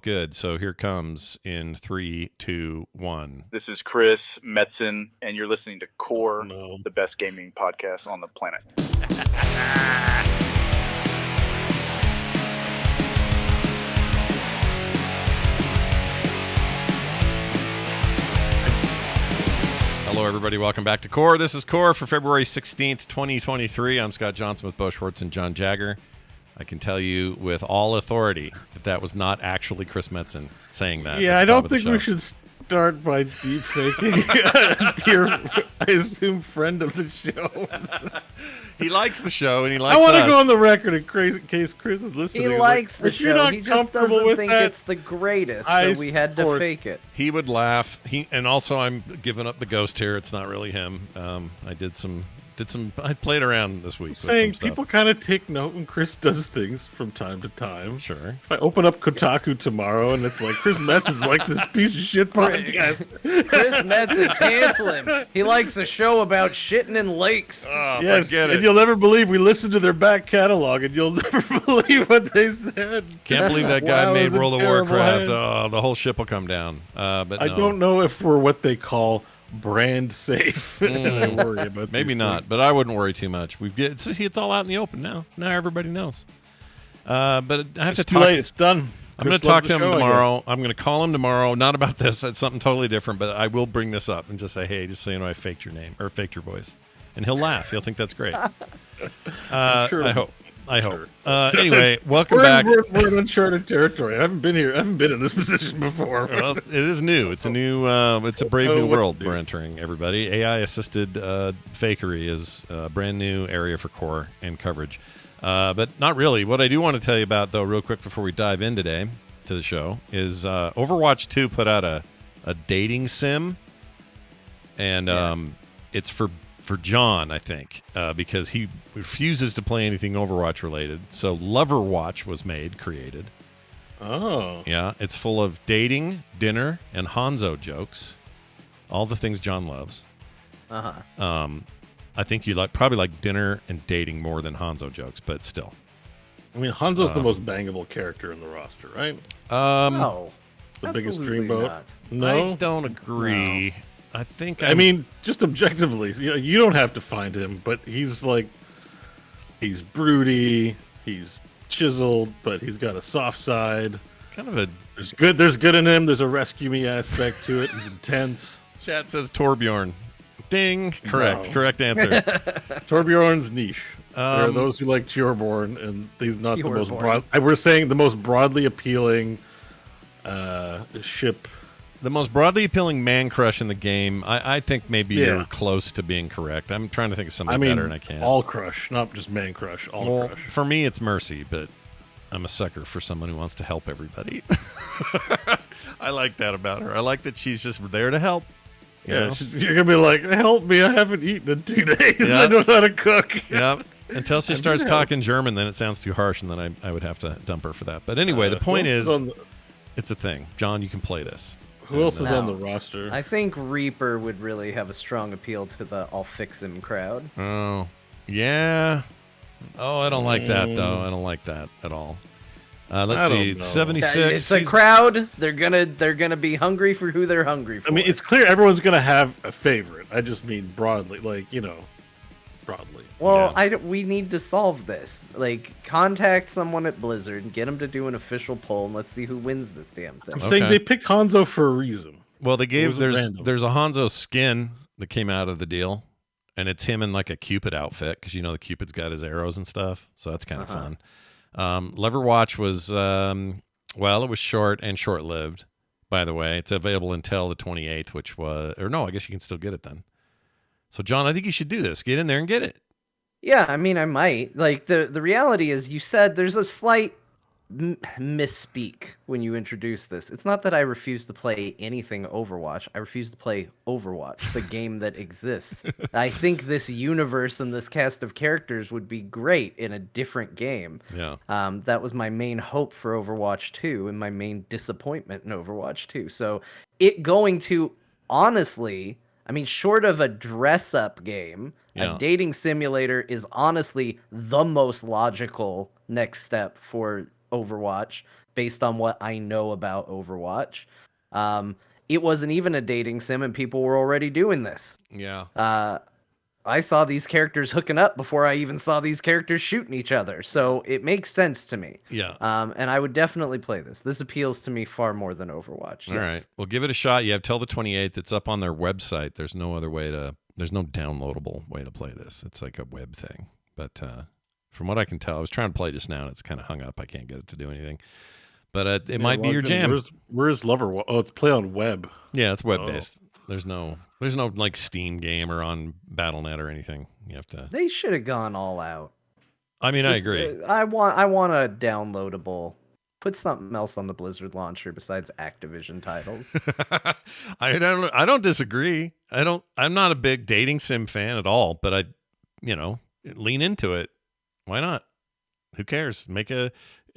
good. So here comes in 3, 2, 1. This is Chris Metzen, and you're listening to Core, No. the best gaming podcast on the planet. Hello, everybody. Welcome back to Core. This is Core for February 16th, 2023. I'm Scott Johnson with Bo Schwartz and John Jagger. I can tell you with all authority that was not actually Chris Metzen saying that. Yeah, I don't think we should start by deep faking a dear, I assume, friend of the show. He likes the show, and he likes I want to us. go on the record in case Chris is listening. He likes the if you're show. not He just comfortable doesn't with think that, it's the greatest, I so we had to support- fake it. He would laugh. And also, I'm giving up the ghost here. It's not really him. I played around this week. saying with some people stuff. kind of take note when Chris does things from time to time. Sure. If I open up Kotaku tomorrow and it's like Chris Metzen's like this piece of shit podcast. Chris Metzen, cancel him. He likes a show about shitting in lakes. Oh, Yes, forget and it. you'll never believe we listened to their back catalog, and you'll never believe what they said. Can't believe that guy Wow, made it was a World of terrible Warcraft. hand. Oh, the whole ship will come down. But I no. don't know if we're what they call brand safe. And I worry about Maybe these not, things. but I wouldn't worry too much. It's all out in the open now. Now everybody knows. But I have It's to too talk. late. It's done. I'm going to talk to him tomorrow. I'm going to call him tomorrow. Not about this. It's something totally different. But I will bring this up and just say, hey, just so you know, I faked your name or faked your voice, and he'll laugh. He'll think that's great. Sure. I hope. Sure. Anyway, welcome back. We're in uncharted territory. I haven't been here. I haven't been in this position before. Well, it is new. It's a new. It's a brave new what world to do. we're entering. Everybody, AI-assisted fakery is a brand new area for Core and coverage, but not really. What I do want to tell you about, though, real quick before we dive in today to the show, is Overwatch 2 put out a dating sim, and it's for John, I think, because he refuses to play anything Overwatch related. So Loverwatch was created. Oh. Yeah, it's full of dating, dinner, and Hanzo jokes. All the things John loves. Uh-huh. I think you probably like dinner and dating more than Hanzo jokes, but still. I mean, Hanzo's the most bangable character in the roster, right? No. The biggest absolutely dreamboat. not. No. I don't agree. I think I mean, just objectively, you don't have to find him, but he's broody, he's chiseled, but he's got a soft side. kind of a There's good in him. There's a rescue me aspect to it. He's intense. chat says Torbjorn. Ding. Correct. No. Correct answer. Torbjorn's niche. There are Um, those who like Torbjorn, and he's not the most Torbjorn. broad. We're saying the most broadly appealing ship. The most broadly appealing man crush in the game. I think maybe Yeah. you're close to being correct. I'm trying to think of something I mean, better, and I can't. all crush, not just man crush. All Well, crush. for me, it's Mercy, but I'm a sucker for someone who wants to help everybody. I like that about her. I like that she's just there to help. You Yeah, know? you're gonna be like, help me! I haven't eaten in 2 days. Yeah. I don't know how to cook. Yep. Until she I'm starts here. talking German, then it sounds too harsh, and then I would have to dump her for that. But anyway, the point who is, else it's a thing. John, you can play this. who else is No. on the roster? I think Reaper would really have a strong appeal to the I'll fix him crowd. Oh, yeah. Oh, I don't like that, though. I don't like that at all. Let's I see. don't It's know. 76. It's a crowd. They're gonna be hungry for who they're hungry for. I mean, it's clear everyone's gonna have a favorite. I just mean broadly, broadly. Well, Yeah. we need to solve this. Like, contact someone at Blizzard and get them to do an official poll, and let's see who wins this damn thing. I'm saying Okay. they picked Hanzo for a reason. Well, they gave wasn't random. there's a Hanzo skin that came out of the deal, and it's him in like a Cupid outfit because the Cupid's got his arrows and stuff, so that's kind of fun. Leverwatch was it was short and short-lived. By the way, it's available until the 28th, which was I guess you can still get it then. So, John, I think you should do this. Get in there and get it. Yeah, I mean, I might. Like, the reality is, you said there's a slight misspeak when you introduce this. It's not that I refuse to play anything Overwatch. I refuse to play Overwatch, the game that exists. I think this universe and this cast of characters would be great in a different game. Yeah. That was my main hope for Overwatch 2 and my main disappointment in Overwatch 2. So it going to, honestly, I mean, short of a dress-up game, Yeah. a dating simulator is honestly the most logical next step for Overwatch. based on what I know about Overwatch. It wasn't even a dating sim, and people were already doing this. Yeah. I saw these characters hooking up before I even saw these characters shooting each other, so it makes sense to me. Yeah. And I would definitely play this. This appeals to me far more than Overwatch. All right. Well, give it a shot. You have till the 28th. It's up on their website. There's no other way to. There's no downloadable way to play this. It's like a web thing. But from what I can tell, I was trying to play just now, and it's kind of hung up. I can't get it to do anything. But it might be your jam. Where's Lover? Oh, it's play on web. Yeah, it's web based. There's no like Steam game or on BattleNet or anything. You have to. They should have gone all out. I mean, I agree. I want a downloadable. Put something else on the Blizzard launcher besides Activision titles. I don't disagree. I'm not a big dating sim fan at all, but lean into it. Why not? Who cares?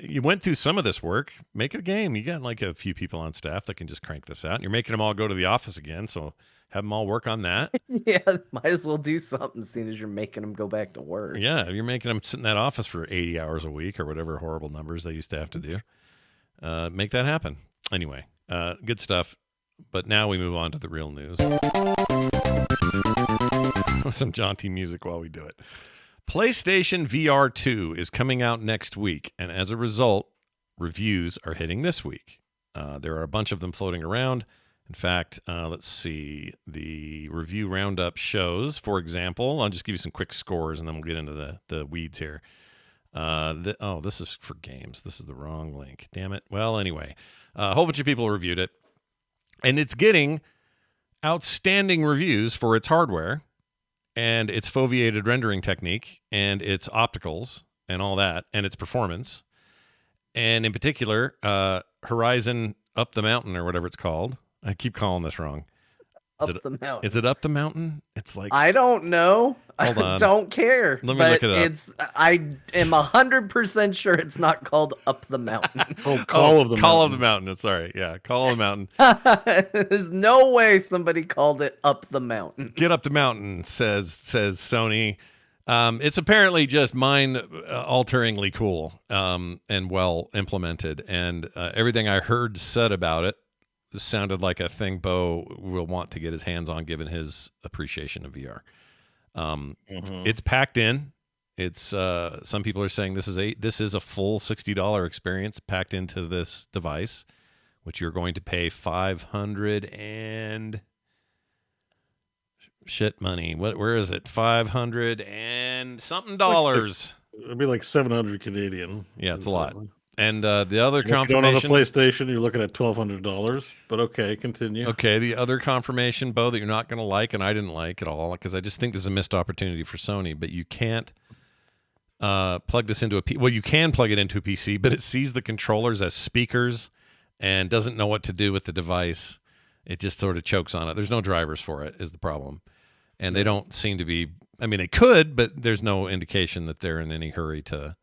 You went through some of this work. Make a game. You got like a few people on staff that can just crank this out. And you're making them all go to the office again, so have them all work on that. Yeah, might as well do something, seeing as you're making them go back to work. Yeah, you're making them sit in that office for 80 hours a week or whatever horrible numbers they used to have to do. Make that happen. Anyway, good stuff. But now we move on to the real news. Some jaunty music while we do it. PlayStation VR 2 is coming out next week, and as a result, reviews are hitting this week. There are a bunch of them floating around. In fact, let's see. The review roundup shows, for example, I'll just give you some quick scores, and then we'll get into the weeds here. This is for games. This is the wrong link. Damn it. Well, anyway, a whole bunch of people reviewed it, and it's getting outstanding reviews for its hardware and its foveated rendering technique and its opticals and all that and its performance. And in particular, Horizon Up the Mountain or whatever it's called. I keep calling this wrong. Is it Up the Mountain? It's like I don't know. Hold on. I don't care. Let me look it up. I am 100% sure it's not called Up the Mountain. Call of the Mountain. Sorry. Yeah, Call of the Mountain. There's no way somebody called it Up the Mountain. Get Up the Mountain, says Sony. It's apparently just mind-alteringly cool and well implemented. And everything I heard said about it sounded like a thing Bo will want to get his hands on, given his appreciation of VR. It's packed in. It's some people are saying this is a full $60 experience packed into this device, which you're going to pay $500 and shit money. Where is it? $500 and something dollars. It'd be like 700 Canadian. Yeah, it's a lot. And the other confirmation. If you don't have a PlayStation, you're looking at $1,200. But okay, continue. Okay, the other confirmation, Bo, that you're not going to like, and I didn't like at all, because I just think this is a missed opportunity for Sony. But you can't plug this into a PC. Well, you can plug it into a PC, but it sees the controllers as speakers and doesn't know what to do with the device. It just sort of chokes on it. There's no drivers for it, is the problem. And they don't seem to be. I mean, they could, but there's no indication that they're in any hurry to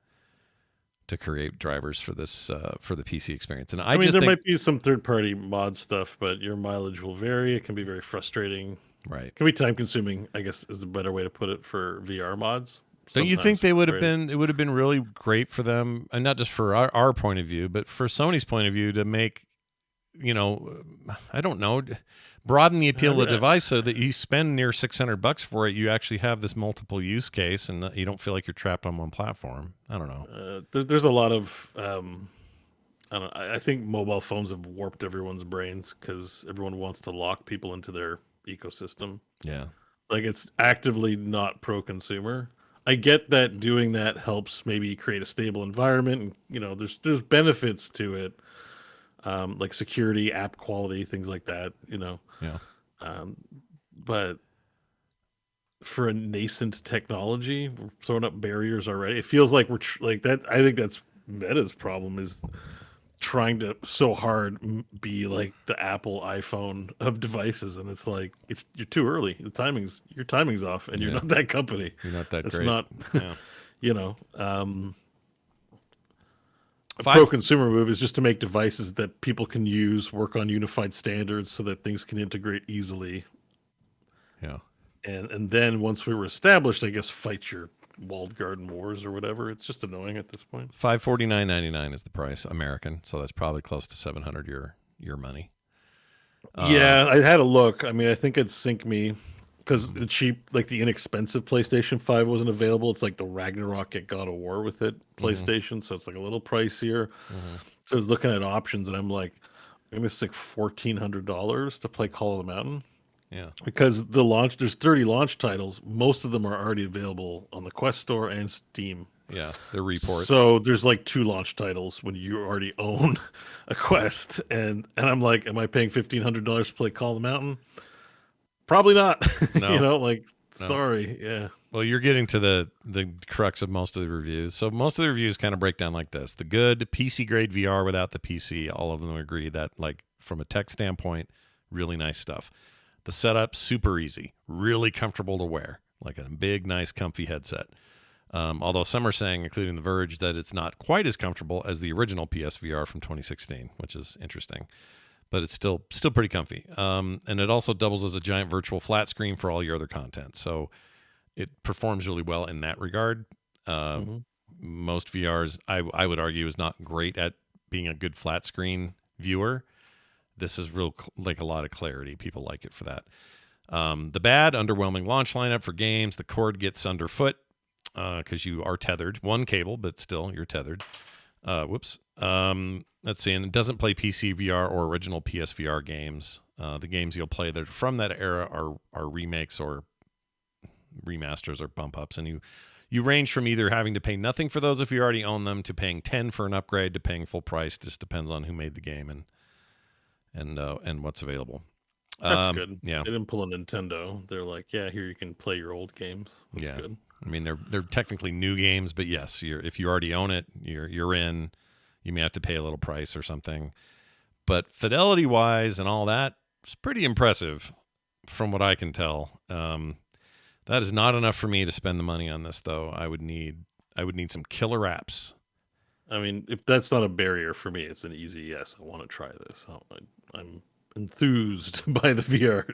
create drivers for this for the PC experience. And I mean, there might be some third-party mod stuff, but your mileage will vary. It can be very frustrating. Right. It can be time-consuming, I guess, is the better way to put it for VR mods. Don't you think they would have been? It would have been really great for them, and not just for our point of view, but for Sony's point of view, to make, I don't know, broaden the appeal of the device so that you spend near $600 for it. You actually have this multiple use case, and you don't feel like you're trapped on one platform. I don't know. There's a lot of, I think mobile phones have warped everyone's brains because everyone wants to lock people into their ecosystem. Yeah. Like, it's actively not pro-consumer. I get that doing that helps maybe create a stable environment, and there's benefits to it, like security, app quality, things like that. Yeah. But for a nascent technology, we're throwing up barriers already. It feels like we're like that. I think that's Meta's problem, is trying to so hard be like the Apple iPhone of devices, and it's like you're too early. Your timing's off, and you're not that company. You're not that it's great. Not, Yeah. A pro-consumer move is just to make devices that people can use, work on unified standards so that things can integrate easily. Yeah. And then once we were established, I guess, fight your Walled Garden Wars or whatever. It's just annoying at this point. $549.99 is the price, American. So that's probably close to $700 your money. Yeah, I had a look. I mean, I think it'd sync me because the cheap, like the inexpensive PlayStation 5 wasn't available. It's like the Ragnarok get God of War with it PlayStation, so it's like a little pricier. So I was looking at options, and I'm like, I'm gonna stick $1,400 to play Call of the Mountain. Yeah. Because there's 30 launch titles. Most of them are already available on the Quest Store and Steam. Yeah, they're reports. So there's like 2 launch titles when you already own a Quest, and I'm like, am I paying $1,500 to play Call of the Mountain? Probably not. No. Sorry, yeah. Well, you're getting to the crux of most of the reviews. So most of the reviews kind of break down like this: the good PC grade VR without the PC. All of them agree that, like, from a tech standpoint, really nice stuff. The setup, super easy, really comfortable to wear, like a big, nice, comfy headset. Although some are saying, including The Verge, that it's not quite as comfortable as the original PSVR from 2016, which is interesting. But it's still pretty comfy. And it also doubles as a giant virtual flat screen for all your other content. So it performs really well in that regard. Most VRs, I would argue, is not great at being a good flat screen viewer. This is like a lot of clarity. People like it for that. The bad, underwhelming launch lineup for games. The cord gets underfoot because you are tethered. One cable, but still you're tethered. Whoops. Let's see. And it doesn't play PC VR or original PSVR games. The games you'll play that are from that era are remakes or remasters or bump ups. And you range from either having to pay nothing for those if you already own them to paying $10 for an upgrade to paying full price. Just depends on who made the game and what's available. That's good. Yeah. They didn't pull a Nintendo. They're like, yeah, here you can play your old games. That's good. I mean, they're technically new games, but yes, if you already own it, you're in. You may have to pay a little price or something. But fidelity wise and all that, it's pretty impressive from what I can tell. That is not enough for me to spend the money on this, though. I would need some killer apps. I mean, if that's not a barrier for me, it's an easy yes. I want to try this. I'm enthused by the VR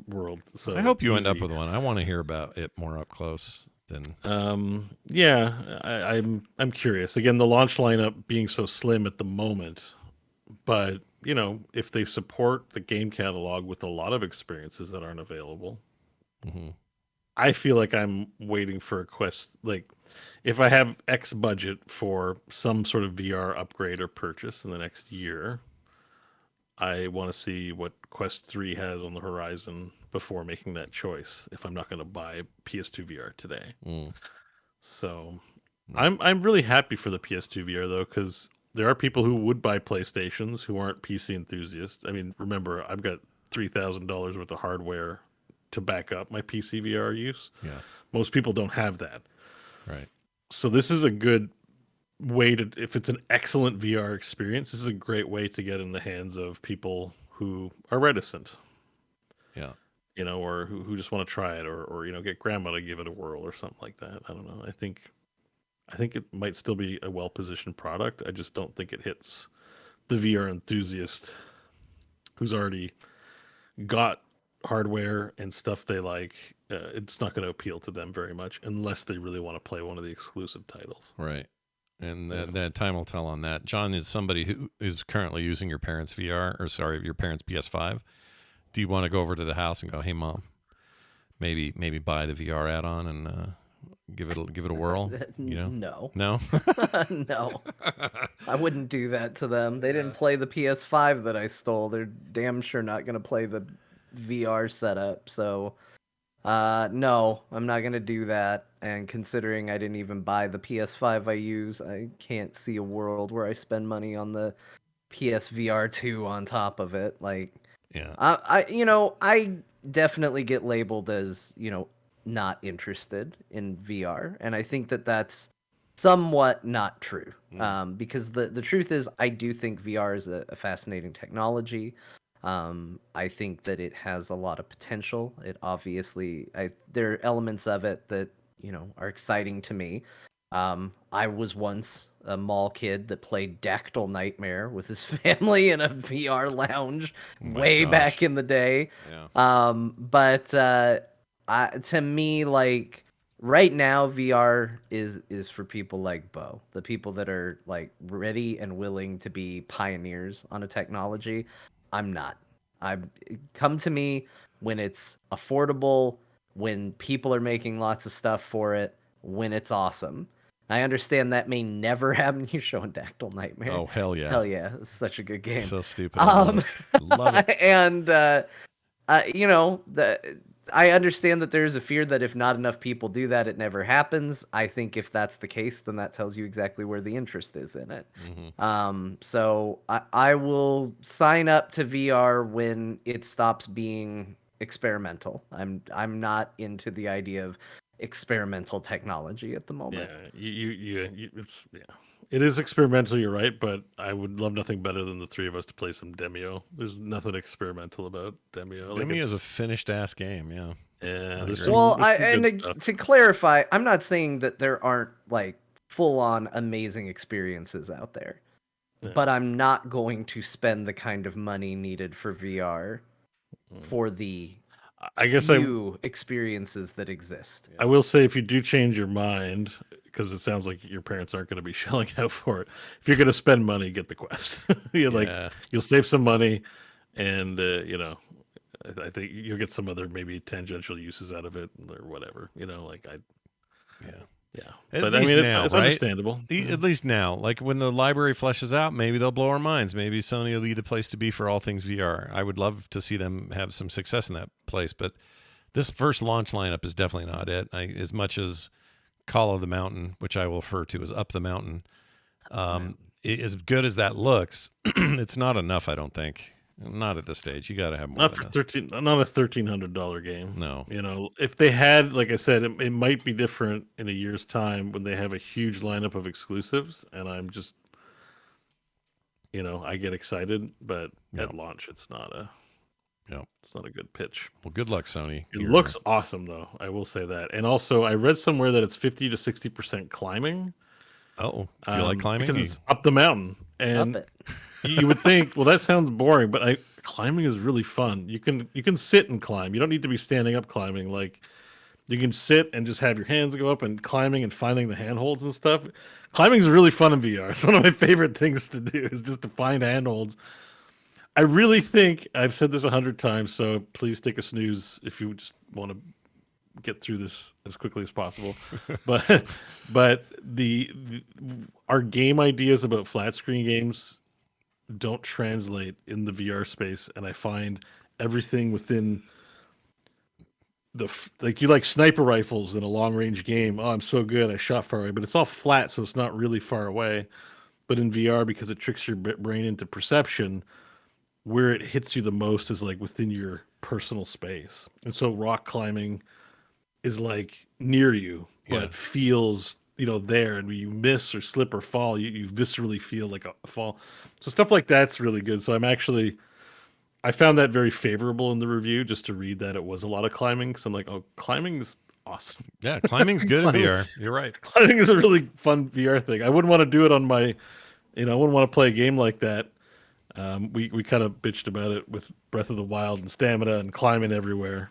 world. So I hope you end up with one. I want to hear about it more up close than. I'm curious. Again, the launch lineup being so slim at the moment, but if they support the game catalog with a lot of experiences that aren't available, I feel like I'm waiting for a Quest. Like, if I have X budget for some sort of VR upgrade or purchase in the next year, I want to see what Quest 3 has on the horizon before making that choice. If I'm not going to buy PS2 VR today, so I'm really happy for the PS2 VR though, because there are people who would buy PlayStations who aren't PC enthusiasts. I mean, remember, I've got $3,000 worth of hardware to back up my PC VR use. Yeah. Most people don't have that. Right. So this is a good way to, if it's an excellent VR experience, this is a great way to get in the hands of people who are reticent. Yeah. Or who just want to try it or get grandma to give it a whirl or something like that. I don't know. I think it might still be a well-positioned product. I just don't think it hits the VR enthusiast who's already got hardware and stuff they like. It's not going to appeal to them very much unless they really want to play one of the exclusive titles. Right. And that time will tell on that. John is somebody who is currently using your parents' your parents' PS5. Do you want to go over to the house and go, hey, Mom, maybe buy the VR add-on and give it a whirl? No. No? No. I wouldn't do that to them. They didn't play the PS5 that I stole. They're damn sure not going to play the VR setup. So, no, I'm not going to do that. And considering I didn't even buy the PS5 I use, I can't see a world where I spend money on the PSVR 2 on top of it. Like, yeah. I definitely get labeled as, not interested in VR. And I think that that's somewhat not true. Because the truth is, I do think VR is a fascinating technology. I think that it has a lot of potential. It obviously, there are elements of it that, are exciting to me. I was once a mall kid that played Dactyl Nightmare with his family in a VR lounge back in the day. Yeah. But to me, like, right now VR is for people like Bo, the people that are like ready and willing to be pioneers on a technology. I'm not. I'm come to me when it's affordable, when people are making lots of stuff for it, when it's awesome. I understand that may never happen. You showing Dactyl Nightmare? Oh hell yeah! Hell yeah, it's such a good game. So stupid. I love it. Love it. And you know, I understand that there's a fear that if not enough people do that, it never happens. I think if that's the case, then that tells you exactly where the interest is in it. So I will sign up to VR when it stops being experimental. I'm not into the idea of experimental technology at the moment. Yeah, it's it is experimental. You're right, but I would love nothing better than the three of us to play some Demio. There's nothing experimental about Demio. Like, Demio is a finished ass game. Yeah. yeah. agree. Well, there's some good stuff. to clarify, I'm not saying that there aren't like full on amazing experiences out there, but I'm not going to spend the kind of money needed for VR for the I guess few experiences that exist. I will say, if you do change your mind, because it sounds like your parents aren't going to be shelling out for it. If you're going to spend money, get the Quest. You'll save some money, and I think you'll get some other maybe tangential uses out of it or whatever. Yeah. But I mean, it's right? understandable. At least now, like when the library fleshes out, maybe they'll blow our minds. Maybe Sony will be the place to be for all things VR. I would love to see them have some success in that place, but this first launch lineup is definitely not it. As much as Call of the Mountain, which I will refer to as Up the Mountain, as good as that looks, it's not enough. I don't think. Not at this stage. You got to have more. Not for not a $1,300 game. No. If they had, like I said, it might be different in a year's time when they have a huge lineup of exclusives, and I'm just, I get excited, but at launch, it's not a good pitch. Well, good luck, Sony. It looks awesome, though. I will say that. And also, I read somewhere that it's 50 to 60% climbing. Oh, do you like climbing? Because it's up the mountain, and you would think, well, that sounds boring, but climbing is really fun. You can sit and climb. You don't need to be standing up climbing. Like, you can sit and just have your hands go up and climbing and finding the handholds and stuff. Climbing is really fun in VR. It's one of my favorite things to do is just to find handholds. I really think I've said this 100 times, so please take a snooze if you just want to get through this as quickly as possible. but our game ideas about flat screen games don't translate in the VR space, and I find everything within you like sniper rifles in a long range game. Oh, I'm so good, I shot far away, but it's all flat, so it's not really far away. But in VR, because it tricks your brain into perception, where it hits you the most is like within your personal space. And so rock climbing is like near you, but feels there, and when you miss or slip or fall, you viscerally feel like a fall. So stuff like that's really good. So I found that very favorable in the review, just to read that it was a lot of climbing, because I'm like, oh, climbing is awesome. Yeah, climbing's good in VR. You're right. Climbing is a really fun VR thing. I wouldn't want to do it on my, I wouldn't want to play a game like that. We kind of bitched about it with Breath of the Wild and stamina and climbing everywhere.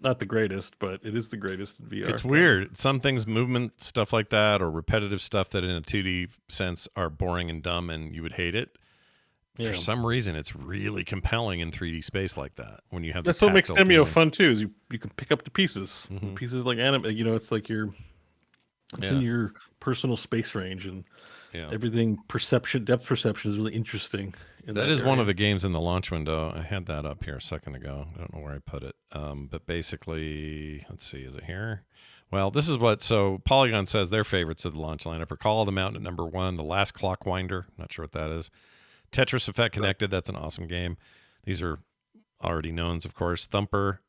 Not the greatest, but it is the greatest in VR. It's weird. Some things, movement stuff like that, or repetitive stuff that in a 2D sense are boring and dumb, and you would hate it. For some reason, it's really compelling in 3D space like that. When you have that's what makes Demio fun too. Is you can pick up the pieces, pieces like anime. It's like it's in your personal space range, and everything depth perception is really interesting. That is one of the games in the launch window. I had that up here a second ago. I don't know where I put it. But basically, let's see, is it here? Well, this is so Polygon says their favorites of the launch lineup are Call of the Mountain at #1, The Last Clockwinder, not sure what that is. Tetris Effect Connected, that's an awesome game. These are already knowns, of course. Thumper,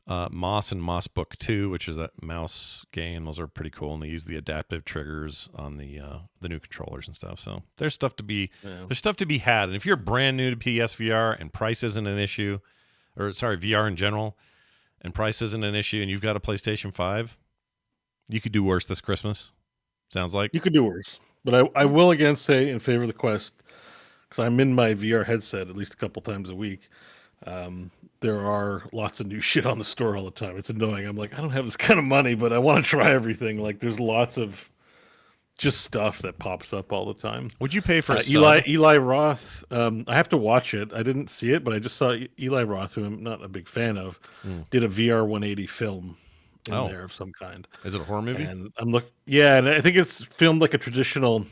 Moss and Moss Book 2, which is that mouse game. Those are pretty cool, and they use the adaptive triggers on the new controllers and stuff. So there's stuff to be had. And if you're brand new to PSVR and price isn't an issue, or sorry, VR in general, and price isn't an issue, and you've got a PlayStation 5, you could do worse this Christmas. Sounds like you could do worse. But I will again say in favor of the Quest, because I'm in my VR headset at least a couple times a week, There are lots of new shit on the store all the time. It's annoying. I'm like, I don't have this kind of money, but I want to try everything. Like, there's lots of just stuff that pops up all the time. Would you pay for a Eli Roth? I have to watch it. I didn't see it, but I just saw Eli Roth, who I'm not a big fan of, did a VR 180 film in there of some kind. Is it a horror movie? And and I think it's filmed like a traditional.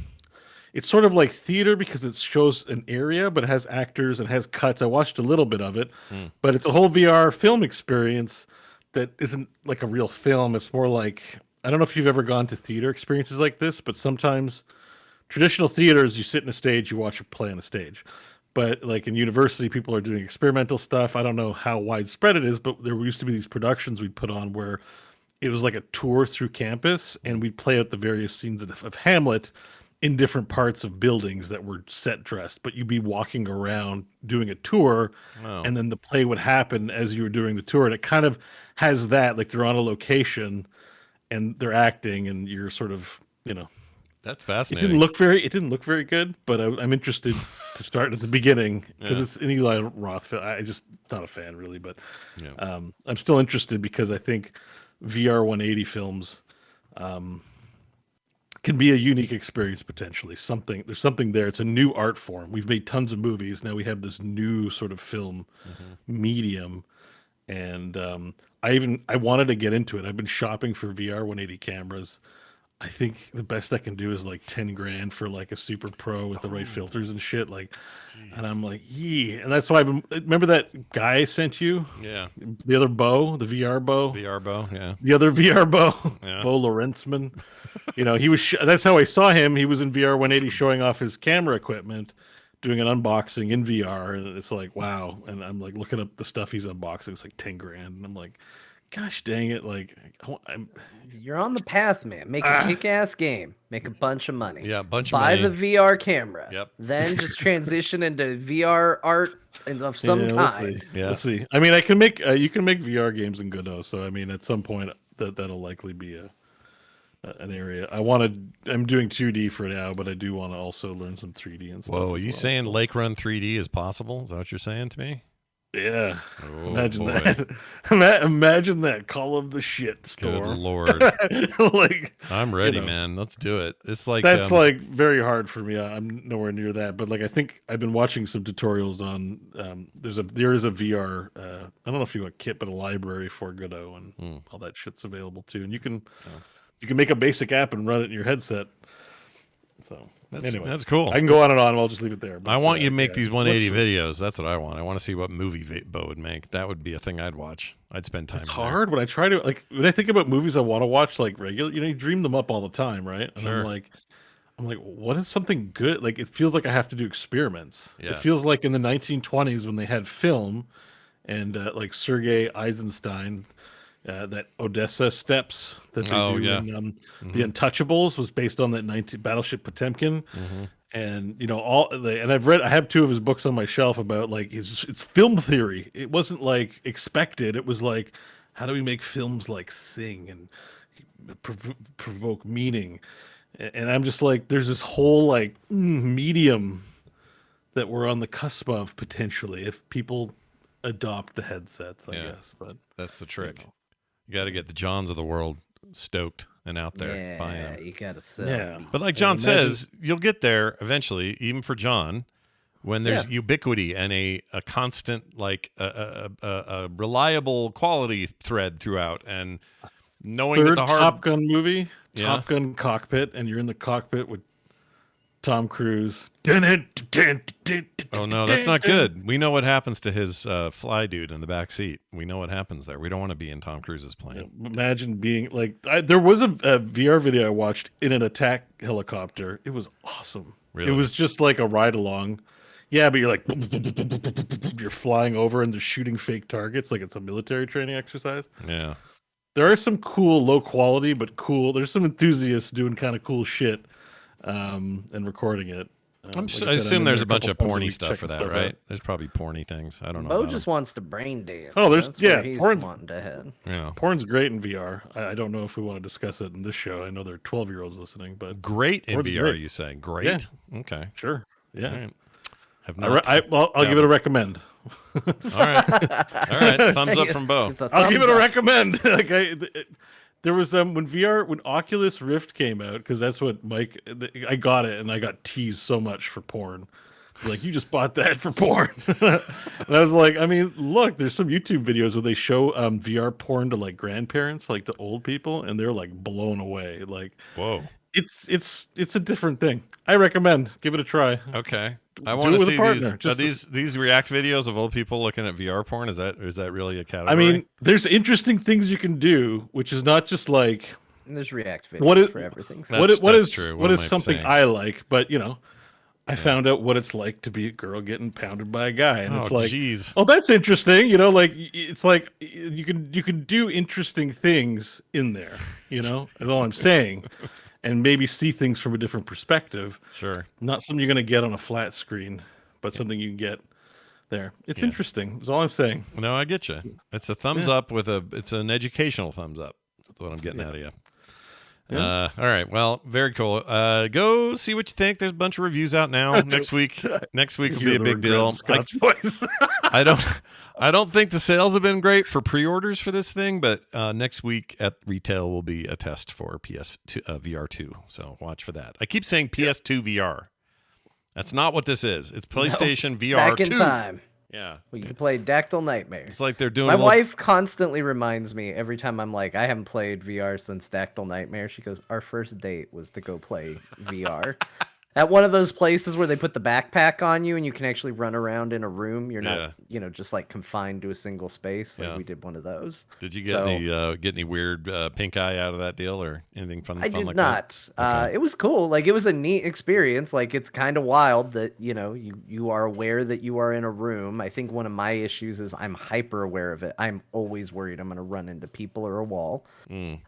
It's sort of like theater because it shows an area, but it has actors and has cuts. I watched a little bit of it, but it's a whole VR film experience that isn't like a real film. It's more like, I don't know if you've ever gone to theater experiences like this, but sometimes traditional theaters, you sit in a stage, you watch a play on a stage. But like in university, people are doing experimental stuff. I don't know how widespread it is, but there used to be these productions we'd put on where it was like a tour through campus, and we'd play out the various scenes of Hamlet in different parts of buildings that were set dressed, but you'd be walking around doing a tour, and then the play would happen as you were doing the tour. And it kind of has that, like they're on a location and they're acting, and you're sort of, That's fascinating. It didn't look very good, but I'm interested to start at the beginning because it's an Eli Roth film. I just not a fan really, but I'm still interested because I think VR 180 films can be a unique experience potentially. There's something there. It's a new art form. We've made tons of movies. Now we have this new sort of film medium, and I wanted to get into it. I've been shopping for VR 180 cameras. I think the best I can do is like 10 grand for like a Super Pro with the right filters and shit. Like, and I'm like, yeah. And that's why remember that guy I sent you? Yeah. The other Bo, the VR Bo. VR Bo, yeah. The other VR Bo, Yeah. Bo Lorenzman. He was. That's how I saw him. He was in VR 180 showing off his camera equipment, doing an unboxing in VR, and it's like, wow. And I'm like looking up the stuff he's unboxing. It's like 10 grand, and I'm like, gosh dang it! Like, you're on the path, man. Make a kick-ass game. Make a bunch of money. Yeah, a bunch of money. money. Buy the VR camera. Yep. Then just transition into VR art of some kind. We'll see. I mean, I can make you can make VR games in Godot. So I mean, at some point that'll likely be an area. I'm doing 2D for now, but I do want to also learn some 3D and stuff. Whoa, are you saying Lake Run 3D is possible? Is that what you're saying to me? Yeah. Oh, imagine boy. that. Imagine that. Call of the shit storm. Good Lord. Like, I'm ready, man. Let's do it. It's like that's like very hard for me. I'm nowhere near that, but like I think I've been watching some tutorials on there is a VR I don't know if you want kit, but a library for Godot and all that shit's available too. And you can make a basic app and run it in your headset. So that's cool. I can go on and on. I'll just leave it there. But, I want you to make these 180 videos. That's what I want. I want to see what movie Bo would make. That would be a thing I'd watch. I'd spend time. It's hard when I try to when I think about movies I want to watch like regular. You dream them up all the time, right? And sure. I'm like, what is something good? Like it feels like I have to do experiments. Yeah. It feels like in the 1920s when they had film, and like Sergei Eisenstein. That Odessa Steps that they do in The Untouchables was based on that Battleship Potemkin, and I have two of his books on my shelf about like it's film theory. It wasn't like expected. It was like, how do we make films like sing and provoke meaning? And I'm just like, there's this whole like medium that we're on the cusp of potentially if people adopt the headsets, I guess. But that's the trick. You got to get the Johns of the world stoked and out there buying them. You got to sell. Yeah. But like John says, you'll get there eventually, even for John, when there's ubiquity and a constant, like a reliable quality thread throughout, and knowing that the Top Gun movie, Top Gun cockpit, and you're in the cockpit with Tom Cruise. Oh no, that's not good. We know what happens to his fly dude in the back seat. We know what happens there. We don't want to be in Tom Cruise's plane. Imagine being like, there was a VR video I watched in an attack helicopter. It was awesome. Really? It was just like a ride along. Yeah, but you're like, you're flying over and they're shooting fake targets like it's a military training exercise. Yeah. There are some cool, low quality, but cool. There's some enthusiasts doing kind of cool shit and recording it. I assume there's a bunch of porny stuff for that, right? There's probably porny things. I don't know. Bo just wants to brain dance. Oh, there's he's porn. Wanting to head. Yeah, porn's great in VR. I don't know if we want to discuss it in this show. I know there are 12-year-olds listening, but great in VR. Great. You say great? Yeah. Okay, sure. Yeah. Right. I'll give it a recommend. All right. Thumbs up from Bo. It's a I'll give thumbs it a up. recommend. There was when Oculus Rift came out, because that's what I got it, and I got teased so much for porn. Like, you just bought that for porn. And I was like, I mean, look, there's some YouTube videos where they show VR porn to like grandparents, like the old people, and they're like blown away. Like, Whoa. it's a different thing. I recommend give it a try. Okay. I Do want it to with a see partner, these React videos of old people looking at VR porn. Is that really a category? I mean, there's interesting things you can do, which is not just like And there's React videos What is- for everything. That's- what that's is true. what What is am I something saying? I like, but I found out what it's like to be a girl getting pounded by a guy, and it's like, jeez. oh, that's interesting. Like it's like you can do interesting things in there. Is all I'm saying, and maybe see things from a different perspective. Sure. Not something you're gonna get on a flat screen, but something you can get there. It's interesting. Is all I'm saying. No, I get you. It's a thumbs up it's an educational thumbs up. That's what I'm getting out of you. Yeah. All right. Well, very cool. Go see what you think. There's a bunch of reviews out now. Next week will be a big deal. Scott's voice. I don't think the sales have been great for pre-orders for this thing, but next week at retail will be a test for PS2 VR2. So watch for that. I keep saying PS2 VR. That's not what this is. It's PlayStation VR2. Back in time. Yeah. Well, you can play Dactyl Nightmare. It's like they're doing My a little- wife constantly reminds me every time I'm like, I haven't played VR since Dactyl Nightmare. She goes, our first date was to go play VR. At one of those places where they put the backpack on you and you can actually run around in a room. You're not, just like confined to a single space. Like we did one of those. Did you get any weird pink eye out of that deal or anything fun? I did like not. that? Okay. It was cool. Like, it was a neat experience. Like, it's kind of wild that you are aware that you are in a room. I think one of my issues is I'm hyper aware of it. I'm always worried I'm going to run into people or a wall.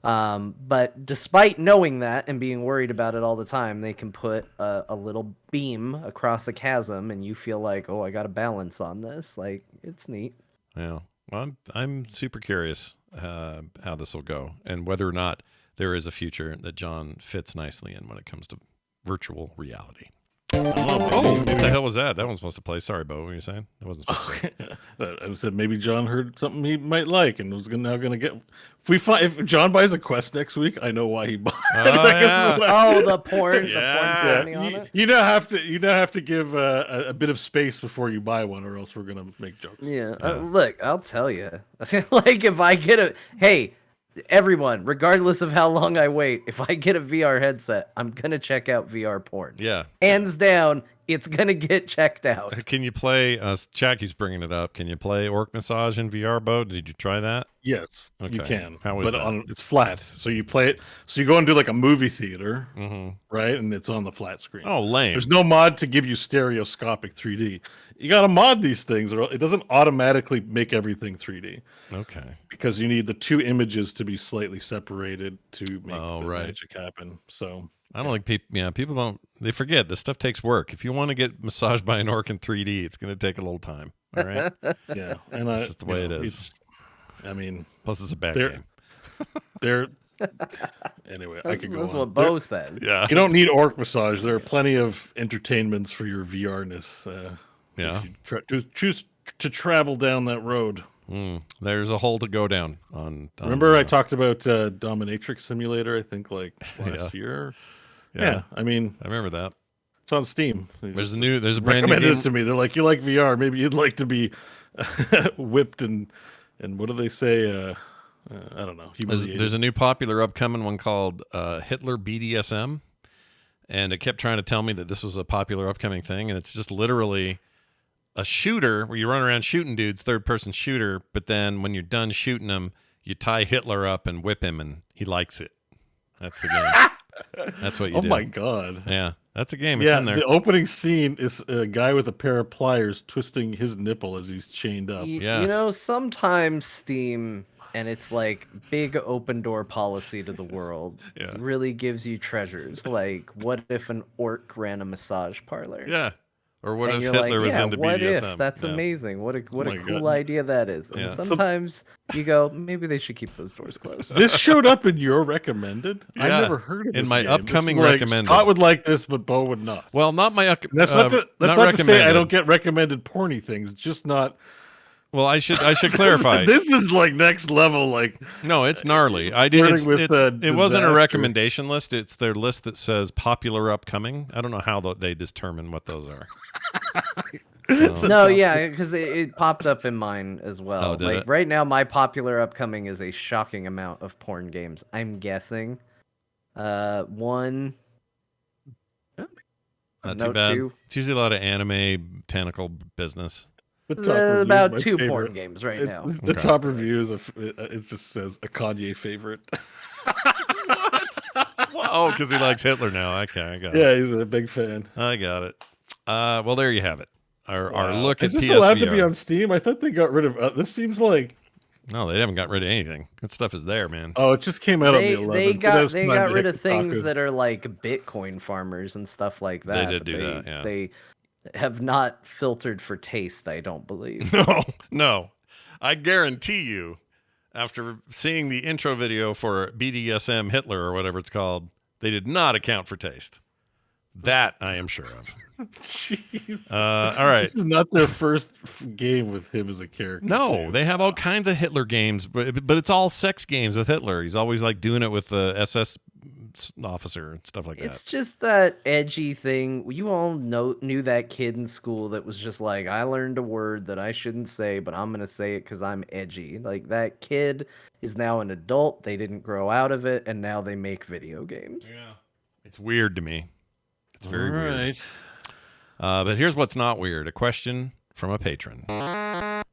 But despite knowing that and being worried about it all the time, they can put a little beam across a chasm, and you feel like, oh, I got a balance on this. Like, it's neat. Yeah. Well, I'm super curious how this will go and whether or not there is a future that John fits nicely in when it comes to virtual reality. What the hell was that? That one's supposed to play. Sorry, Bo. What were you saying? That wasn't supposed to play. I said maybe John heard something he might like and was now going to get. If John buys a Quest next week, I know why he bought it. Oh, the porn, the Yeah. porn company on it. You now have to give a bit of space before you buy one, or else we're gonna make jokes. Yeah. Look, I'll tell you. Like, if I get hey, everyone, regardless of how long I wait, if I get a VR headset, I'm gonna check out VR porn. Yeah. Hands down, it's gonna get checked out. Can you play? Chad keeps bringing it up. Can you play Orc Massage in VR, Bo? Did you try that? Yes, you Okay. can. How was but that? it's flat, so you play it. So you go and do like a movie theater, Mm-hmm. right? And it's on the flat screen. Oh, lame. There's no mod to give you stereoscopic 3D. You got to mod these things, or it doesn't automatically make everything 3D. Okay. Because you need the two images to be slightly separated to make the right. magic happen. So I don't like people. Yeah, people don't. They forget this stuff takes work. If you want to get massaged by an orc in 3D, it's going to take a little time. All right. yeah, and It's just the way it is. I mean, Plus, it's a bad they're game. they're anyway. I could go That's on. what Bo says. Yeah. You don't need orc massage. There are plenty of entertainments for your VRness. Yeah. If you choose to travel down that road. There's a hole to go down on Remember, I talked about Dominatrix Simulator. I think like last year. Yeah, I mean, I remember that. it's on Steam. There's a brand new Recommended game. it to me. They're like, you like VR? Maybe you'd like to be whipped and what do they say? I don't know. There's a new popular upcoming one called Hitler BDSM, and it kept trying to tell me that this was a popular upcoming thing, and it's just literally a shooter where you run around shooting dudes, third-person shooter, but then when you're done shooting them, you tie Hitler up and whip him, and he likes it. That's the game. That's what you do. Oh my god. Yeah, that's a game. It's Yeah, in there. the opening scene is a guy with a pair of pliers twisting his nipple as he's chained up. Yeah. Sometimes Steam and it's like big open door policy to the world Yeah. really gives you treasures. Like, what if an orc ran a massage parlor? Yeah. Or what and if you're Hitler like, was yeah, into what BDSM? if? That's Yeah. amazing. What a my cool God. idea that is. And Yeah. sometimes you go, maybe they should keep those doors closed. This showed up in your recommended. I Yeah, never heard of in this my game. upcoming This is like, recommended. Scott would like this, but Bo would not. Well, not my. And that's not to say I recommended. don't get recommended porny things. Just not. Well, I should clarify. This is like next level. Like No, it's gnarly. I did. flirting with, It wasn't a disaster. recommendation list. It's their list that says popular upcoming. I don't know how they determine what those are. So, No, yeah, because it popped up in mine as well. Oh, did like it? right now, my popular upcoming is a shocking amount of porn games. I'm guessing, one. not no, too bad. two. It's usually a lot of anime tentacle business. The top review is About my 2 favorite. porn games right now. The Okay. top review is it just says a Kanye favorite. Oh, because he likes Hitler now. Okay, I got it. Yeah, he's a big fan. I got it. Well, there you have it. Our Wow. look at Is this PSVR. allowed to be on Steam? I thought they got rid of. This seems like No, they haven't got rid of anything. That stuff is there, man. it just came out on the 11th. They It got has they time got to rid hit of things Kotaku. that are like Bitcoin farmers and stuff like They that. did but do that, yeah. They have not filtered for taste. I don't believe. No. I guarantee you, after seeing the intro video for BDSM Hitler or whatever it's called, they did not account for taste. That I am sure of. Jeez. All right. This is not their first game with him as a character. No, too. they have all kinds of Hitler games, but it's all sex games with Hitler. He's always like doing it with the SS officer and stuff like It's that. just that edgy thing. You all knew that kid in school that was just like, I learned a word that I shouldn't say, but I'm gonna say it because I'm edgy. Like that kid is now an adult. They didn't grow out of it, and now they make video games. Yeah. It's weird to me. It's very All weird. right. But here's what's not weird. A question from a patron.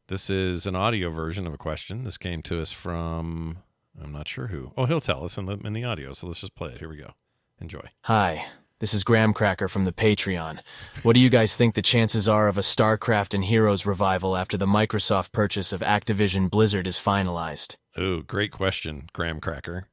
This is an audio version of a question. This came to us from, I'm not sure who. Oh, he'll tell us in the audio. So let's just play it. Here we go. Enjoy. Hi, this is Graham Cracker from the Patreon. What do you guys think the chances are of a StarCraft and Heroes revival after the Microsoft purchase of Activision Blizzard is finalized? Oh, great question, Graham Cracker.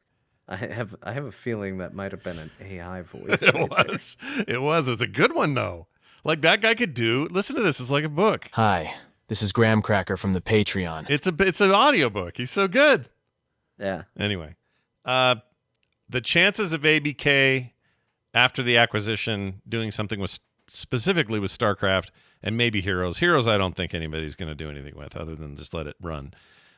I have a feeling that might have been an AI voice. It right there. was. It was. It's a good one, though. Like that guy could do. Listen to this. It's like a book. Hi, this is Graham Cracker from the Patreon. It's an audio book. He's so good. Yeah. Anyway, the chances of ABK after the acquisition doing something with specifically with StarCraft and maybe Heroes. Heroes, I don't think anybody's going to do anything with other than just let it run.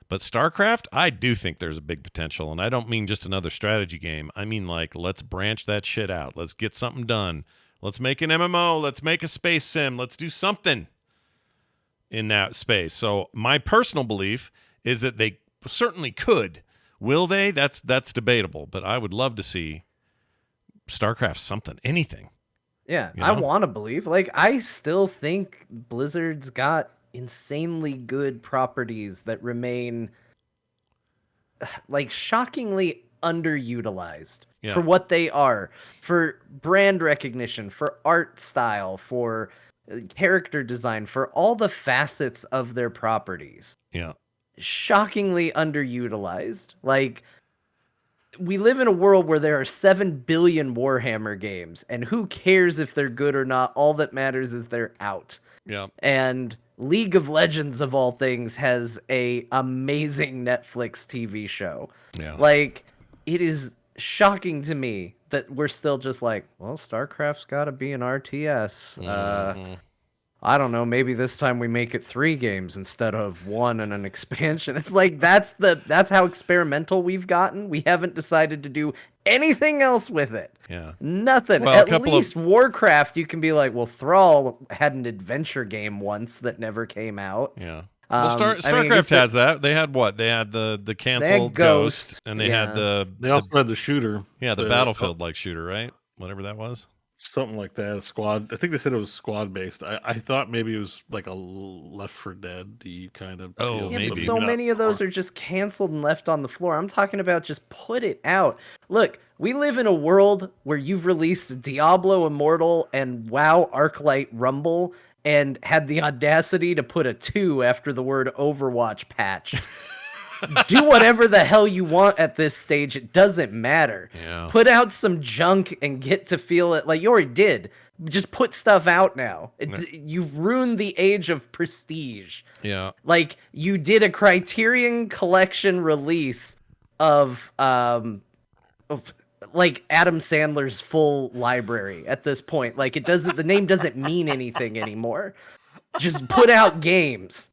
But StarCraft, I do think there's a big potential, and I don't mean just another strategy game. I mean like let's branch that shit out. Let's get something done. Let's make an MMO. Let's make a space sim. Let's do something in that space. So my personal belief is that they certainly could. Will they? That's debatable. But I would love to see StarCraft something, anything. Yeah, You I know? want to believe. Like, I still think Blizzard's got insanely good properties that remain, like, shockingly underutilized Yeah. for what they are, for brand recognition, for art style, for character design, for all the facets of their properties. Yeah. Shockingly underutilized. Like, we live in a world where there are 7 billion Warhammer games, and who cares if they're good or not? All that matters is they're out. Yeah. And League of Legends, of all things, has a amazing Netflix TV show. Yeah. Like, it is shocking to me that we're still just like, well, StarCraft's got to be an RTS. Mhm. I don't know, maybe this time we make it 3 games instead of 1 and an expansion. It's like that's how experimental we've gotten. We haven't decided to do anything else with it. Yeah. Nothing. Well, a At couple least Warcraft, you can be like, well, Thrall had an adventure game once that never came out. Yeah. Well, I mean, I StarCraft guess has that. They had what? They had the canceled Ghost, Ghost, and they had yeah. They also had the shooter. the Battlefield like shooter, right? Whatever that was. Something like that. A squad. I think they said it was squad based. I thought maybe it was like a Left 4 Dead kind of. Oh, deal, Yeah, maybe. but but so not many of those more. are just canceled and left on the floor. I'm talking about just put it out. Look, we live in a world where you've released Diablo Immortal and WoW Arclight Rumble and had the audacity to put a 2 after the word Overwatch patch. Do whatever the hell you want at this stage. It doesn't matter. Yeah. Put out some junk and get to feel it like you already did. just put stuff out now. You've ruined the age of prestige. Yeah. Like, you did a Criterion Collection release of like Adam Sandler's full library at this point. Like, the name doesn't mean anything anymore. Just put out games.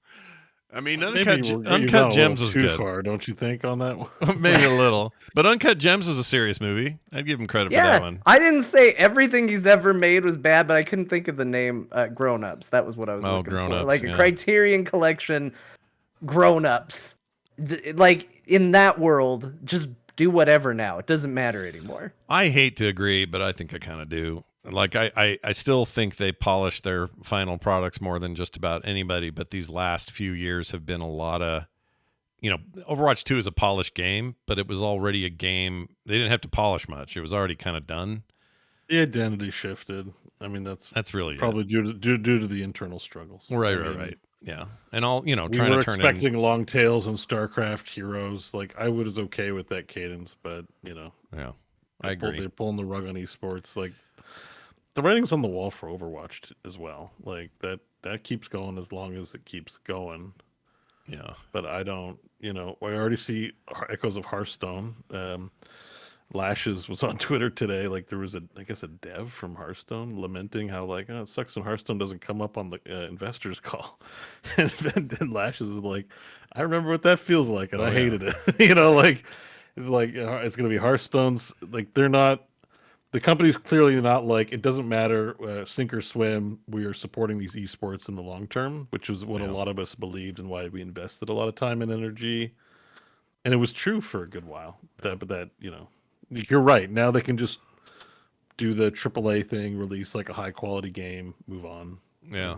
I mean, Maybe you've Uncut gone a Gems little was too good. far, don't you think, on that one? Maybe a little. But Uncut Gems was a serious movie. I'd give him credit for Yeah, that one. I didn't say everything he's ever made was bad, but I couldn't think of the name. Grown Ups. That was what I was looking Grown for. Ups, Like a yeah. Criterion Collection Grown Ups. Like, in that world, just do whatever now. It doesn't matter anymore. I hate to agree, but I think I kind of do. Like, I still think they polish their final products more than just about anybody, but these last few years have been a lot of, Overwatch 2 is a polished game, but it was already a game. They didn't have to polish much. It was already kind of done. The identity shifted. I mean, that's really probably due to the internal struggles. Right. Yeah. And all, We trying were to turn expecting long tails and StarCraft heroes. Like, I was okay with that cadence, but yeah, I agree. They're pulling the rug on esports. Like, the writing's on the wall for Overwatch as well. Like, that keeps going as long as it keeps going. Yeah. But I don't, I already see echoes of Hearthstone. Lashes was on Twitter today. Like, there was I guess a dev from Hearthstone lamenting how, like, oh, it sucks when Hearthstone doesn't come up on the investors call. and then Lashes is like, I remember what that feels like, and I hated it. It's like, it's going to be Hearthstone's, like, they're not, the company's clearly not like, it doesn't matter, sink or swim, we are supporting these esports in the long term, which is what a lot of us believed and why we invested a lot of time and energy. And it was true for a good while. But you're right. Now they can just do the AAA thing, release like a high quality game, move on. Yeah.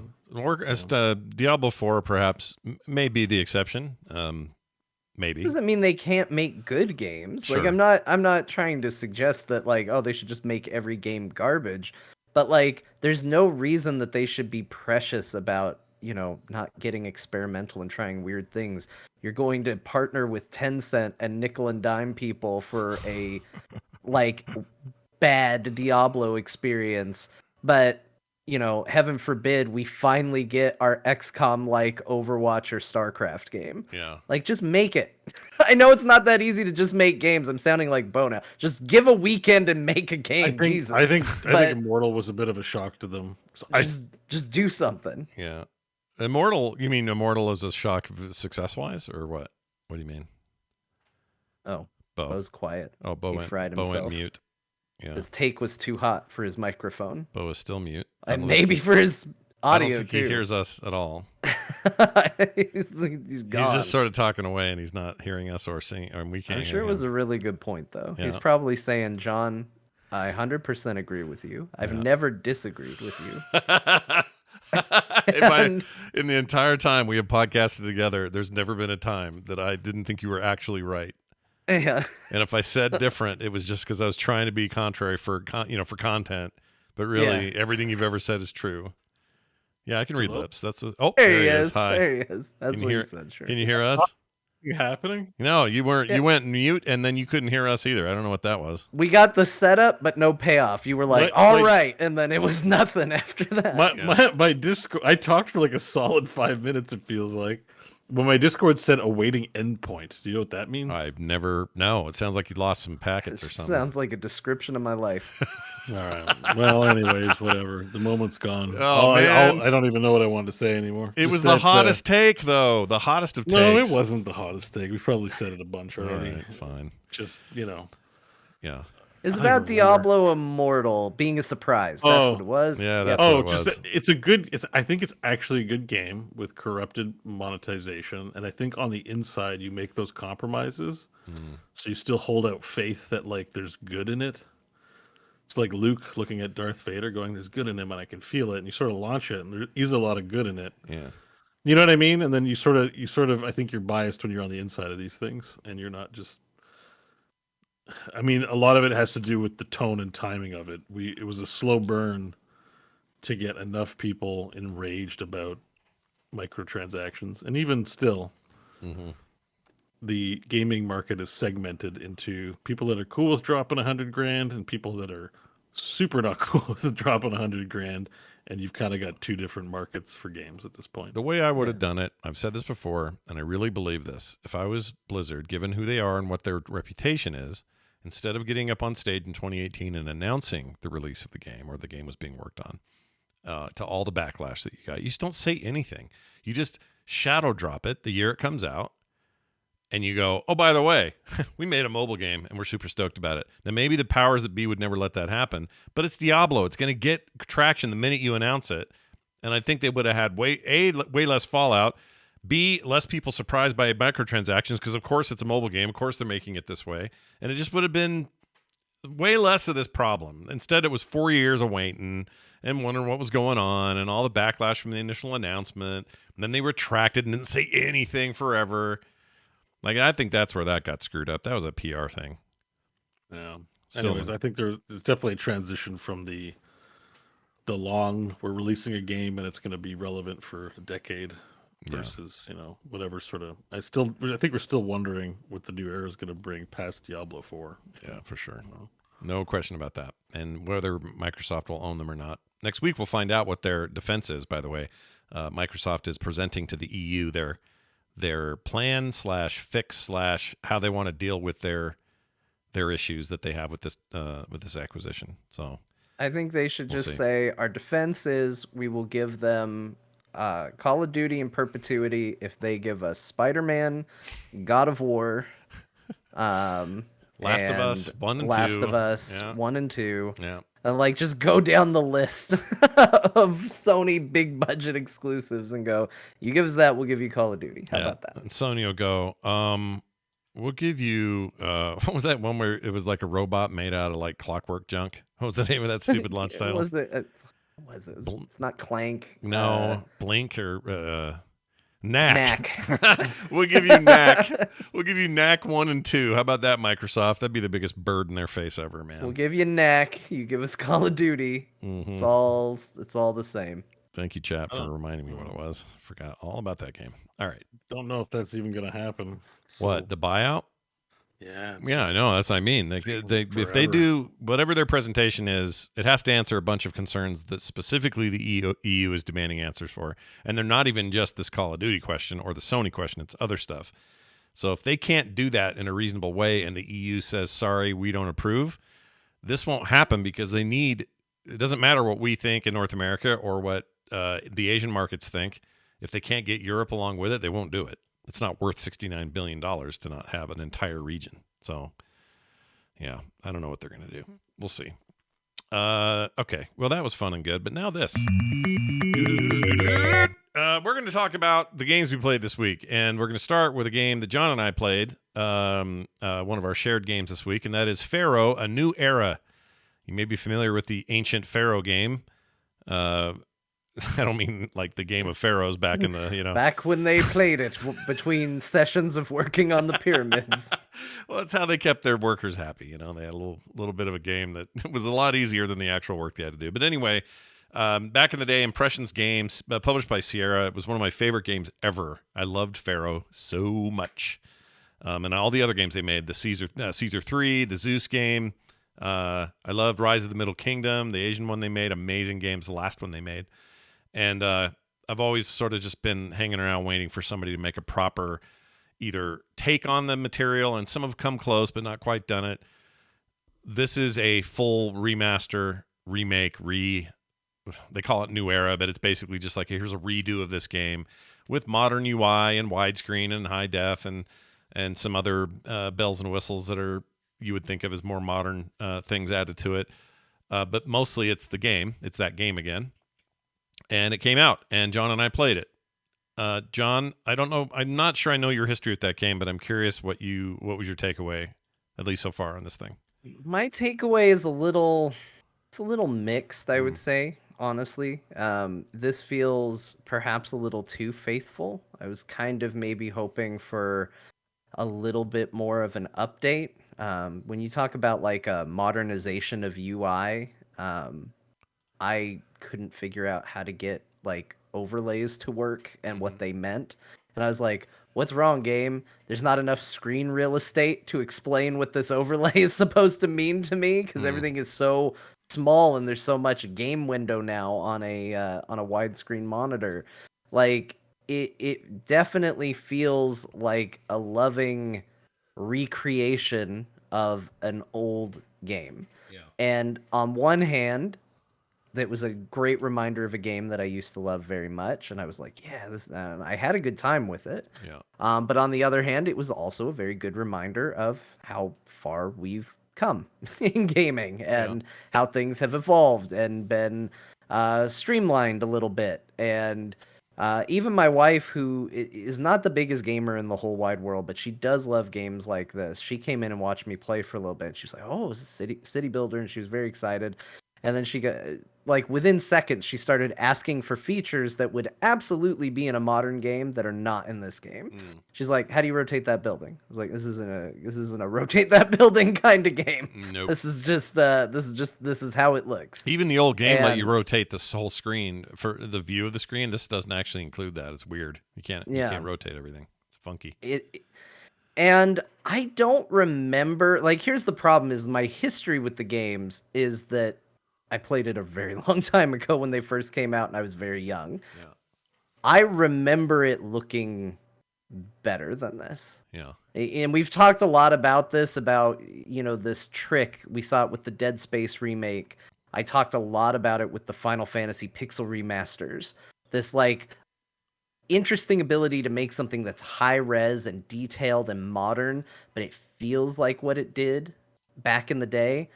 Diablo 4 perhaps may be the exception. Maybe. Doesn't mean they can't make good games. Sure. Like, I'm not trying to suggest that, like, oh, they should just make every game garbage. But, like, there's no reason that they should be precious about, not getting experimental and trying weird things. You're going to partner with Tencent and nickel and dime people for a like bad Diablo experience, but heaven forbid we finally get our XCOM like Overwatch or StarCraft game. Yeah. Like, just make it. I know it's not that easy to just make games. I'm sounding like Bona. Just give a weekend and make a game. I think Immortal was a bit of a shock to them. Just do something. Yeah. Immortal, you mean Immortal is a shock success-wise, or what? What do you mean? Oh, Bo. Bo's quiet. Oh, Bo He went fried Bo went himself. mute. Yeah. His take was too hot for his microphone. Bo is still mute. And maybe for his audio, I don't think too. he hears us at all. He's gone. He's just sort of talking away, and he's not hearing us or seeing, or we can't I'm hear sure it was him. a really good point, though. Yeah. He's probably saying, John, I 100% agree with you. I've never disagreed with you. In the entire time we have podcasted together, there's never been a time that I didn't think you were actually right. Yeah. And if I said different, it was just because I was trying to be contrary for content. But really, everything you've ever said is true. Yeah, I can read lips. That's there he is. Hi. There he is. That's what he said. Sure. Can you hear us? Happening? No, you weren't. Yeah. You went mute, and then you couldn't hear us either. I don't know what that was. We got the setup, but no payoff. You were like, all right, and then it was nothing after that. My Discord, I talked for like a solid 5 minutes, it feels like. When my Discord said awaiting endpoint, do you know what that means? I've never. No, it sounds like you lost some packets or something. Sounds like a description of my life. All right. Well, anyways, whatever. The moment's gone. Oh, man. I don't even know what I wanted to say anymore. It was the hottest take, though. The hottest of takes. No, it wasn't the hottest take. We probably said it a bunch already. All right, fine. Just, Yeah. It's about Diablo Immortal being a surprise. That's what it was. Yeah, that's what it was. It's I think it's actually a good game with corrupted monetization, and I think on the inside you make those compromises, so you still hold out faith that like there's good in it. It's like Luke looking at Darth Vader, going, "There's good in him, and I can feel it." And you sort of launch it, and there is a lot of good in it. Yeah. You know what I mean? And then you sort of, I think you're biased when you're on the inside of these things, and you're not just. I mean, a lot of it has to do with the tone and timing of it. It was a slow burn to get enough people enraged about microtransactions, and even still, the gaming market is segmented into people that are cool with dropping $100,000 and people that are super not cool to drop on $100,000, and you've kind of got two different markets for games at this point. The way I would have done it, I've said this before, and I really believe this. If I was Blizzard, given who they are and what their reputation is, instead of getting up on stage in 2018 and announcing the release of the game or the game was being worked on, to all the backlash that you got, you just don't say anything. You just shadow drop it the year it comes out, and you go, oh, by the way, we made a mobile game, and we're super stoked about it. Now, maybe the powers that be would never let that happen, but it's Diablo. It's going to get traction the minute you announce it, and I think they would have had way less fallout, B, less people surprised by microtransactions, because, of course, it's a mobile game. Of course, they're making it this way, and it just would have been way less of this problem. Instead, it was 4 years of waiting and wondering what was going on and all the backlash from the initial announcement, and then they retracted and didn't say anything forever. Like, I think that's where that got screwed up. That was a PR thing. Yeah. Still, Anyways, I think there's definitely a transition from the long, we're releasing a game and it's going to be relevant for a decade versus, whatever sort of, I think we're still wondering what the new era is going to bring past Diablo 4. Yeah, for sure. No question about that. And whether Microsoft will own them or not. Next week, we'll find out what their defense is, by the way. Microsoft is presenting to the EU their plan /fix/ how they want to deal with their issues that they have with this acquisition. So I think they should just say our defense is we will give them Call of Duty in perpetuity if they give us Spider-Man, God of War, Last of Us 1 and 2. Last of Us 1 and 2. Yeah. And just go down the list of Sony big budget exclusives and go, you give us that, we'll give you Call of Duty. How about that? And Sony will go, we'll give you, what was that one where it was like a robot made out of like clockwork junk? What was the name of that stupid launch title? Was it? It's not Clank. No, Blink or Knack. We'll give you Knack. We'll give you Knack 1 and 2. How about that, Microsoft? That'd be the biggest bird in their face ever, man. We'll give you Knack. You give us Call of Duty. Mm-hmm. It's all the same. Thank you, chat, for reminding me what it was. Forgot all about that game. All right. Don't know if that's even going to happen. So, what, the buyout? Yeah. Yeah, I know. That's what I mean. If they do whatever their presentation is, it has to answer a bunch of concerns that specifically the EU is demanding answers for. And they're not even just this Call of Duty question or the Sony question. It's other stuff. So if they can't do that in a reasonable way and the EU says, sorry, we don't approve, this won't happen because it doesn't matter what we think in North America or what the Asian markets think. If they can't get Europe along with it, they won't do it. It's not worth $69 billion to not have an entire region. So, yeah, I don't know what they're going to do. We'll see. Okay, well, that was fun and good. But now this. We're going to talk about the games we played this week. And we're going to start with a game that John and I played, one of our shared games this week, and that is Pharaoh, A New Era. You may be familiar with the ancient Pharaoh game. I don't mean like the game of pharaohs back in the, Back when they played it between sessions of working on the pyramids. Well, that's how they kept their workers happy. They had a little bit of a game that was a lot easier than the actual work they had to do. But anyway, back in the day, Impressions Games, published by Sierra, it was one of my favorite games ever. I loved Pharaoh so much. And all the other games they made, the Caesar 3, the Zeus game. I loved Rise of the Middle Kingdom, the Asian one they made, amazing games, the last one they made. And I've always sort of just been hanging around waiting for somebody to make a proper either take on the material, and some have come close but not quite done it. This is a full remaster, remake, they call it New Era, but it's basically just like, here's a redo of this game with modern UI and widescreen and high def and some other bells and whistles that you would think of as more modern things added to it. But mostly it's the game. It's that game again. And it came out, and John and I played it. John, I don't know. I'm not sure I know your history with that game, but I'm curious what was your takeaway, at least so far, on this thing. My takeaway is a little mixed, I would say, honestly. This feels perhaps a little too faithful. I was kind of maybe hoping for a little bit more of an update. When you talk about like a modernization of UI, I couldn't figure out how to get like overlays to work and what they meant. And I was like, what's wrong, game? There's not enough screen real estate to explain what this overlay is supposed to mean to me because everything is so small and there's so much game window now on a widescreen monitor. Like it definitely feels like a loving recreation of an old game. Yeah. And on one hand, that was a great reminder of a game that I used to love very much, and I was like, yeah, this. I had a good time with it. Yeah. But on the other hand, it was also a very good reminder of how far we've come in gaming and how things have evolved and been streamlined a little bit. And even my wife, who is not the biggest gamer in the whole wide world, but she does love games like this. She came in and watched me play for a little bit. She was like, "Oh, it's a city builder," and she was very excited. And then she got like within seconds, she started asking for features that would absolutely be in a modern game that are not in this game. She's like, "How do you rotate that building?" I was like, "This isn't a rotate that building kind of game. Nope. This is how it looks." Even the old game let you rotate this whole screen for the view of the screen. This doesn't actually include that. It's weird. You can't rotate everything. It's funky. And I don't remember, like, here's the problem is my history with the games is that I played it a very long time ago when they first came out and I was very young. Yeah. I remember it looking better than this. Yeah. And we've talked a lot about this, about, this trick. We saw it with the Dead Space remake. I talked a lot about it with the Final Fantasy Pixel remasters. This, like, interesting ability to make something that's high res and detailed and modern, but it feels like what it did back in the day.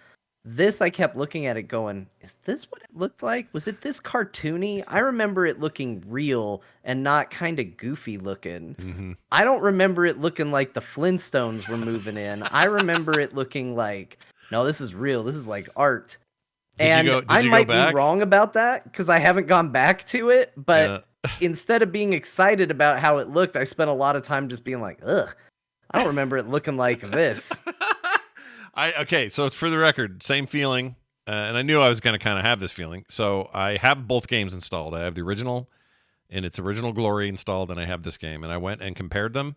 This, I kept looking at it going, is this what it looked like? Was it this cartoony? I remember it looking real and not kind of goofy looking. Mm-hmm. I don't remember it looking like the Flintstones were moving in. I remember it looking like, no, this is real. This is like art. I might be wrong about that because I haven't gone back to it. But instead of being excited about how it looked, I spent a lot of time just being like, ugh, I don't remember it looking like this. Okay, so for the record, same feeling, and I knew I was going to kind of have this feeling. So I have both games installed. I have the original in its original glory installed, and I have this game. And I went and compared them.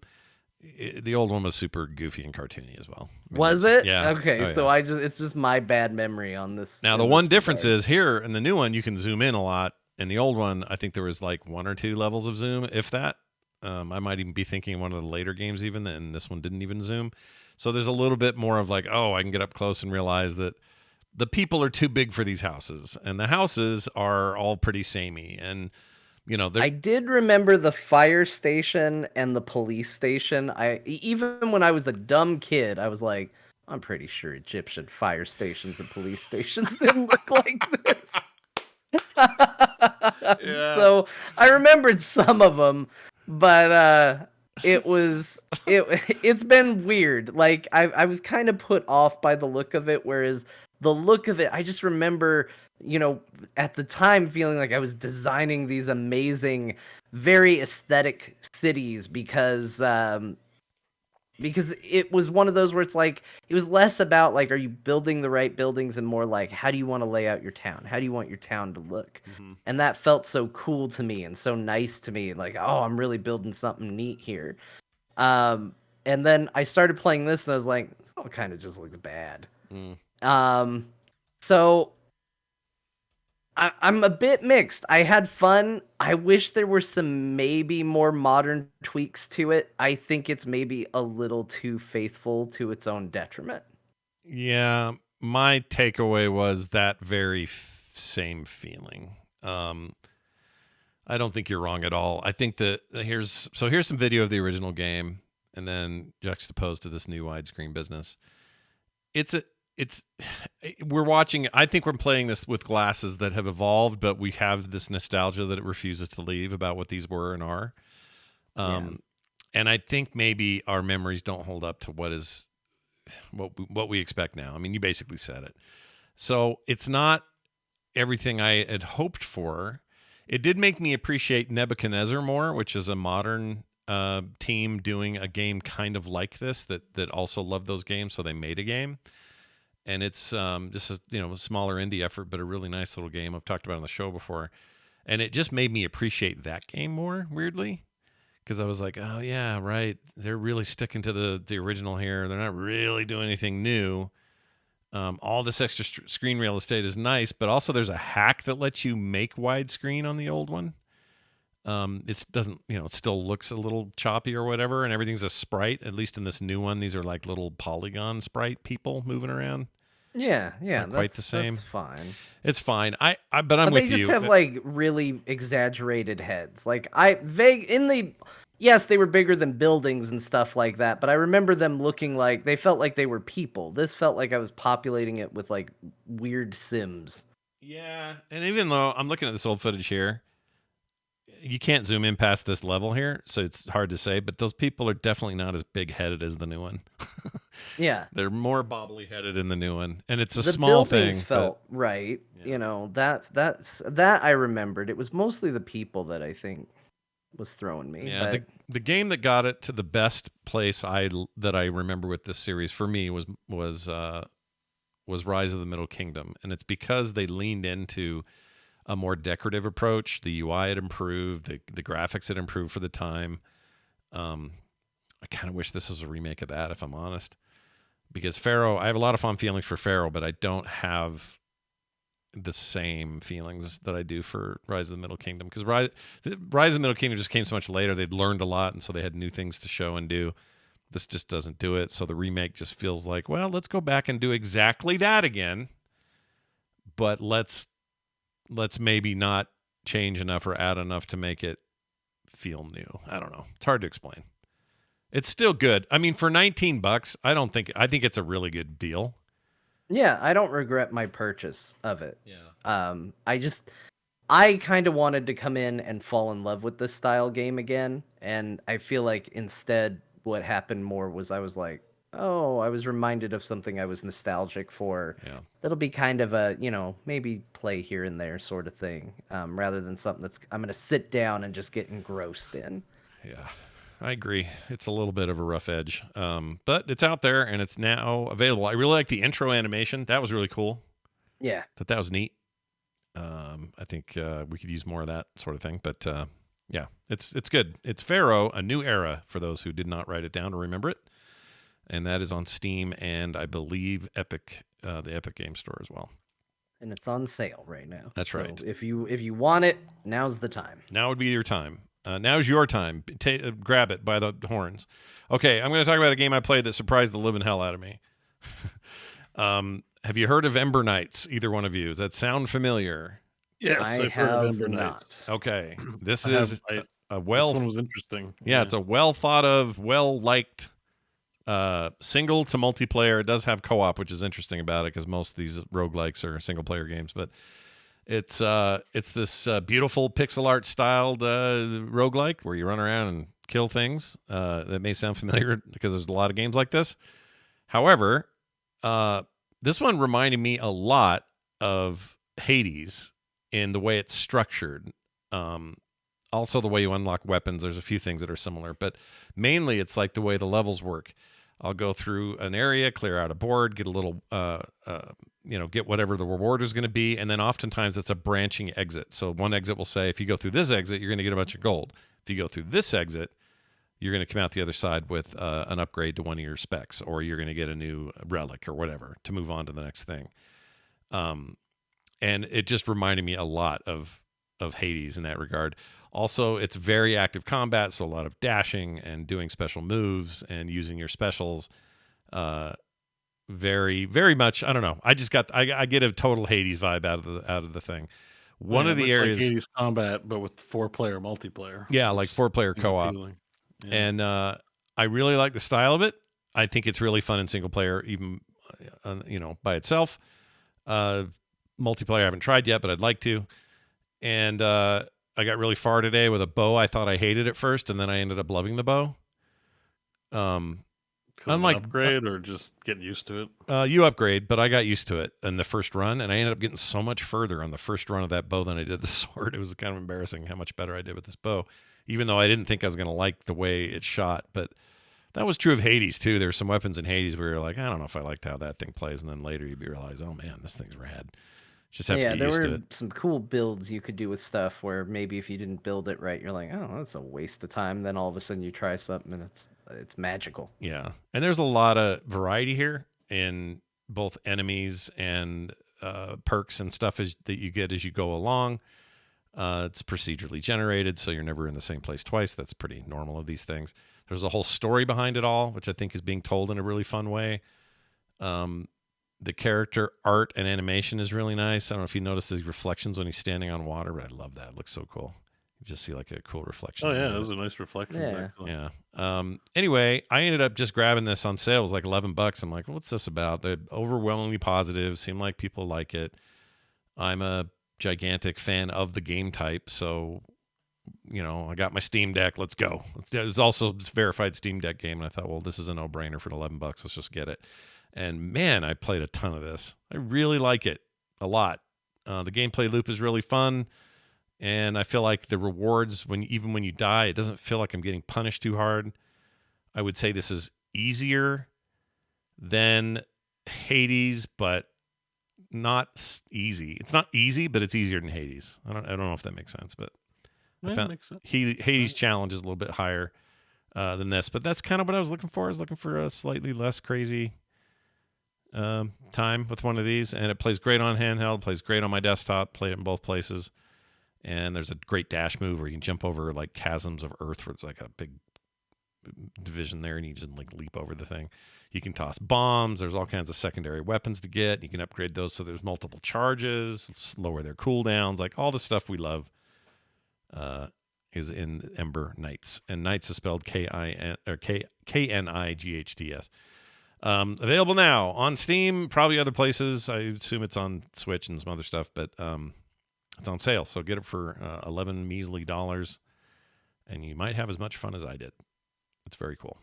The old one was super goofy and cartoony as well. Was it? Yeah. Okay, so it's just my bad memory on this. Now the one difference is here in the new one you can zoom in a lot. In the old one, I think there was like 1 or 2 levels of zoom, if that. I might even be thinking one of the later games even, and this one didn't even zoom. So there's a little bit more of like, oh, I can get up close and realize that the people are too big for these houses, and the houses are all pretty samey. And I did remember the fire station and the police station. Even when I was a dumb kid, I was like, I'm pretty sure Egyptian fire stations and police stations didn't look like this. Yeah. So I remembered some of them, but it's been weird. Like I was kind of put off by the look of it, whereas the look of it, I just remember, at the time feeling like I was designing these amazing, very aesthetic cities because it was one of those where it's like, it was less about like, are you building the right buildings and more like, how do you want to lay out your town? How do you want your town to look? Mm-hmm. And that felt so cool to me and so nice to me. Like, oh, I'm really building something neat here. And then I started playing this and I was like, this all kind of just looks bad. So I'm a bit mixed. I had fun. I wish there were some maybe more modern tweaks to it. I think it's maybe a little too faithful to its own detriment. Yeah, my takeaway was that very same feeling. I don't think you're wrong at all. I think that here's some video of the original game and then juxtaposed to this new widescreen business. We're watching, I think we're playing this with glasses that have evolved, but we have this nostalgia that it refuses to leave about what these were and are. And I think maybe our memories don't hold up to what we expect now. I mean, you basically said it. So it's not everything I had hoped for. It did make me appreciate Nebuchadnezzar more, which is a modern team doing a game kind of like this that also loved those games, so they made a game. And it's just a smaller indie effort, but a really nice little game. I've talked about it on the show before. And it just made me appreciate that game more, weirdly. because I was like, oh yeah, right. They're really sticking to the original here. They're not really doing anything new. All this extra screen real estate is nice, but also there's a hack that lets you make widescreen on the old one. It doesn't, it still looks a little choppy or whatever, and everything's a sprite. At least in this new one, these are like little polygon sprite people moving around. Yeah, It's yeah, not quite the same. That's fine. It's fine. But I'm But with they just you. have like really exaggerated heads. Like yes, they were bigger than buildings and stuff like that, but I remember them looking like they felt like they were people. This felt like I was populating it with like weird Sims. Yeah, and even though I'm looking at this old footage here, you can't zoom in past this level here, so it's hard to say, but those people are definitely not as big-headed as the new one. Yeah. They're more bobbly-headed in the new one, and it's a The small buildings thing. felt right. Yeah. That I remembered. It was mostly the people that I think was throwing me. Yeah, but the game that got it to the best place that I remember with this series for me was Rise of the Middle Kingdom, and it's because they leaned into a more decorative approach. The UI had improved, the graphics had improved for the time. I kind of wish this was a remake of that, if I'm honest, because Pharaoh, I have a lot of fond feelings for Pharaoh, but I don't have the same feelings that I do for Rise of the Middle Kingdom, because Rise of the Middle Kingdom just came so much later. They'd learned a lot, and so they had new things to show and do. This just doesn't do it, so the remake just feels like, well, let's go back and do exactly that again, but let's maybe not change enough or add enough to make it feel new. I don't know. It's hard to explain. It's still good. I mean, for $19, I think it's a really good deal. yeah, I don't regret my purchase of it. Yeah. I kind of wanted to come in and fall in love with this style game again, and I feel like instead what happened more was I was like, oh, I was reminded of something I was nostalgic for. Yeah. That'll be kind of a, maybe play here and there sort of thing, rather than something I'm going to sit down and just get engrossed in. Yeah, I agree. It's a little bit of a rough edge, but it's out there and it's now available. I really like the intro animation. That was really cool. Yeah. That was neat. I think we could use more of that sort of thing, but yeah, it's good. It's Pharaoh, A New Era, for those who did not write it down or remember it. And that is on Steam and I believe Epic, the Epic Game Store as well. And it's on sale right now. That's right. So if you want it, now's the time. Now would be your time. Now's your time. Grab it by the horns. Okay, I'm going to talk about a game I played that surprised the living hell out of me. Have you heard of Ember Knights? Either one of you? Does that sound familiar? Yes, I've heard of Ember Knights. Okay, this This one was interesting. Yeah, it's a well thought of, well liked. Single to multiplayer. It does have co-op, which is interesting about it because most of these roguelikes are single player games, but it's this beautiful pixel art styled roguelike where you run around and kill things. That may sound familiar because there's a lot of games like this. However, this one reminded me a lot of Hades in the way it's structured. Also the way you unlock weapons. There's a few things that are similar, but mainly it's like the way the levels work. I'll go through an area, clear out a board, get a little, get whatever the reward is going to be. And then oftentimes it's a branching exit. So one exit will say, if you go through this exit, you're going to get a bunch of gold. If you go through this exit, you're going to come out the other side with an upgrade to one of your specs, or you're going to get a new relic or whatever to move on to the next thing. And it just reminded me a lot of Hades in that regard. Also, it's very active combat, so a lot of dashing and doing special moves and using your specials. Very, very much. I don't know. I get a total Hades vibe out of the thing. One of the areas, like Hades combat, but with 4-player multiplayer. Yeah, like 4-player co-op. Yeah. And I really like the style of it. I think it's really fun in single player, even by itself. Multiplayer I haven't tried yet, but I'd like to. And I got really far today with a bow. I thought I hated it first, and then I ended up loving the bow. Unlike upgrade or just getting used to it? You upgrade, but I got used to it in the first run, and I ended up getting so much further on the first run of that bow than I did the sword. It was kind of embarrassing how much better I did with this bow, even though I didn't think I was going to like the way it shot. But that was true of Hades, too. There were some weapons in Hades where you're like, I don't know if I liked how that thing plays, and then later you realize, oh, man, this thing's rad. Just have to Yeah, get there used to were it. some cool builds you could do with stuff where maybe if you didn't build it right, you're like, oh, that's a waste of time. Then all of a sudden you try something and it's magical. Yeah, and there's a lot of variety here in both enemies and perks and stuff that you get as you go along. It's procedurally generated, so you're never in the same place twice. That's pretty normal of these things. There's a whole story behind it all, which I think is being told in a really fun way. The character art and animation is really nice. I don't know if you notice these reflections when he's standing on water, but I love that. It looks so cool. You just see like a cool reflection. Oh yeah, those are nice reflections. Yeah. Actually. Yeah. Anyway, I ended up just grabbing this on sale. It was like $11. I'm like, what's this about? They're overwhelmingly positive. Seem like people like it. I'm a gigantic fan of the game type, so I got my Steam Deck. Let's go. It's also a verified Steam Deck game, and I thought, well, this is a no-brainer for $11. Let's just get it. And man, I played a ton of this. I really like it a lot. The gameplay loop is really fun, and I feel like the rewards, even when you die, it doesn't feel like I'm getting punished too hard. I would say this is easier than Hades, but not easy. It's not easy, but it's easier than Hades. I don't know if that makes sense, but I found makes sense. Hades' challenge is a little bit higher than this, but that's kind of what I was looking for. I was looking for a slightly less crazy time with one of these, and it plays great on handheld, plays great on my desktop, play it in both places, and there's a great dash move where you can jump over like chasms of earth where it's like a big division there, and you just like leap over the thing. You can toss bombs. There's all kinds of secondary weapons to get. You can upgrade those so there's multiple charges, lower their cooldowns, like all the stuff we love is in Ember Knights, and Knights is spelled Knights. Available now on Steam, probably other places. I assume it's on Switch and some other stuff, but it's on sale. So get it for $11 measly, and you might have as much fun as I did. It's very cool.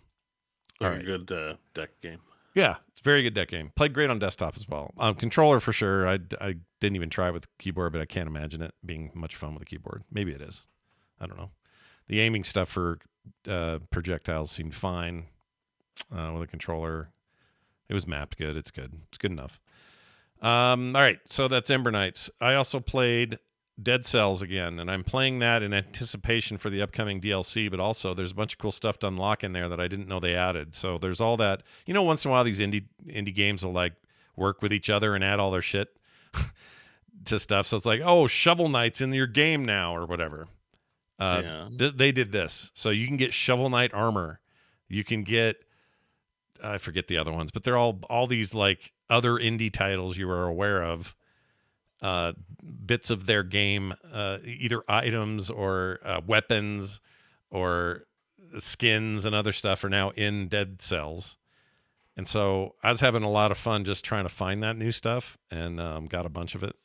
Very good deck game. Yeah, it's a very good deck game. Played great on desktop as well. Controller for sure. I didn't even try with keyboard, but I can't imagine it being much fun with a keyboard. Maybe it is. I don't know. The aiming stuff for projectiles seemed fine with a controller. It was mapped good. It's good. It's good enough. All right, so that's Ember Knights. I also played Dead Cells again, and I'm playing that in anticipation for the upcoming DLC, but also there's a bunch of cool stuff to unlock in there that I didn't know they added. So there's all that. Once in a while these indie games will like work with each other and add all their shit to stuff. So it's like, oh, Shovel Knight's in your game now or whatever. They did this. So you can get Shovel Knight armor. You can get I forget the other ones, but they're all these like other indie titles you are aware of. Bits of their game, either items or weapons or skins and other stuff are now in Dead Cells. And so I was having a lot of fun just trying to find that new stuff, and got a bunch of it,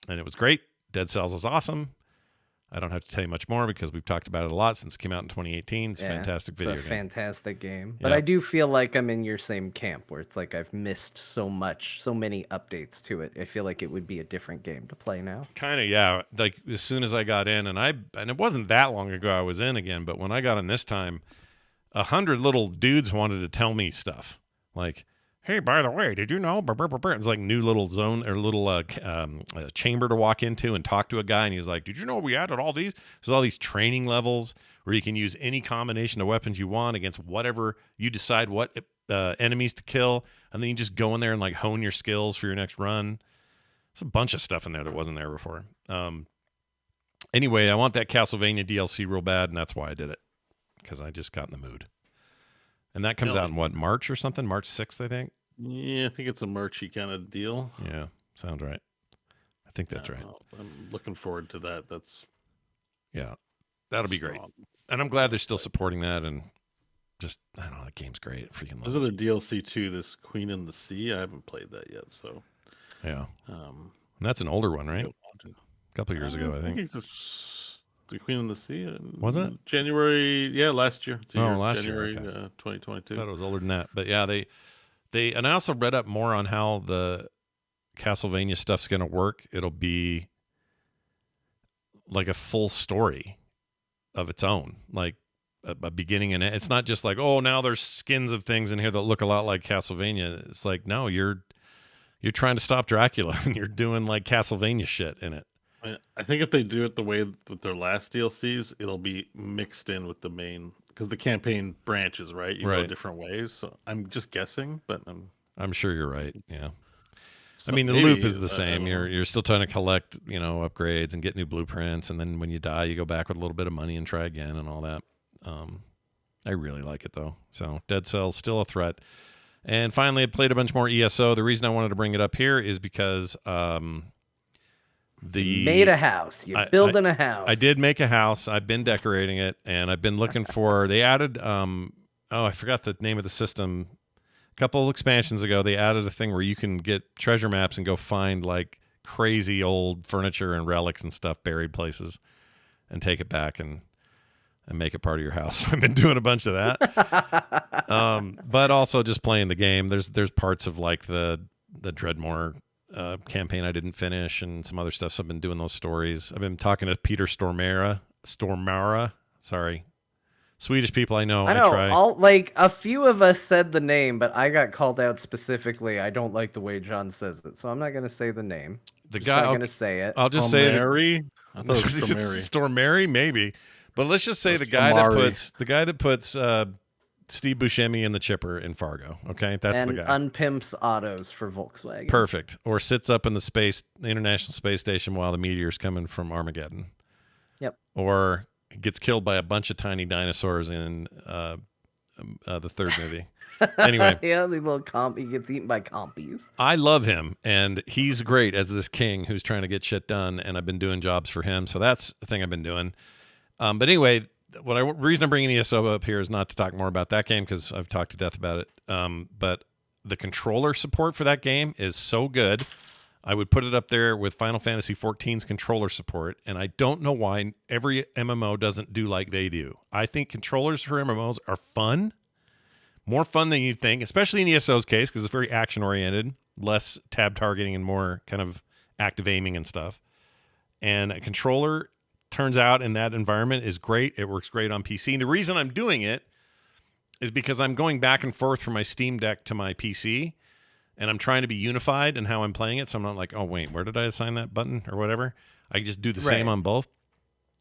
and it was great. Dead Cells is awesome. I don't have to tell you much more because we've talked about it a lot since it came out in 2018. It's a fantastic video game. Fantastic game. But I do feel like I'm in your same camp where it's like I've missed so many updates to it. I feel like it would be a different game to play now. Kind of, yeah. Like as soon as I got in, and it wasn't that long ago I was in again, but when I got in this time, 100 little dudes wanted to tell me stuff. Like, hey, by the way, did you know? It was like new little zone or little chamber to walk into and talk to a guy. And he's like, did you know we added all these? There's all these training levels where you can use any combination of weapons you want against whatever you decide what enemies to kill. And then you just go in there and like hone your skills for your next run. There's a bunch of stuff in there that wasn't there before. Anyway, I want that Castlevania DLC real bad, and that's why I did it. Because I just got in the mood. And that comes out in what, March or something? March 6th, I think? Yeah, I think it's a Marchy kind of deal. Yeah, sounds right. I think that's right. I'm looking forward to that. That'll be great. And I'm glad they're still supporting that, and just, I don't know, that game's great. Freaking There's another DLC too, this Queen in the Sea. I haven't played that yet, so. Yeah. And that's an older one, right? A couple of years ago, I think. It's the Queen in the Sea. Was it? January, last year. Last January, year. Okay. 2022. I thought it was older than that. But yeah, and I also read up more on how the Castlevania stuff's going to work. It'll be like a full story of its own, like a beginning and end. It's not just like, oh, now there's skins of things in here that look a lot like Castlevania. It's like, no, you're you're trying to stop Dracula and you're doing like Castlevania shit in it. I think if they do it the way with their last DLCs, it'll be mixed in with the main, because the campaign branches, right? You go Right. different ways. So I'm just guessing, but I'm sure you're right. Yeah. so I mean, the maybe, loop is the I same. don't know. You're still trying to collect, upgrades and get new blueprints, and then when you die, you go back with a little bit of money and try again and all that. I really like it though. So Dead Cell's still a threat. And finally, I played a bunch more ESO. The reason I wanted to bring it up here is because You made a house. You're building a house. I did make a house. I've been decorating it, and I've been looking for. They added. I forgot the name of the system. A couple expansions ago, they added a thing where you can get treasure maps and go find like crazy old furniture and relics and stuff buried places, and take it back and make it part of your house. I've been doing a bunch of that, but also just playing the game. There's parts of like the Dreadmore campaign I didn't finish and some other stuff. So I've been doing those stories. I've been talking to Peter Stormare. Sorry. Swedish people I know. I know. try. Like a few of us said the name, but I got called out specifically. I don't like the way John says it, so I'm not going to say the name. The Just guy. not going to say it. I'll just say that Mary. I thought it was Stormary. Stormare, maybe. But let's just say Or the guy Samari. that puts Steve Buscemi in the Chipper in Fargo. Okay, that's and the guy. unpimps autos for Volkswagen. Perfect. Or sits up in the International Space Station while the meteor's coming from Armageddon. Yep. Or gets killed by a bunch of tiny dinosaurs in the third movie. Anyway. Yeah, the little he gets eaten by compies. I love him, and he's great as this king who's trying to get shit done, and I've been doing jobs for him, so that's the thing I've been doing. But anyway, reason I'm bringing ESO up here is not to talk more about that game because I've talked to death about it. But the controller support for that game is so good. I would put it up there with Final Fantasy XIV's controller support, and I don't know why every MMO doesn't do like they do. I think controllers for MMOs are fun, more fun than you'd think, especially in ESO's case because it's very action-oriented, less tab targeting and more kind of active aiming and stuff. And a controller, turns out, in that environment is great. It works great on PC. And the reason I'm doing it is because I'm going back and forth from my Steam Deck to my PC, and I'm trying to be unified in how I'm playing it. So I'm not like, oh, wait, where did I assign that button or whatever? I can just do the same on both.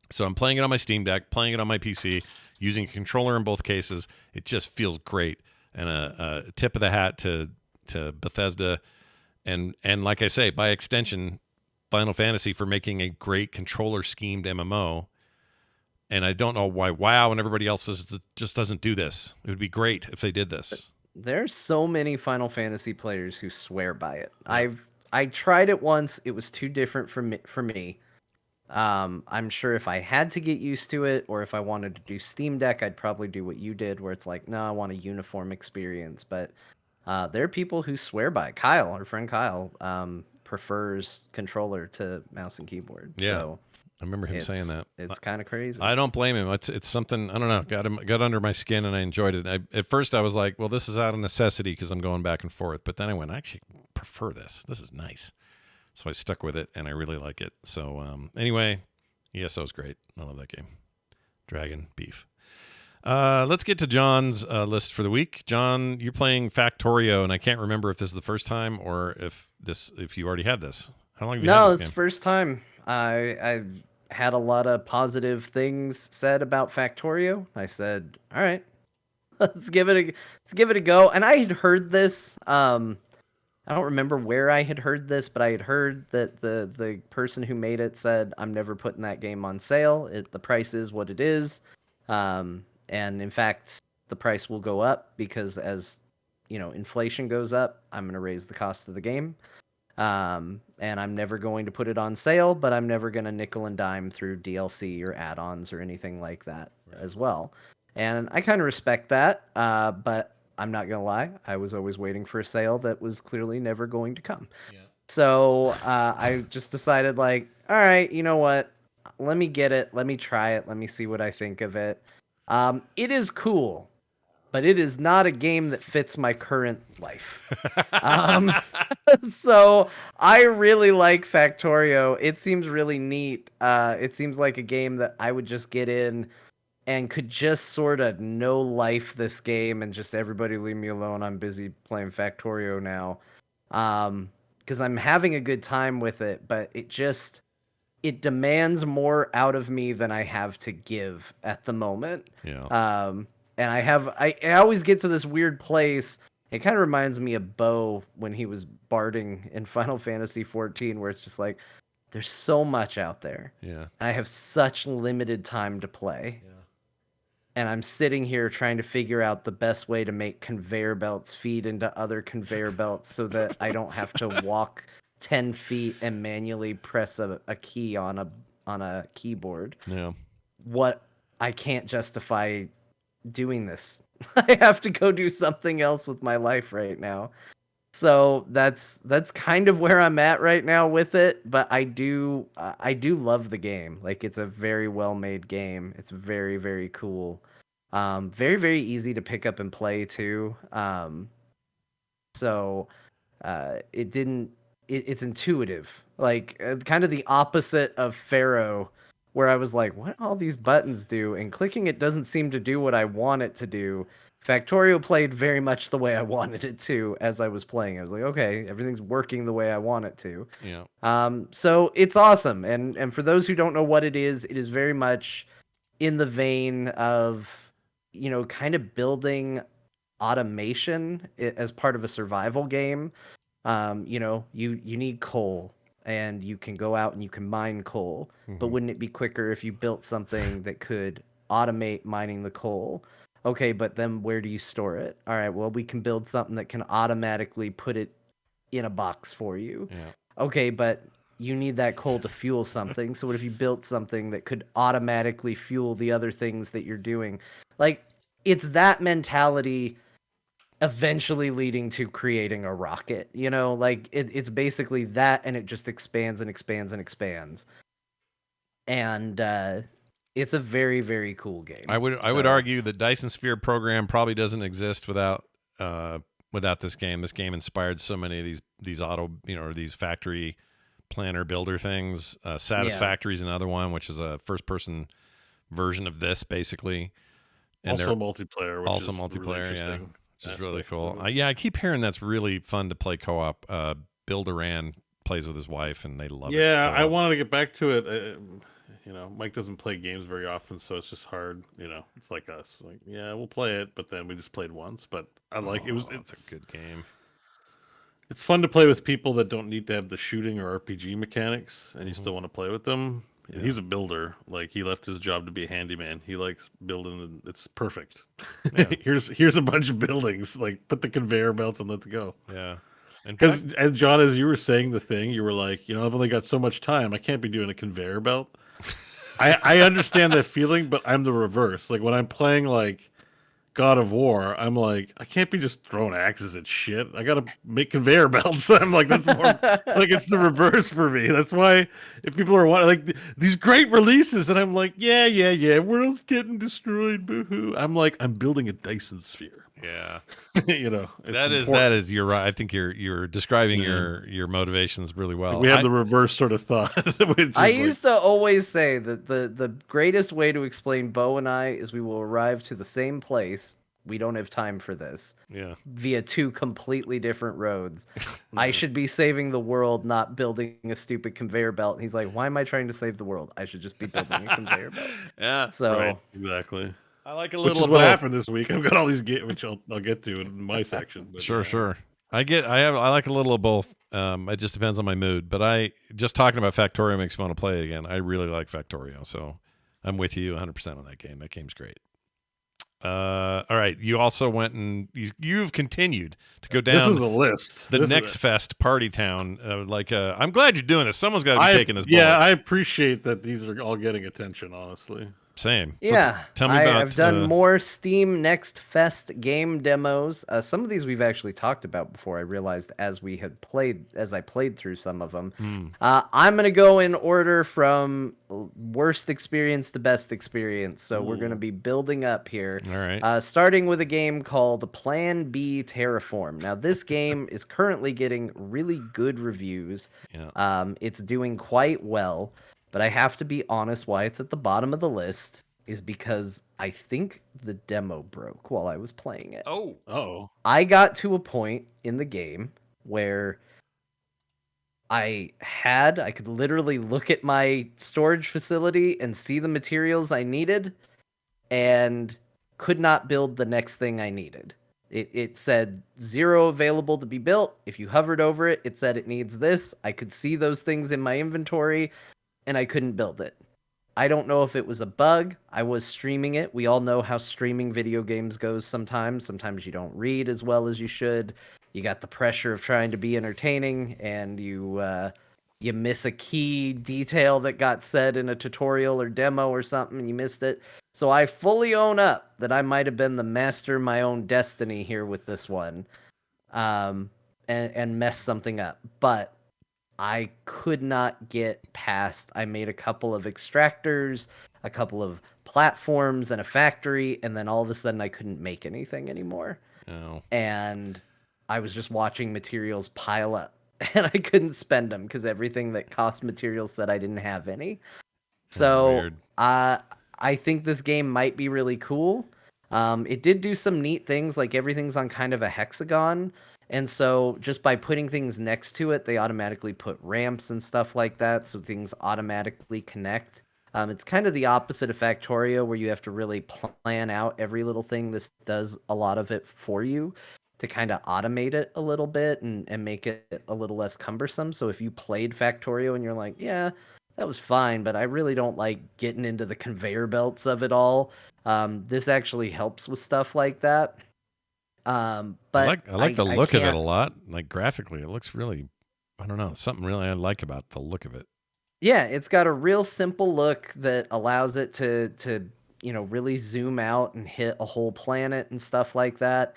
So I'm playing it on my Steam Deck, playing it on my PC, using a controller in both cases. It just feels great. And a tip of the hat to Bethesda and like I say, by extension, Final Fantasy for making a great controller schemed MMO. And I don't know why WoW and everybody else just doesn't do this. It would be great if they did this. There's so many Final Fantasy players who swear by it. I tried it once. It was too different for me. I'm sure if I had to get used to it, or if I wanted to do Steam Deck, I'd probably do what you did, where it's like, no, I want a uniform experience. But there are people who swear by it. Kyle, our friend Kyle, prefers controller to mouse and keyboard. Yeah, so I remember him saying that. It's kind of crazy. I don't blame him. It's something, I don't know, got under my skin and I enjoyed it. At first I was like, well, this is out of necessity because I'm going back and forth. But then I went, I actually prefer this. This is nice. So I stuck with it and I really like it. So anyway, ESO's great. I love that game. Dragon Beef. Let's get to John's list for the week. John, you're playing Factorio, and I can't remember if this is the first time or if you already had this. How long have you had No, this it's game? first time. I've had a lot of positive things said about Factorio. I said, all right, let's give it a go. And I had heard this. I don't remember where I had heard this, but I had heard that the person who made it said, I'm never putting that game on sale. The price is what it is. And in fact, the price will go up because as inflation goes up, I'm going to raise the cost of the game. And I'm never going to put it on sale, but I'm never going to nickel and dime through DLC or add-ons or anything like that as well. And I kind of respect that, but I'm not going to lie. I was always waiting for a sale that was clearly never going to come. Yeah. So I just decided all right, you know what? Let me get it. Let me try it. Let me see what I think of it. It is cool, but it is not a game that fits my current life. So I really like Factorio. It seems really neat. It seems like a game that I would just get in and could just sort of no life this game and just everybody leave me alone. I'm busy playing Factorio now. because I'm having a good time with it, but it demands more out of me than I have to give at the moment. Yeah. And I always get to this weird place. It kind of reminds me of Bo when he was barding in Final Fantasy 14, where it's just like, there's so much out there. Yeah. I have such limited time to play. Yeah. And I'm sitting here trying to figure out the best way to make conveyor belts feed into other conveyor belts so that I don't have to walk 10 feet and manually press a key on a keyboard. Yeah. What I can't justify doing this. I have to go do something else with my life right now. So that's kind of where I'm at right now with it, but I do love the game. Like, it's a very well made game. It's very, very cool. Very, very easy to pick up and play too. So it's intuitive. Like, kind of the opposite of Pharaoh, where I was like, what all these buttons do? And clicking it doesn't seem to do what I want it to do. Factorio played very much the way I wanted it to as I was playing. I was like, okay, everything's working the way I want it to. Yeah. So it's awesome. And for those who don't know what it is very much in the vein of, kind of building automation as part of a survival game. You need coal, and you can go out and you can mine coal. But wouldn't it be quicker if you built something that could automate mining the coal? Okay, but then where do you store it? All right, well, we can build something that can automatically put it in a box for you. Yeah. Okay, but you need that coal to fuel something. So what if you built something that could automatically fuel the other things that you're doing? Like, it's that mentality eventually leading to creating a rocket. Like, it's basically that, and it just expands and expands and expands. And it's a very, very cool game. I would argue the Dyson Sphere program probably doesn't exist without this game. This game inspired so many of these auto, or these factory planner builder things. Satisfactory is another one, which is a first person version of this, basically. And also multiplayer. Which also is multiplayer, really yeah, which is really cool. I keep hearing that's really fun to play co-op. Bill Duran plays with his wife, and they love it. Yeah, I wanted to get back to it. Mike doesn't play games very often, so it's just hard. It's like us. Like, yeah, we'll play it, but then we just played once. But I like it. It's a good game. It's fun to play with people that don't need to have the shooting or RPG mechanics, and you still want to play with them. Yeah. He's a builder. Like, he left his job to be a handyman. He likes building, and it's perfect. Yeah. here's a bunch of buildings. Like, put the conveyor belts and let's go. Yeah. Because as John, as you were saying the thing, you were like, I've only got so much time. I can't be doing a conveyor belt. I understand that feeling, but I'm the reverse. Like, when I'm playing like God of War, I'm like, I can't be just throwing axes at shit. I gotta make conveyor belts. I'm like, that's more like, it's the reverse for me. That's why if people are wanting like these great releases, and I'm like, yeah, world's getting destroyed, boo-hoo. I'm like, I'm building a Dyson Sphere. Yeah. That is you're right. I think you're describing your motivations really well. Like, we have the reverse sort of thought. I used to always say that the greatest way to explain Bo and I is we will arrive to the same place. We don't have time for this. Yeah. Via two completely different roads. I should be saving the world, not building a stupid conveyor belt. And he's like, why am I trying to save the world? I should just be building a conveyor belt. Yeah. So right, exactly. I like a little. Which is what happened this week. I've got all these games, which I'll get to in my section. But, Sure. I like a little of both. It just depends on my mood. But just talking about Factorio makes me want to play it again. I really like Factorio, so I'm with you 100% on that game. That game's great. All right. You also went and you've continued to go down. This is a list. The Next Fest Party Town. I'm glad you're doing this. Someone's got to be taking this. Yeah, I appreciate that these are all getting attention. Honestly. Same. Yeah, so tell me about. I've done more Steam Next Fest game demos. Some of these we've actually talked about before. I realized as I played through some of them. I'm gonna go in order from worst experience to best experience. So we're gonna be building up here. All right. Starting with a game called Plan B Terraform. Now this game is currently getting really good reviews. Yeah. It's doing quite well. But I have to be honest, why it's at the bottom of the list is because I think the demo broke while I was playing it. Oh. I got to a point in the game where I could literally look at my storage facility and see the materials I needed and could not build the next thing I needed. It said 0 available to be built. If you hovered over it, it said it needs this. I could see those things in my inventory and I couldn't build it. I don't know if it was a bug. I was streaming it. We all know how streaming video games goes sometimes. Sometimes you don't read as well as you should. You got the pressure of trying to be entertaining, and you miss a key detail that got said in a tutorial or demo or something, and you missed it. So I fully own up that I might have been the master of my own destiny here with this one, and messed something up. But I could not get past. I made a couple of extractors, a couple of platforms, and a factory, and then all of a sudden I couldn't make anything anymore. Oh. And I was just watching materials pile up, and I couldn't spend them because everything that cost materials said I didn't have any. So Weird. I think this game might be really cool. It did do some neat things, like everything's on kind of a hexagon. And so just by putting things next to it, they automatically put ramps and stuff like that, so things automatically connect. It's kind of the opposite of Factorio, where you have to really plan out every little thing. This does a lot of it for you to kind of automate it a little bit and make it a little less cumbersome. So if you played Factorio and you're like, yeah, that was fine, but I really don't like getting into the conveyor belts of it all, this actually helps with stuff like that. But I like the look of it can't- a lot. Like graphically, it looks really, I don't know, something really I like about the look of it. Yeah, it's got a real simple look that allows it to really zoom out and hit a whole planet and stuff like that.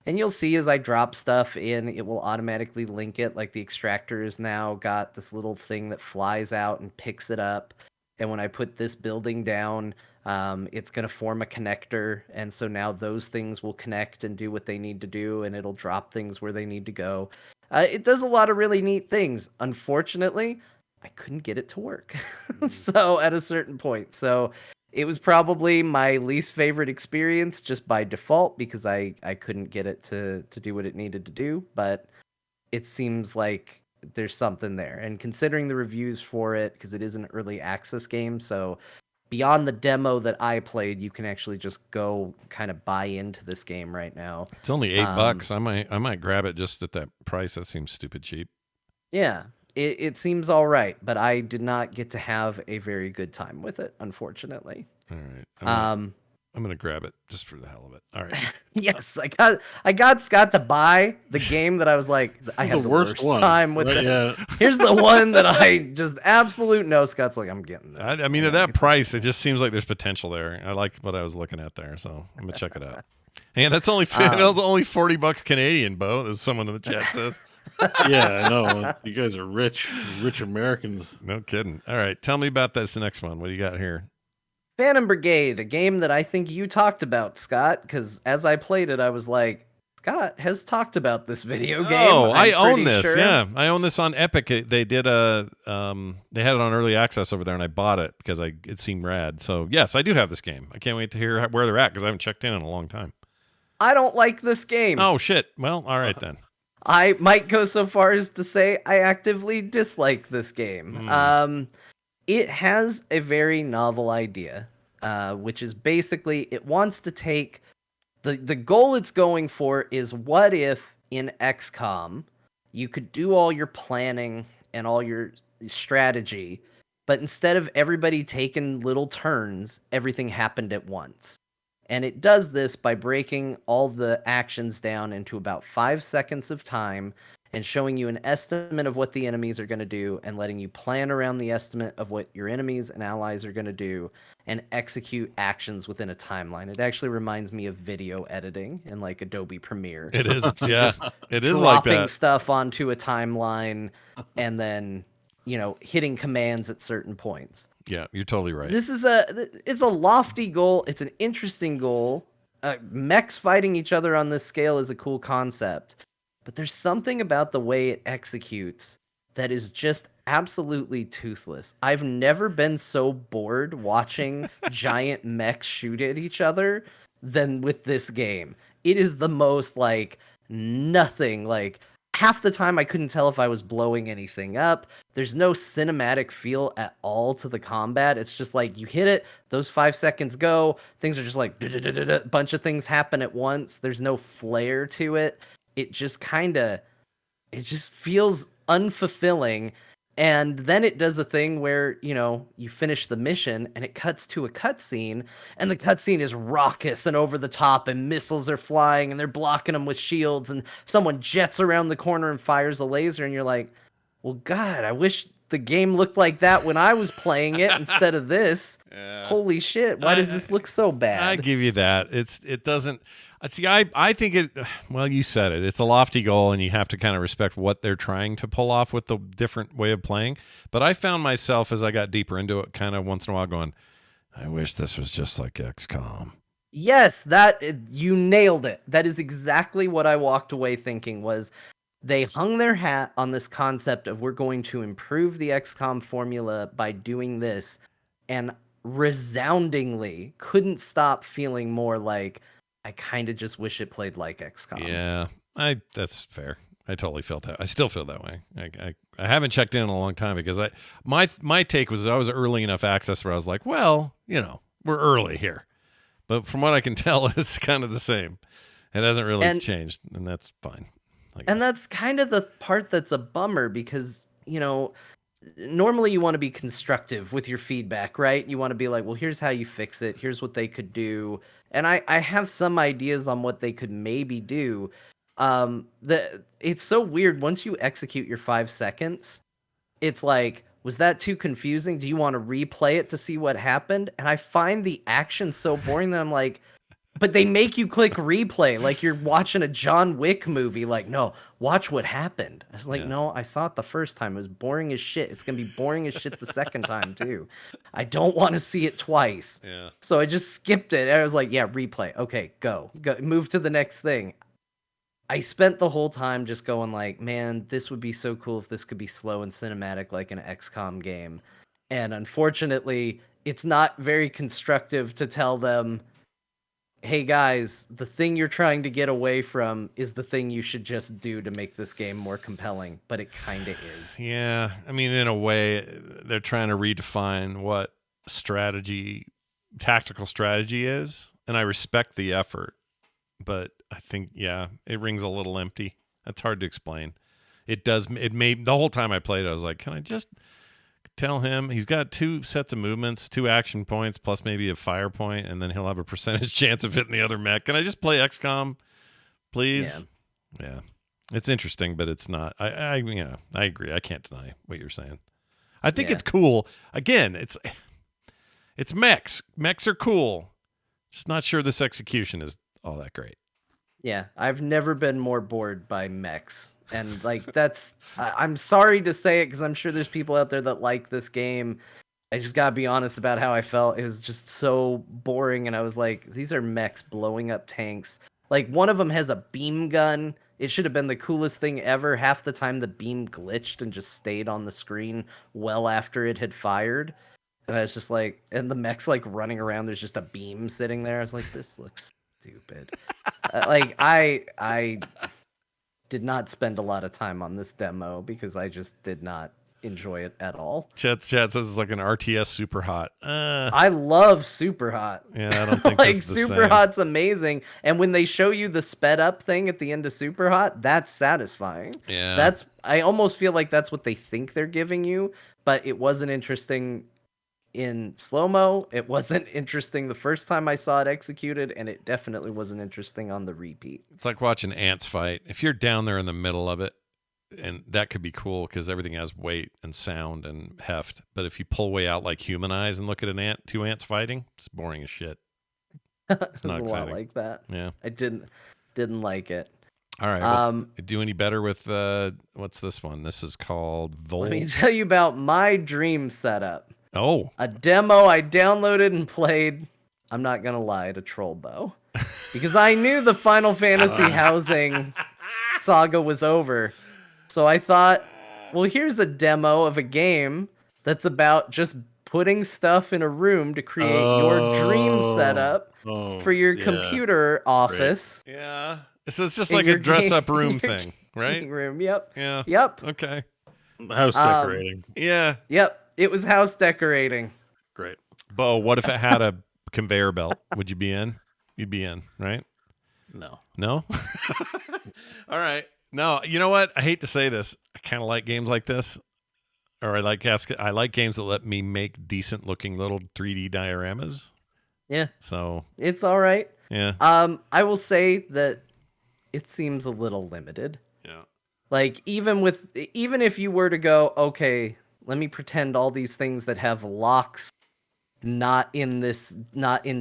And you'll see as I drop stuff in, it will automatically link it. Like the extractor has now got this little thing that flies out and picks it up. And when I put this building down, it's going to form a connector. And so now those things will connect and do what they need to do, and it'll drop things where they need to go. It does a lot of really neat things. Unfortunately, I couldn't get it to work. So at a certain point. So it was probably my least favorite experience just by default because I couldn't get it to do what it needed to do. But it seems like there's something there. And considering the reviews for it, because it is an early access game, so beyond the demo that I played, you can actually just go kind of buy into this game right now. It's only $8. I might grab it just at that price. That seems stupid cheap. Yeah, it seems all right, but I did not get to have a very good time with it, unfortunately. All right. I'm gonna grab it just for the hell of it. All right. Yes, I got Scott to buy the game that I was like, I had the worst time with this. Yeah. Here's the one that I just absolute no. Scott's like, I'm getting this. I mean, at that price, it just seems like there's potential there. I like what I was looking at there, so I'm gonna check it out. And that's only only $40 Canadian, Bo, as someone in the chat says. Yeah, I know. You guys are rich Americans. No kidding. All right, tell me about this next one. What do you got here? Phantom Brigade, a game that I think you talked about, Scott, because as I played it, I was like, Scott has talked about this video game. Oh, I own this. Sure. Yeah, I own this on Epic. They did they had it on early access over there, and I bought it because it seemed rad. So yes, I do have this game. I can't wait to hear where they're at because I haven't checked in a long time. I don't like this game. Oh shit. Well, all right then. I might go so far as to say I actively dislike this game. It has a very novel idea, which is basically it wants to take the goal it's going for is what if in XCOM you could do all your planning and all your strategy, but instead of everybody taking little turns, everything happened at once. And it does this by breaking all the actions down into about 5 seconds of time and showing you an estimate of what the enemies are going to do and letting you plan around the estimate of what your enemies and allies are going to do and execute actions within a timeline. It actually reminds me of video editing in like Adobe Premiere. It is, yeah. It is like dropping that. stuff onto a timeline and then, hitting commands at certain points. Yeah, you're totally right. It's a lofty goal. It's an interesting goal. Mechs fighting each other on this scale is a cool concept. But there's something about the way it executes that is just absolutely toothless. I've never been so bored watching giant mechs shoot at each other than with this game. It is the most nothing, half the time I couldn't tell if I was blowing anything up. There's no cinematic feel at all to the combat. It's just like you hit it, those 5 seconds go, things are just like a bunch of things happen at once. There's no flair to it. It just feels unfulfilling. And then it does a thing where, you finish the mission and it cuts to a cutscene, and the cutscene is raucous and over the top, and missiles are flying and they're blocking them with shields, and someone jets around the corner and fires a laser, and you're like, well, God, I wish the game looked like that when I was playing it instead of this. Yeah. Holy shit, why does this look so bad? I give you that. It doesn't. See, I think it. Well, you said it. It's a lofty goal, and you have to kind of respect what they're trying to pull off with the different way of playing. But I found myself, as I got deeper into it, kind of once in a while going, I wish this was just like XCOM. Yes, you nailed it. That is exactly what I walked away thinking. Was they hung their hat on this concept of, we're going to improve the XCOM formula by doing this, and resoundingly couldn't stop feeling more like, I kind of just wish it played like XCOM. Yeah, that's fair. I totally felt that. I still feel that way. I haven't checked in a long time, because my take was I was early enough access where I was like, well, we're early here. But from what I can tell, it's kind of the same. It hasn't really changed, and that's fine. And that's kind of the part that's a bummer, because, normally you want to be constructive with your feedback, right? You want to be like, well, here's how you fix it. Here's what they could do. And I have some ideas on what they could maybe do. It's so weird. Once you execute your 5 seconds, it's like, was that too confusing? Do you want to replay it to see what happened? And I find the action so boring that I'm like, but they make you click replay like you're watching a John Wick movie. Like, no, watch what happened. I was like, no, I saw it the first time. It was boring as shit. It's going to be boring as shit the second time, too. I don't want to see it twice. Yeah. So I just skipped it. I was like, yeah, replay. Okay, go. Move to the next thing. I spent the whole time just going like, man, this would be so cool if this could be slow and cinematic like an XCOM game. And unfortunately, it's not very constructive to tell them, hey guys, the thing you're trying to get away from is the thing you should just do to make this game more compelling, but it kind of is. Yeah, I mean, in a way, they're trying to redefine what tactical strategy is, and I respect the effort, but I think, it rings a little empty. That's hard to explain. The whole time I played, I was like, can I just tell him he's got 2 sets of movements, 2 action points, plus maybe a fire point, and then he'll have a percentage chance of hitting the other mech. Can I just play XCOM, please? Yeah. It's interesting, but it's not. I agree. I can't deny what you're saying. I think it's cool. Again, it's mechs. Mechs are cool. Just not sure this execution is all that great. Yeah, I've never been more bored by mechs. And I'm sorry to say it, because I'm sure there's people out there that like this game. I just gotta be honest about how I felt. It was just so boring, and I was like, these are mechs blowing up tanks. Like, one of them has a beam gun. It should have been the coolest thing ever. Half the time the beam glitched and just stayed on the screen well after it had fired. And I was just like, and the mech's like running around, there's just a beam sitting there. I was like, this looks stupid. I did not spend a lot of time on this demo because I just did not enjoy it at all. Chat says it's like an RTS Super Hot. I love Super Hot. Yeah, I don't think like that's the Super same. Hot's amazing, and when they show you the sped up thing at the end of Super Hot, that's satisfying. Yeah, I almost feel like that's what they think they're giving you, but it wasn't interesting in slow-mo. It wasn't interesting the first time I saw it executed, and it definitely wasn't interesting on the repeat. It's like watching ants fight. If you're down there in the middle of it, and that could be cool because everything has weight and sound and heft. But if you pull way out like human eyes and look at 2 ants fighting, it's boring as shit. It's not exciting. A lot like that. Yeah, I didn't like it. All right. Well, do any better with what's this one? This is called Vol. Let me tell you about my dream setup. Oh, a demo I downloaded and played. I'm not gonna lie, to troll though, because I knew the Final Fantasy housing saga was over. So I thought, well, here's a demo of a game that's about just putting stuff in a room to create your dream setup for your computer office. Yeah. So it's just like a dress-up room thing. right? Meeting room. Yep. Yeah. Yep. Okay. House decorating. Yeah. Yep. It was house decorating. Great. Bo, what if it had a conveyor belt? Would you be in? You'd be in, right? No. No? All right. No, you know what? I hate to say this. I kind of like games like this. Or I like games that let me make decent looking little 3D dioramas. Yeah. So It's all right. yeah. I will say that it seems a little limited. Yeah. Like even if you were to go, okay, let me pretend all these things that have locks not in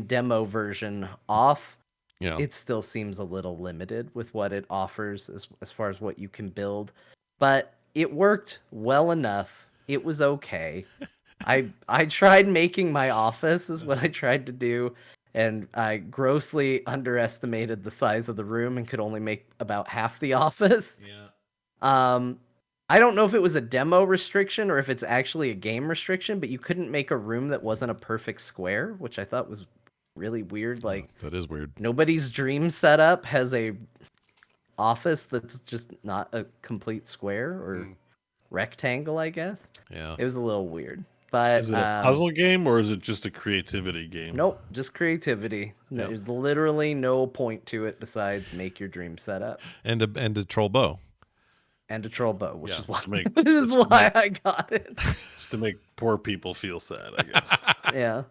demo version off. Yeah. It still seems a little limited with what it offers as far as what you can build. But it worked well enough. It was okay. I tried making my office is what I tried to do, and I grossly underestimated the size of the room and could only make about half the office. Yeah. I don't know if it was a demo restriction or if it's actually a game restriction, but you couldn't make a room that wasn't a perfect square, which I thought was really weird. Like, that is weird. nobody's dream setup has a office that's just not a complete square or rectangle, I guess. Yeah. It was a little weird. But Is it a puzzle game or is it just a creativity game? Nope, just creativity. Yep. There's literally no point to it besides make your dream setup And a troll bow. and a troll bow, which Yeah, is why, to make- which is it's to why make- I got it. It's to make poor people feel sad, I guess. Yeah.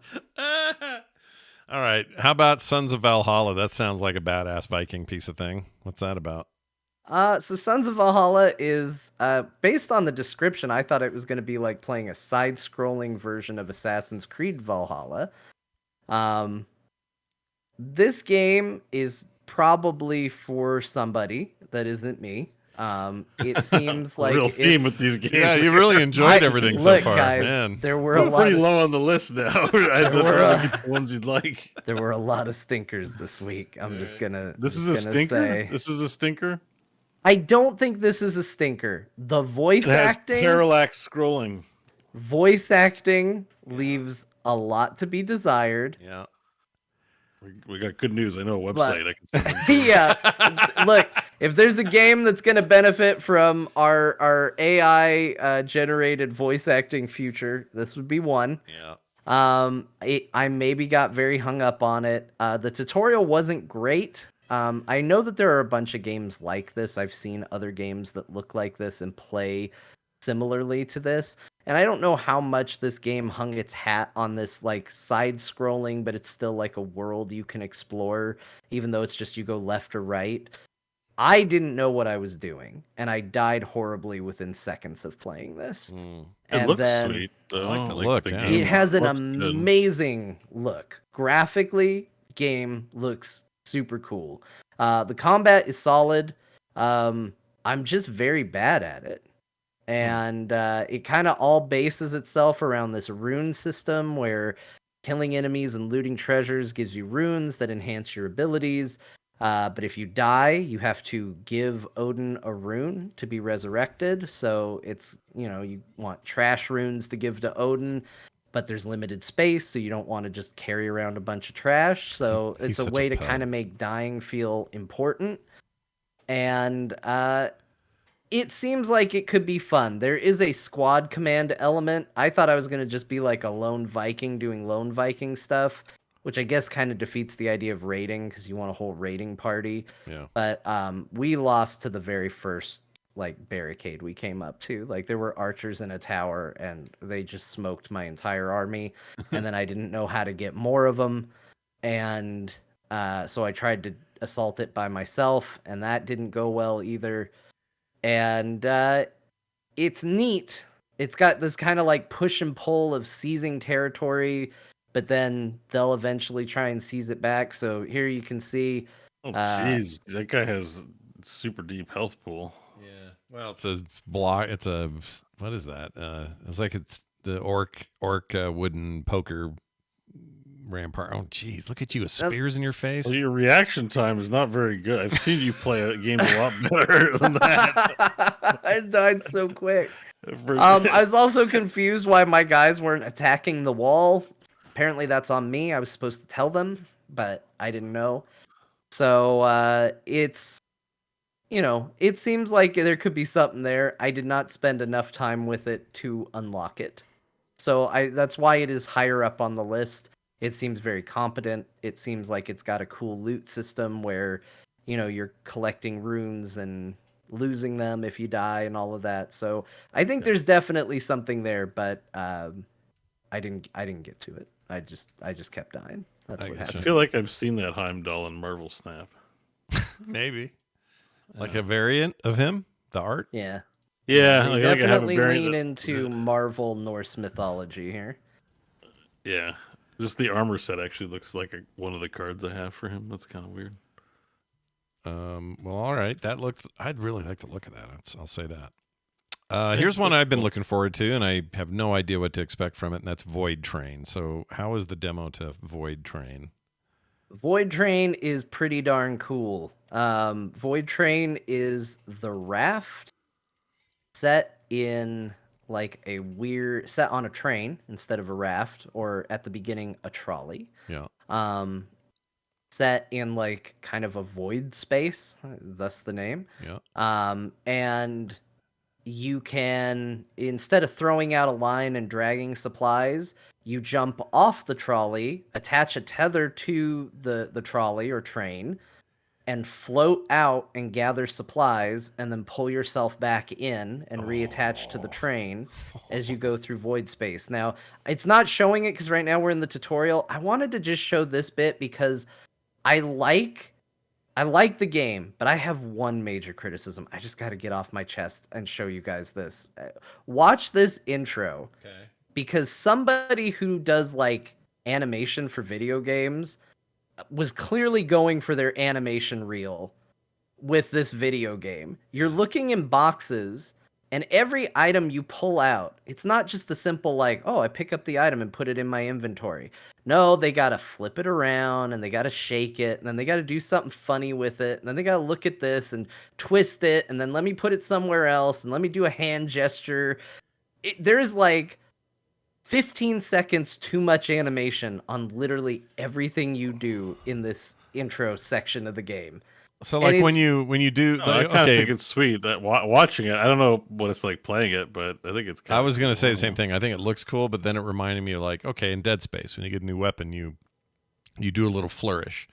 All right. How about Sons of Valhalla? That sounds like a badass Viking piece of thing. What's that about? So Sons of Valhalla is based on the description. I thought it was going to be like playing a side-scrolling version of Assassin's Creed Valhalla. This game is probably for somebody that isn't me. It seems like real theme it's- with these games. Yeah, you really enjoyed everything so Look, far, guys, man. there were a We're lot pretty of low on the list now. I were, the ones you'd like. there were a lot of stinkers this week. I'm just gonna. This is just a gonna stinker. say- This is a stinker. I don't think this is a stinker. The voice It has acting. parallax scrolling. Voice acting leaves a lot to be desired. Yeah. We got good news. I know a But- website. I can Yeah. Look, if there's a game that's going to benefit from our AI generated voice acting future, this would be one. Yeah. I maybe got very hung up on it. The tutorial wasn't great. I know that there are a bunch of games like this. I've seen other games that look like this and play similarly to this. And I don't know how much this game hung its hat on this like side scrolling, but it's still like a world you can explore, even though it's just you go left or right. I didn't know what I was doing, and I died horribly within seconds of playing this. Mm. It And looks then sweet, though. I like the look, yeah. game it has an looks good. amazing look. Graphically, game looks super cool. The combat is solid. I'm just very bad at it. And it kind of all bases itself around this rune system where killing enemies and looting treasures gives you runes that enhance your abilities. But if you die, you have to give Odin a rune to be resurrected. So it's, you want trash runes to give to Odin, but there's limited space, so you don't want to just carry around a bunch of trash. So He's it's a such a way to pug. kind of make dying feel important. And it seems like it could be fun. There is a squad command element. I thought I was going to just be like a lone Viking doing lone Viking stuff, which I guess kind of defeats the idea of raiding because you want a whole raiding party. Yeah. But we lost to the very first like barricade we came up to. Like there were archers in a tower and they just smoked my entire army. And then I didn't know how to get more of them. And so I tried to assault it by myself, and that didn't go well either. And it's neat. It's got this kind of like push and pull of seizing territory, but then they'll eventually try and seize it back. So here you can see. Oh, jeez. That guy has super deep health pool. Yeah. Well, it's a block. It's a, what is that? It's like it's the orc wooden poker rampart. Oh, geez. Look at you with spears in your face. Well, your reaction time is not very good. I've seen you play a game a lot better than that. I died so quick. I was also confused why my guys weren't attacking the wall. Apparently that's on me. I was supposed to tell them, but I didn't know. So it's it seems like there could be something there. I did not spend enough time with it to unlock it. So that's why it is higher up on the list. It seems very competent. It seems like it's got a cool loot system where, you're collecting runes and losing them if you die and all of that. So I think there's definitely something there, but I didn't get to it. I just kept dying. That's what I happened. feel like I've seen that Heimdall in Marvel Snap. Maybe like a variant of him, the art. Yeah. Yeah, They like, I have a definitely variant lean that- into Marvel Norse mythology here. Yeah, just the armor set actually looks like one of the cards I have for him. That's kind of weird. Well, all right. That looks. I'd really like to look at that. I'll say that. Here's one I've been looking forward to, and I have no idea what to expect from it, and that's Void Train. So, how is the demo to Void Train? Void Train is pretty darn cool. Void Train is the raft set in like set on a train instead of a raft, or at the beginning a trolley. Yeah. Set in like kind of a void space, thus the name. Yeah. And you can, instead of throwing out a line and dragging supplies, you jump off the trolley, attach a tether to the trolley or train, and float out and gather supplies, and then pull yourself back in and reattach to the train as you go through void space. Now, it's not showing it because right now we're in the tutorial. I wanted to just show this bit because I like the game, but I have one major criticism. I just got to get off my chest and show you guys this. Watch this intro. Okay. Because somebody who does like animation for video games was clearly going for their animation reel with this video game. You're looking in boxes, and every item you pull out, it's not just a simple like, oh, I pick up the item and put it in my inventory. No, they gotta flip it around, and they gotta shake it, and then they gotta do something funny with it, and then they gotta look at this and twist it, and then let me put it somewhere else, and let me do a hand gesture. There's like 15 seconds too much animation on literally everything you do in this intro section of the game. So, like when you do, No, I kind of think it's sweet that watching it. I don't know what it's like playing it, but I think it's. I was going to say the same thing. I think it looks cool, but then it reminded me of like, okay, in Dead Space, when you get a new weapon, you do a little flourish.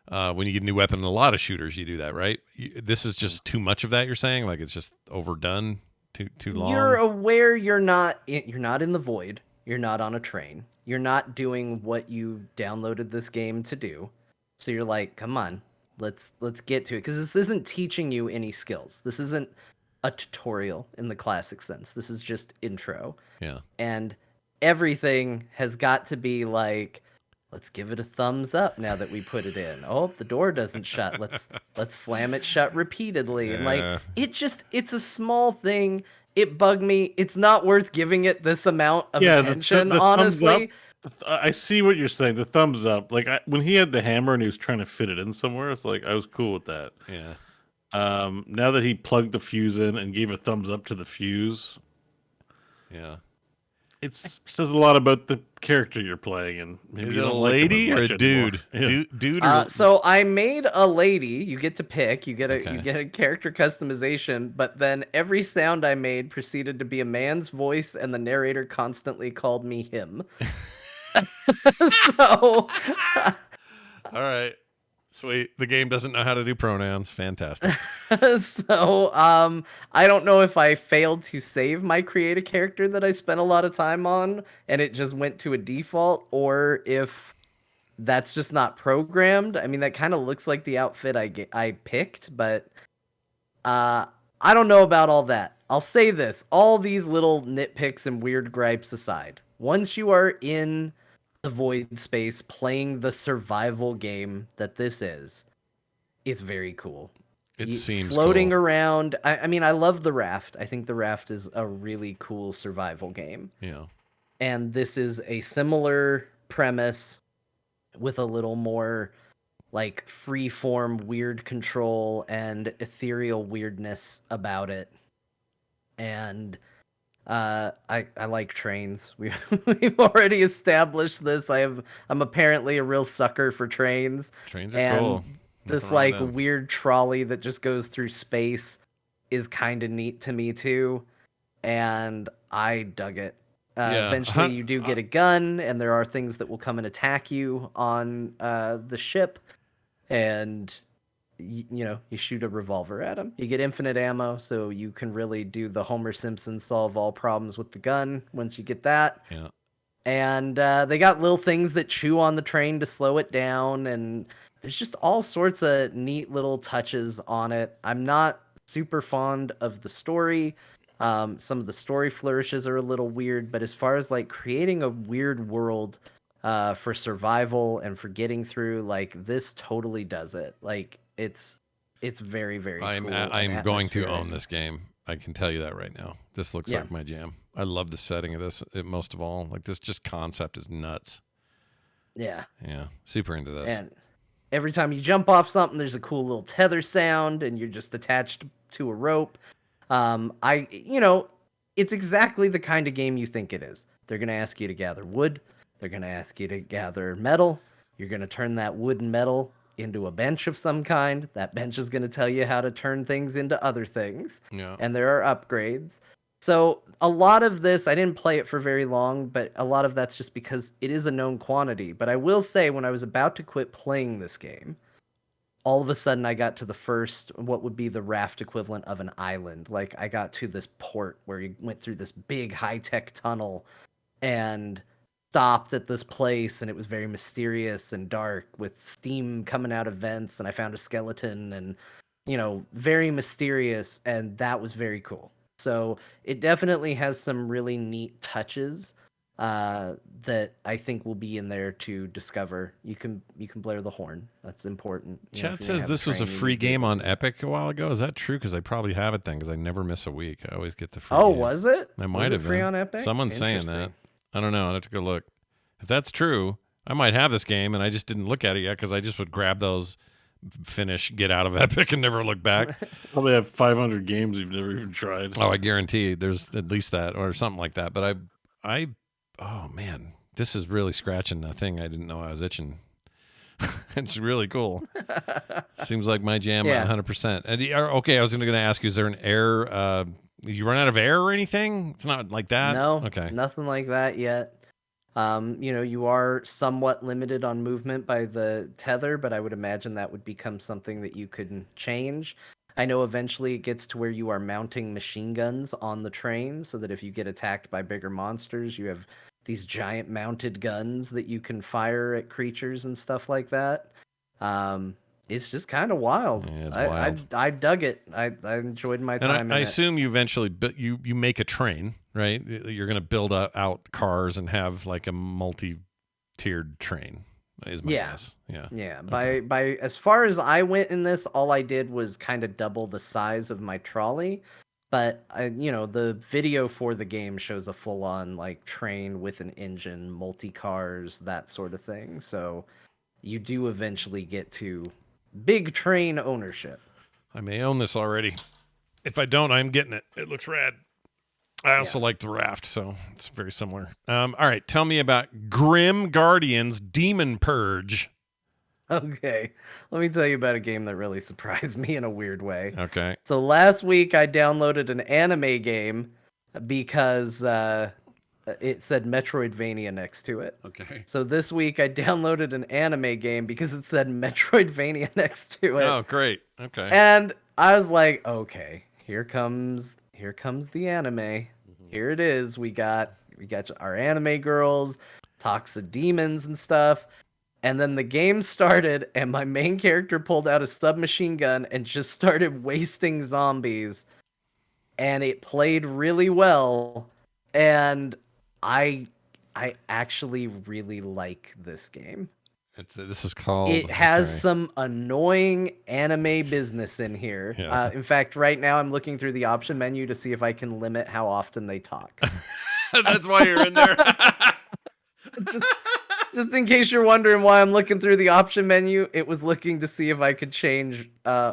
When you get a new weapon in a lot of shooters, you do that, right? This is just too much of that. You're saying like it's just overdone, too long. You're aware you're not in the void. You're not on a train. You're not doing what you downloaded this game to do. So you're like, come on, let's get to it, because this isn't teaching you any skills. This isn't a tutorial in the classic sense. This is just intro. Yeah. And everything has got to be like, let's give it a thumbs up now that we put it in. Oh, the door doesn't shut. Let's slam it shut repeatedly. And like it's a small thing. It bugged me. It's not worth giving it this amount of attention, the honestly. I see what you're saying. The thumbs up. Like when he had the hammer and he was trying to fit it in somewhere, it's like I was cool with that. Yeah. Now that he plugged the fuse in and gave a thumbs up to the fuse, yeah, it says a lot about the character you're playing. And maybe is you it a don't like him as lady or a much dude? anymore. Dude. Or... So I made a lady. You get to pick. You get a character customization. But then every sound I made proceeded to be a man's voice, and the narrator constantly called me him. So, all right, sweet. The game doesn't know how to do pronouns. Fantastic. so I don't know if I failed to save my create a character that I spent a lot of time on, and it just went to a default, or if that's just not programmed. I mean, that kind of looks like the outfit I picked, but I don't know about all that. I'll say this: all these little nitpicks and weird gripes aside, once you are in the void space playing the survival game that this is, it's very cool. It seems floating cool. around. I mean, I love the raft. I think the raft is a really cool survival game. Yeah. And this is a similar premise with a little more like free form weird control and ethereal weirdness about it. And I like trains. We've already established this. I'm apparently a real sucker for trains. Trains are cool. this Nothing wrong with like them. weird trolley that just goes through space is kind of neat to me too, and I dug it. Yeah. Eventually, you do get a gun, and there are things that will come and attack you on the ship, and you shoot a revolver at them. You get infinite ammo, so you can really do the Homer Simpson solve all problems with the gun once you get that. Yeah. And they got little things that chew on the train to slow it down, and there's just all sorts of neat little touches on it. I'm not super fond of the story. Some of the story flourishes are a little weird, but as far as like creating a weird world for survival and for getting through, like this totally does it. Like it's very, very cool. I'm going to own this game. I can tell you that right now. This looks Yeah. like my jam. I love the setting of this most of all. Like this just concept is nuts. Yeah. Yeah. Super into this. And every time you jump off something, there's a cool little tether sound, and you're just attached to a rope. It's exactly the kind of game you think it is. They're going to ask you to gather wood. They're going to ask you to gather metal. You're going to turn that wood and metal into a bench of some kind. That bench is going to tell you how to turn things into other things. Yeah. And there are upgrades. So a lot of this, I didn't play it for very long, but a lot of that's just because it is a known quantity. But I will say, when I was about to quit playing this game, all of a sudden I got to the first, what would be the raft equivalent of an island. Like I got to this port where you went through this big high-tech tunnel and stopped at this place, and it was very mysterious and dark with steam coming out of vents, and I found a skeleton, and very mysterious, and that was very cool. So it definitely has some really neat touches that I think will be in there to discover. You can blare the horn. That's important. Chat says this was a free game on Epic a while ago. Is that true? Because I probably have it then, because I never miss a week. I always get the free game. Was it? That might have free been. on Epic? Someone's saying that. I don't know. I'll have to go look. If that's true, I might have this game, and I just didn't look at it yet because I just would grab those, finish, get out of Epic, and never look back. Probably have 500 games you've never even tried. Oh, I guarantee there's at least that or something like that. But oh man, this is really scratching a thing I didn't know I was itching. It's really cool. Seems like my jam 100%. And okay, I was going to ask you, is there an air? You run out of air or anything? It's not like that. No, okay, nothing like that yet. You are somewhat limited on movement by the tether, but I would imagine that would become something that you could change. I know eventually it gets to where you are mounting machine guns on the train, so that if you get attacked by bigger monsters, you have these giant mounted guns that you can fire at creatures and stuff like that. It's just kind of wild. Yeah, it's wild. I dug it. I enjoyed my time. And I assume you eventually you make a train, right? You're going to build out cars and have like a multi-tiered train. Is my guess. Yeah. Yeah. Okay. By as far as I went in this, all I did was kind of double the size of my trolley. But the video for the game shows a full-on like train with an engine, multi-cars, that sort of thing. So you do eventually get to big train ownership. I may own this already. If I don't, I'm getting it. It looks rad. I also like the raft, so it's very similar. All right, tell me about Grim Guardians Demon Purge. Okay, let me tell you about a game that really surprised me in a weird way. Okay. So last week I downloaded an anime game because it said Metroidvania next to it. Okay. So this week I downloaded an anime game because it said Metroidvania next to it. Oh, great. Okay. And I was like, okay, here comes the anime. Here it is. We got our anime girls, talks of demons and stuff. And then the game started, and my main character pulled out a submachine gun and just started wasting zombies. And it played really well. And I actually really like this game. This is called... It has some annoying anime business in here. Yeah. In fact, right now I'm looking through the option menu to see if I can limit how often they talk. That's why you're in there. Just in case you're wondering why I'm looking through the option menu, it was looking to see if I could change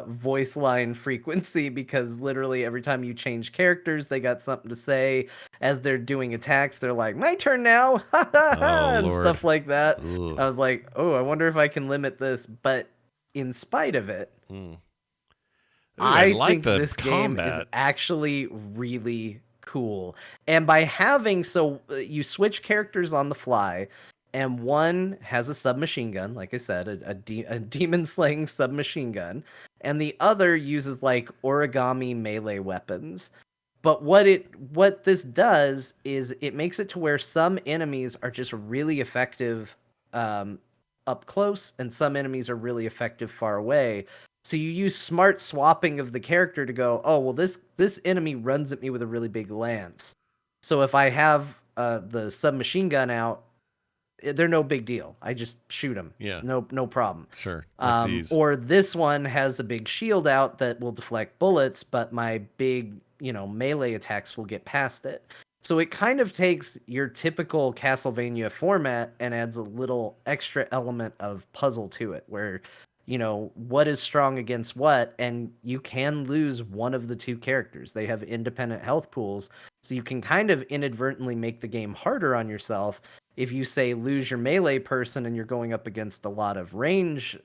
voice line frequency, because literally every time you change characters, they got something to say. As they're doing attacks, they're like, my turn now, and Lord. stuff like that. Ugh. I was like, oh, I wonder if I can limit this, but in spite of it, Ooh, I like think the this game is combat. actually really cool. And by having you switch characters on the fly, and one has a submachine gun, like I said, a demon slaying submachine gun, and the other uses like origami melee weapons. But what this does is it makes it to where some enemies are just really effective um, up close, and some enemies are really effective far away. So you use smart swapping of the character to go, oh well, this enemy runs at me with a really big lance. So if I have the submachine gun out, they're no big deal. I just shoot them. Yeah. No problem. Sure. Like these. Or this one has a big shield out that will deflect bullets, but my big, melee attacks will get past it. So it kind of takes your typical Castlevania format and adds a little extra element of puzzle to it where, what is strong against what, and you can lose one of the two characters. They have independent health pools, so you can kind of inadvertently make the game harder on yourself if you say lose your melee person and you're going up against a lot of range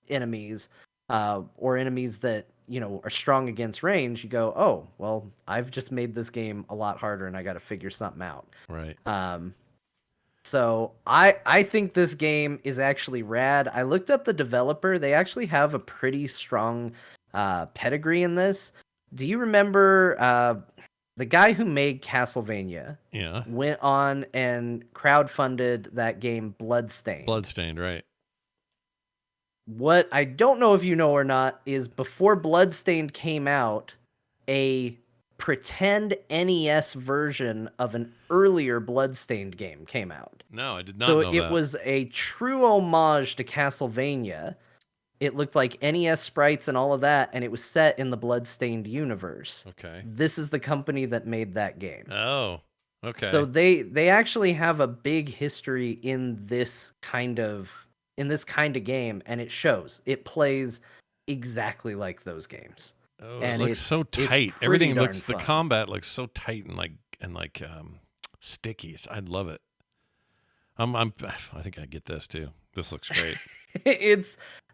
enemies or enemies that are strong against range. You go, oh well, I've just made this game a lot harder and I got to figure something out. Right. So I think this game is actually rad. I looked up the developer. They actually have a pretty strong pedigree in this. Do you remember the guy who made Castlevania? Yeah. Went on and crowdfunded that game Bloodstained. Bloodstained, right. What I don't know if you know or not is before Bloodstained came out, a pretend NES version of an earlier Bloodstained game came out. No, I did not So know it that. was a true homage to Castlevania. It looked like NES sprites and all of that, and it was set in the Bloodstained universe. Okay. This is the company that made that game. Oh, okay. So they actually have a big history in this kind of game, and it shows. It plays exactly like those games. Oh, and it looks so tight. pretty Everything darn looks. The fun. combat looks so tight and sticky. I love it. I think I get this too. This looks great.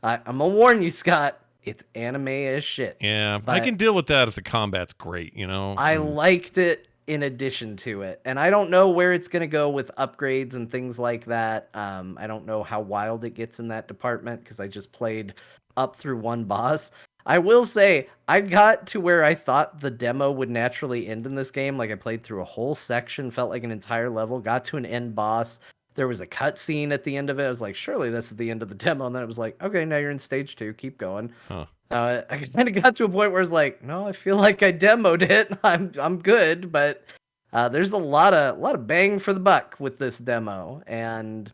I'm gonna warn you, Scott. It's anime as shit. Yeah, I can deal with that if the combat's great. I liked it in addition to it, and I don't know where it's gonna go with upgrades and things like that. I don't know how wild it gets in that department because I just played up through one boss. I will say I got to where I thought the demo would naturally end in this game. Like I played through a whole section, felt like an entire level, got to an end boss. There was a cutscene at the end of it. I was like, surely this is the end of the demo. And then it was like, okay, now you're in stage 2. Keep going. Huh. I kind of got to a point where I was like, no, I feel like I demoed it. I'm good, but there's a lot of bang for the buck with this demo, and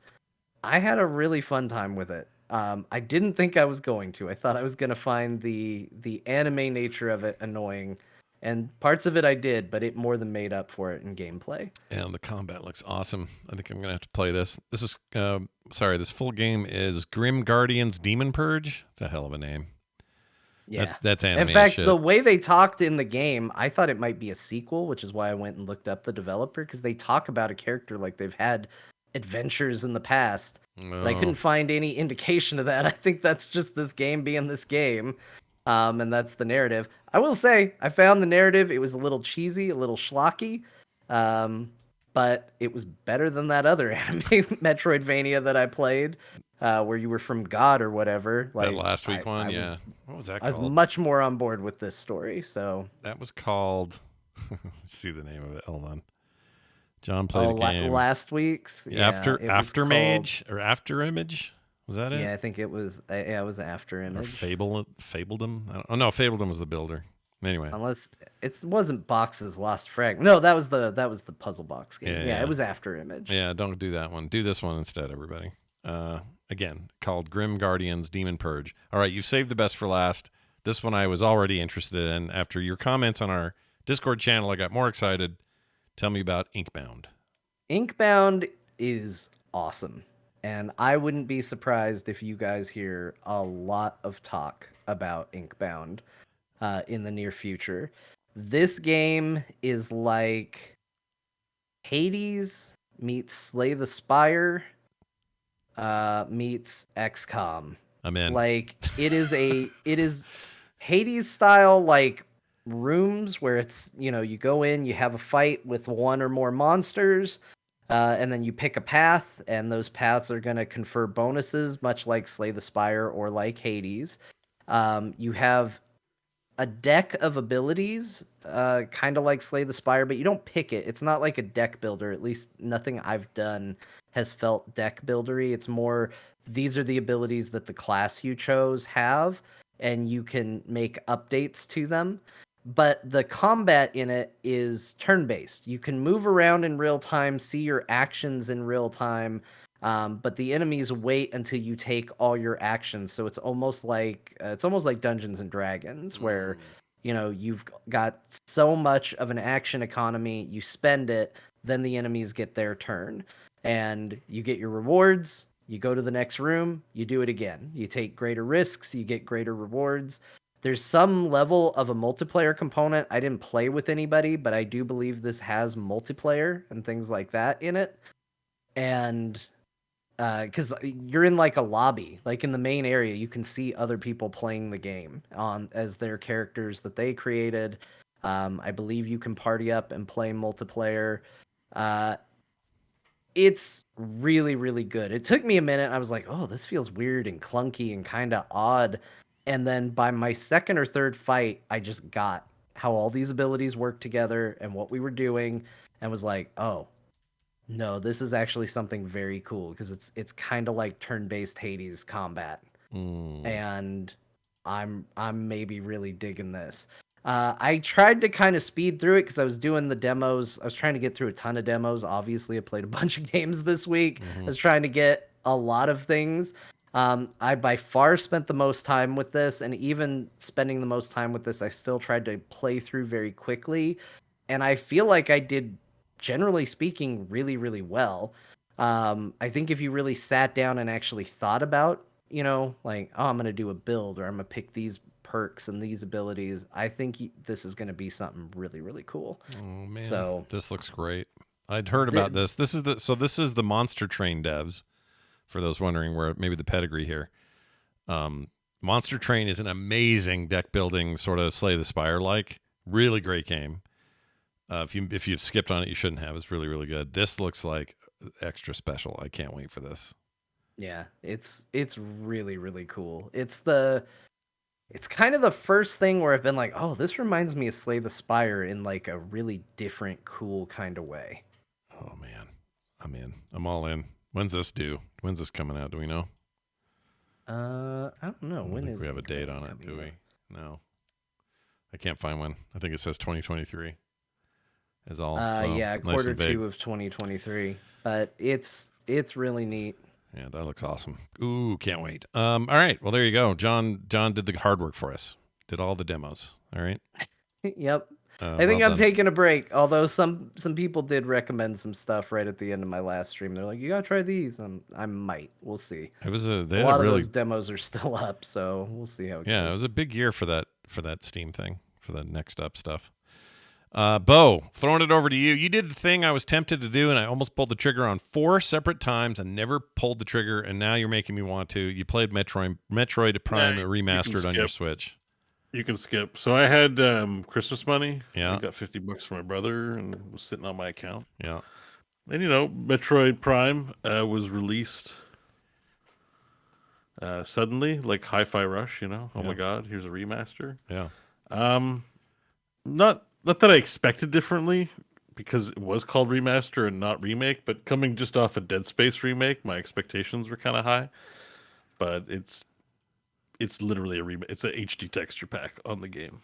I had a really fun time with it. I didn't think I was going to. I thought I was going to find the anime nature of it annoying, and parts of it I did, but it more than made up for it in gameplay. And the combat looks awesome. I think I'm gonna have to play this. This is this full game is Grim Guardians Demon Purge. It's a hell of a name. Yeah, that's anime. In fact, shit. the way they talked in the game, I thought it might be a sequel, which is why I went and looked up the developer, because they talk about a character like they've had adventures in the past. But I couldn't find any indication of that. I think that's just this game being this game. And that's the narrative. I will say, I found the narrative. It was a little cheesy, a little schlocky. But it was better than that other anime Metroidvania that I played, where you were from God or whatever. Like that last week one, yeah. What was that called? I was much more on board with this story. So that was called. See the name of it. Hold on. John played a game last week's. Yeah, after Mage or After Image. Was that it? Yeah, I think it was. Yeah, it was After Image. Or Fabledom. Oh no, Fabledom was the builder. Anyway, unless it wasn't Box's Lost Frag. No, that was the puzzle box game. Yeah, it was After Image. Yeah, don't do that one. Do this one instead, everybody. Again, called Grim Guardians Demon Purge. All right, you've saved the best for last. This one I was already interested in. After your comments on our Discord channel, I got more excited. Tell me about Inkbound. Inkbound is awesome. And I wouldn't be surprised if you guys hear a lot of talk about Inkbound in the near future. This game is like Hades meets Slay the Spire meets XCOM I'm in. Like it is Hades style, like rooms where it's, you go in, you have a fight with one or more monsters, and then you pick a path, and those paths are going to confer bonuses, much like Slay the Spire or like Hades. You have a deck of abilities, kind of like Slay the Spire, but you don't pick it. It's not like a deck builder. At least nothing I've done has felt deck buildery. It's more, these are the abilities that the class you chose have, and you can make updates to them. But the combat in it is turn-based. You can move around in real time, see your actions in real time, but the enemies wait until you take all your actions. So it's almost like Dungeons and Dragons, where you've got so much of an action economy. You spend it, then the enemies get their turn, and you get your rewards. You go to the next room, you do it again. You take greater risks, you get greater rewards. There's some level of a multiplayer component. I didn't play with anybody, but I do believe this has multiplayer and things like that in it. And because you're in like a lobby, like in the main area, you can see other people playing the game on as their characters that they created. I believe you can party up and play multiplayer. It's really, really good. It took me a minute. I was like, oh, this feels weird and clunky and kind of odd. And then by my second or third fight, I just got how all these abilities work together and what we were doing, and was like, oh, no, this is actually something very cool, because it's kind of like turn-based Hades combat. And I'm maybe really digging this. I tried to kind of speed through it because I was doing the demos. I was trying to get through a ton of demos. Obviously, I played a bunch of games this week. I was trying to get a lot of things. I by far spent the most time with this, and even spending the most time with this, I still tried to play through very quickly. And I feel like I did, generally speaking, really, really well. I think if you really sat down and actually thought about, like, oh, I'm going to do a build, or I'm going to pick these perks and these abilities, I think this is going to be something really, really cool. Oh man, so this looks great. I'd heard about this. This is the Monster Train devs. For those wondering where maybe the pedigree here, Monster Train is an amazing deck building sort of Slay the Spire like, really great game. If you've skipped on it, you shouldn't have. It's really, really good. This looks like extra special. I can't wait for this. Yeah, it's really, really cool. It's kind of the first thing where I've been like, oh, this reminds me of Slay the Spire in like a really different, cool kind of way. Oh man, I'm in. I'm all in. When's this due? When's this coming out? Do we know? I don't know. I don't think we have a date on it, do we? No. I can't find one. I think it says 2023 is all. Yeah, nice quarter and big. 2 of 2023. But it's really neat. Yeah, that looks awesome. Ooh, can't wait. All right. Well, there you go. John did the hard work for us. Did all the demos. All right. Yep. I think I'm taking a break. Although some people did recommend some stuff right at the end of my last stream. They're like, "You gotta try these." I might. We'll see. It was a lot of those demos are still up, so we'll see how it goes. Yeah, it was a big year for that Steam thing, for the next up stuff. Bo, throwing it over to you. You did the thing I was tempted to do, and I almost pulled the trigger on 4 separate times and never pulled the trigger, and now you're making me want to. You played Metroid Prime Remastered on your Switch. You can skip. So I had Christmas money. Yeah. I got $50 from my brother, and it was sitting on my account. Yeah. And Metroid Prime was released suddenly, like Hi-Fi Rush. Oh my God, here's a remaster. Yeah. Not that I expected differently, because it was called remaster and not remake. But coming just off a Dead Space remake, my expectations were kind of high. But it's literally a remake. It's a HD texture pack on the game.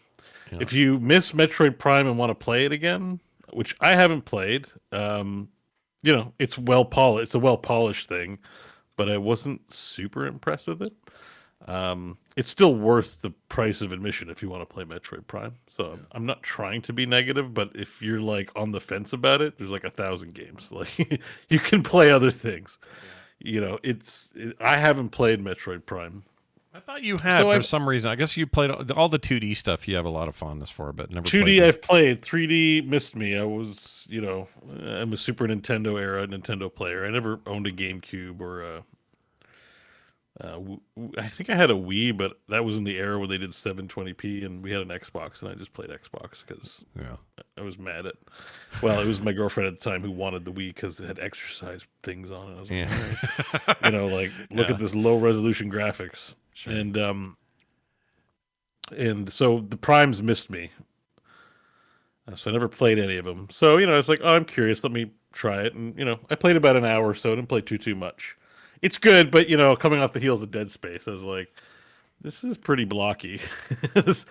Yeah. If you miss Metroid Prime and want to play it again, which I haven't played, it's well polished. It's a well polished thing, but I wasn't super impressed with it. It's still worth the price of admission if you want to play Metroid Prime. So I'm not trying to be negative, but if you're like on the fence about it, there's like 1,000 games. Like you can play other things. Yeah. I haven't played Metroid Prime. I thought you had for some reason. I guess you played all the 2D stuff. You have a lot of fondness for, but never. 2D I've played. 3D missed me. I was, I'm a Super Nintendo era Nintendo player. I never owned a GameCube or I think I had a Wii, but that was in the era when they did 720p, and we had an Xbox, and I just played Xbox because Yeah. I was mad at. Well, it was my girlfriend at the time who wanted the Wii because it had exercise things on it. I was like, Yeah. all right. Like look Yeah. at this low resolution graphics, Sure. and so the Primes missed me, so I never played any of them. So it's like, oh, I'm curious, let me try it, and I played about an hour or so. Didn't play too much. It's good, but coming off the heels of Dead Space, I was like, this is pretty blocky. this,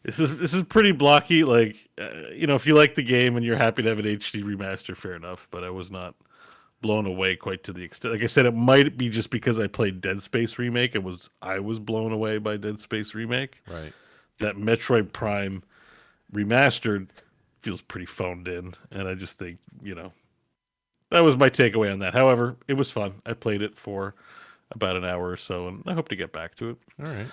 this is pretty blocky. Like, if you like the game and you're happy to have an HD remaster, fair enough. But I was not blown away quite to the extent. Like I said, it might be just because I played Dead Space Remake and I was blown away by Dead Space Remake. Right. That Metroid Prime remastered feels pretty phoned in, and I just think that was my takeaway on that. However, it was fun. I played it for about an hour or so, and I hope to get back to it. All right.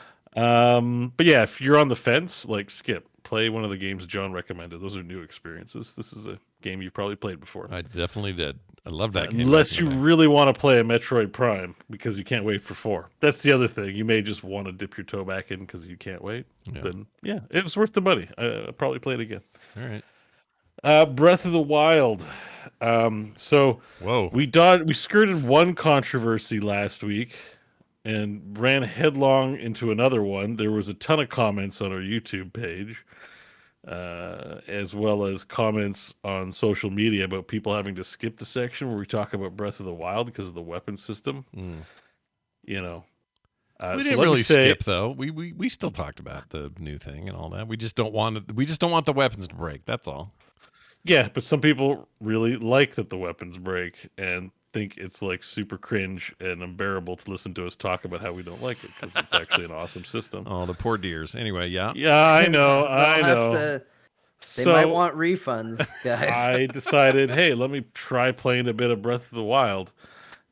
But yeah, if you're on the fence, like skip, play one of the games John recommended. Those are new experiences. This is a game you've probably played before. I definitely did. I love that game. Unless you really want to play a Metroid Prime because you can't wait for 4. That's the other thing. You may just want to dip your toe back in because you can't wait. Yeah. Then yeah, it was worth the money. I'll probably play it again. All right. Breath of the Wild. So Whoa. we skirted one controversy last week and ran headlong into another one. There was a ton of comments on our YouTube page, as well as comments on social media about people having to skip the section where we talk about Breath of the Wild because of the weapon system. Mm. We We didn't really skip though. We still talked about the new thing and all that. We just don't want the weapons to break. That's all. Yeah, but some people really like that the weapons break and think it's like super cringe and unbearable to listen to us talk about how we don't like it because it's actually an awesome system. Oh, the poor deers. Anyway, yeah. Yeah, I know. I They'll know. have to- They So might want refunds, guys. I decided, hey, let me try playing a bit of Breath of the Wild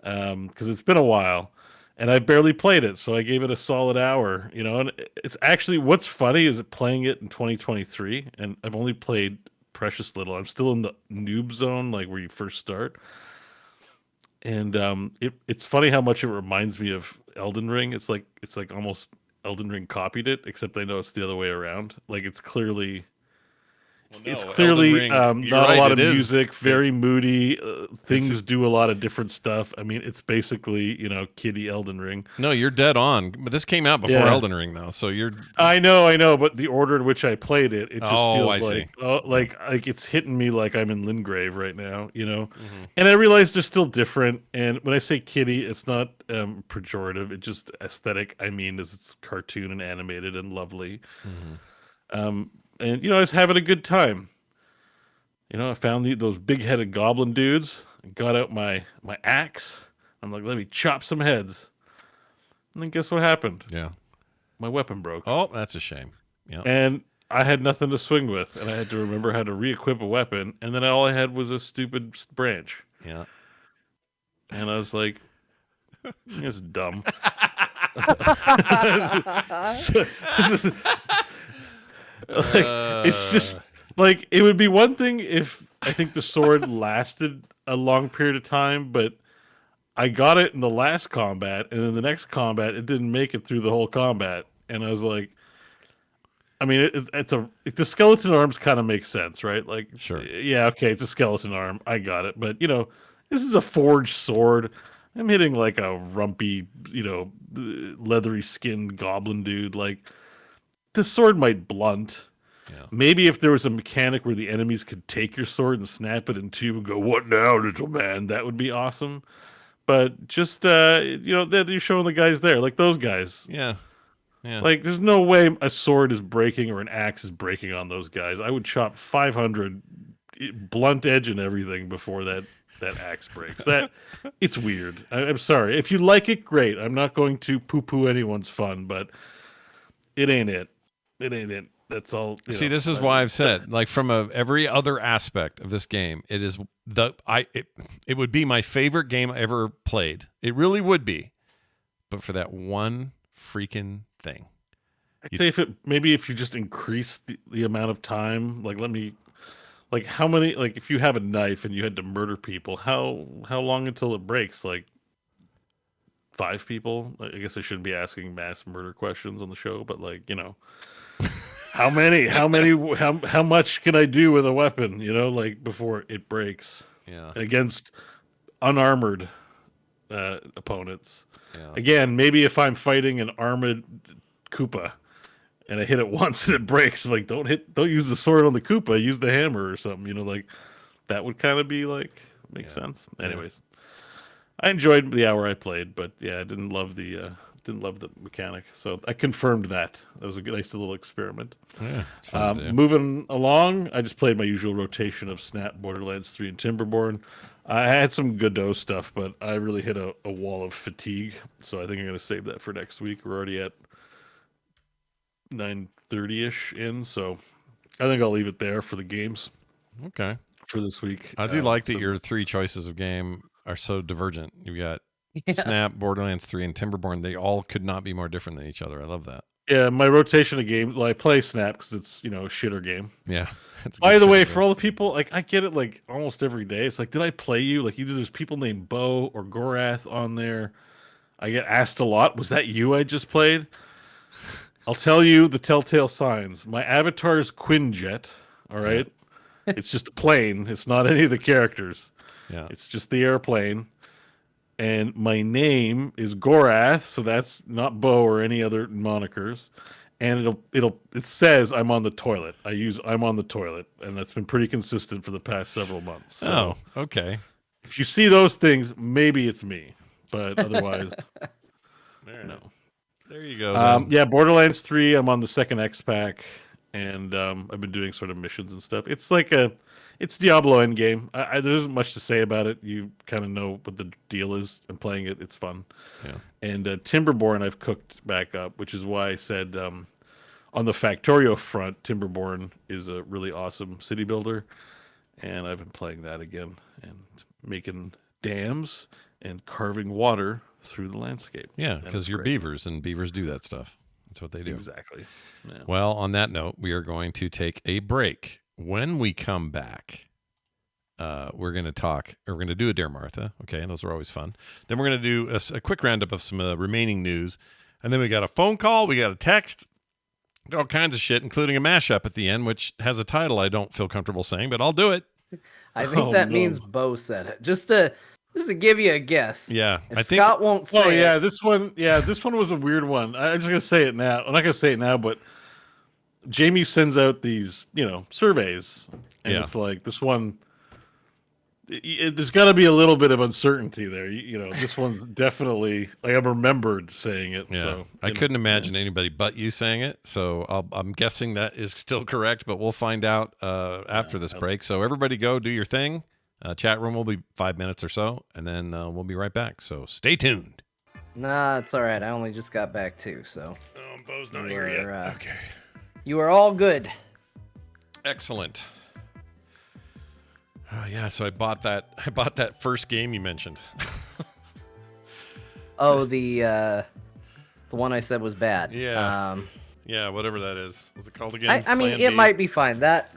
because it's been a while. And I barely played it, so I gave it a solid hour. And it's actually what's funny is playing it in 2023, and I've only played precious little. I'm still in the noob zone, like where you first start. And it's funny how much it reminds me of Elden Ring. It's like almost Elden Ring copied it, except I know it's the other way around. Like it's clearly. It's clearly not a lot of music, very moody. Things do a lot of different stuff. I mean, it's basically, kiddie Elden Ring. No, you're dead on. But this came out before Elden Ring, though, so you're. I know, but the order in which I played it, it just feels I like, see. like it's hitting me like I'm in Lingrave right now, Mm-hmm. And I realize they're still different. And when I say kiddie, it's not pejorative. It's just aesthetic. I mean, it's cartoon and animated and lovely. Mm-hmm. And I was having a good time. I found those big-headed goblin dudes. And got out my axe. I'm like, let me chop some heads. And then guess what happened? Yeah. My weapon broke. Oh, that's a shame. Yeah. And I had nothing to swing with, and I had to remember how to re-equip a weapon. And then all I had was a stupid branch. Yeah. And I was like, "It's dumb." It's just like it would be one thing if I think the sword lasted a long period of time, but I got it in the last combat, and in the next combat, it didn't make it through the whole combat, and I was like, I mean, the skeleton arms kind of make sense, right? Like, Sure. Yeah, okay, it's a skeleton arm, I got it, but this is a forged sword. I'm hitting like a rumpy, leathery skinned goblin dude. Like, the sword might blunt. Yeah. Maybe if there was a mechanic where the enemies could take your sword and snap it in two and go, "What now, little man?" That would be awesome. But just you're showing the guys there, like those guys. Yeah. Yeah. Like, there's no way a sword is breaking or an axe is breaking on those guys. I would chop 500 blunt edge and everything before that axe breaks. It's weird. I'm sorry. If you like it, great. I'm not going to poo-poo anyone's fun, but it ain't it. It ain't it. That's all. See, this is why I've said, like, from every other aspect of this game, it is it would be my favorite game I ever played. It really would be, but for that one freaking thing. I'd say if you just increase the amount of time, like how many, like if you have a knife and you had to murder people, how long until it breaks? Like 5 people. I guess I shouldn't be asking mass murder questions on the show, but like, how much can I do with a weapon, like before it breaks Yeah. against unarmored opponents. Yeah. Again, maybe if I'm fighting an armored Koopa and I hit it once and it breaks, like don't use the sword on the Koopa, use the hammer or something, like that would kind of be like make sense. Anyways, I enjoyed the hour I played, but yeah, I didn't love the mechanic. So I confirmed that. That was a nice little experiment. Yeah, it's fun to do. Moving along, I just played my usual rotation of Snap, Borderlands 3, and Timberborn. I had some Godot stuff, but I really hit a wall of fatigue, so I think I'm going to save that for next week. We're already at 9:30-ish in, so I think I'll leave it there for the games. Okay. For this week. I do like that your 3 choices of game are so divergent. You've got Snap, Borderlands 3, and Timberborn. They all could not be more different than each other. I love that. Yeah, my rotation of games. Well, I play Snap because it's a shitter game. Yeah. By the way, for all the people, like I get it, like almost every day. It's like, did I play you? Like either there's people named Bo or Gorath on there. I get asked a lot. Was that you I just played? I'll tell you the telltale signs. My avatar is Quinjet. All right, it's just a plane. It's not any of the characters. Yeah, it's just the airplane. And my name is Gorath, so that's not Bo or any other monikers. And it says I'm on the toilet. I use I'm on the toilet, and that's been pretty consistent for the past several months. So okay. If you see those things, maybe it's me, but otherwise, no. There you go. Yeah, Borderlands 3. I'm on the second X pack, and I've been doing sort of missions and stuff. It's like it's Diablo endgame. There isn't much to say about it. You kind of know what the deal is. I'm playing it. It's fun. Yeah. And Timberborn I've cooked back up, which is why I said on the Factorio front, Timberborn is a really awesome city builder. And I've been playing that again and making dams and carving water through the landscape. Yeah, because you're beavers, and beavers do that stuff. That's what they do. Exactly. Yeah. Well, on that note, we are going to take a break. When we come back, we're going to do a Dare Martha. Okay, and those are always fun. Then we're going to do a quick roundup of some remaining news. And then we got a phone call, we got a text, all kinds of shit, including a mashup at the end, which has a title I don't feel comfortable saying, but I'll do it. I think that means Bo said it. Just to give you a guess. Yeah, if Scott won't say. Oh yeah, this one was a weird one. I'm just gonna say it now. I'm not gonna say it now, but Jamie sends out these, surveys, and it's like this one. There's got to be a little bit of uncertainty there. This one's definitely like I've remembered saying it. Yeah, so, I couldn't imagine anybody but you saying it. So I'm guessing that is still correct, but we'll find out after this break. So everybody go do your thing. Chat room will be 5 minutes or so, and then we'll be right back. So stay tuned. Nah, it's all right. I only just got back too, so. Bo's not here yet. Okay. You are all good. Excellent. Yeah, so I bought that first game you mentioned. Oh, the one I said was bad. Yeah. Yeah, whatever that is. What's it called again? I mean, it might be fine. That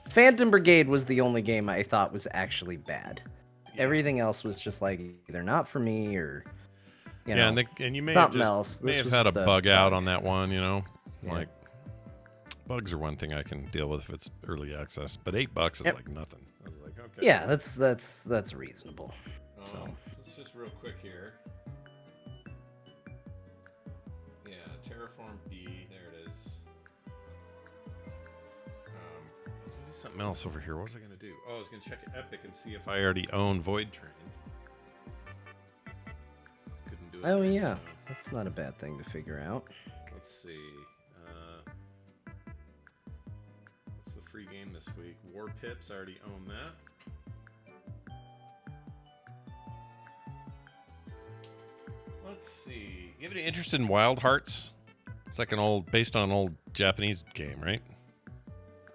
Phantom Brigade was the only game I thought was actually bad. Yeah. Everything else was just like either not for me or and you may have had a bug out on that one. Like bugs are one thing I can deal with if it's early access, but $8 is like nothing. I was like, okay. Yeah, that's reasonable. So let's just real quick here. Yeah, Terraform B. There it is. Let's do something else over here. What was I going to do? Oh, I was going to check Epic and see if I already own Void Train. Couldn't do it. Oh yeah, that's not a bad thing to figure out. Let's see. What's the free game this week? War Pips. I already own that. Let's see. You have any interest in Wild Hearts? It's like based on an old Japanese game, right?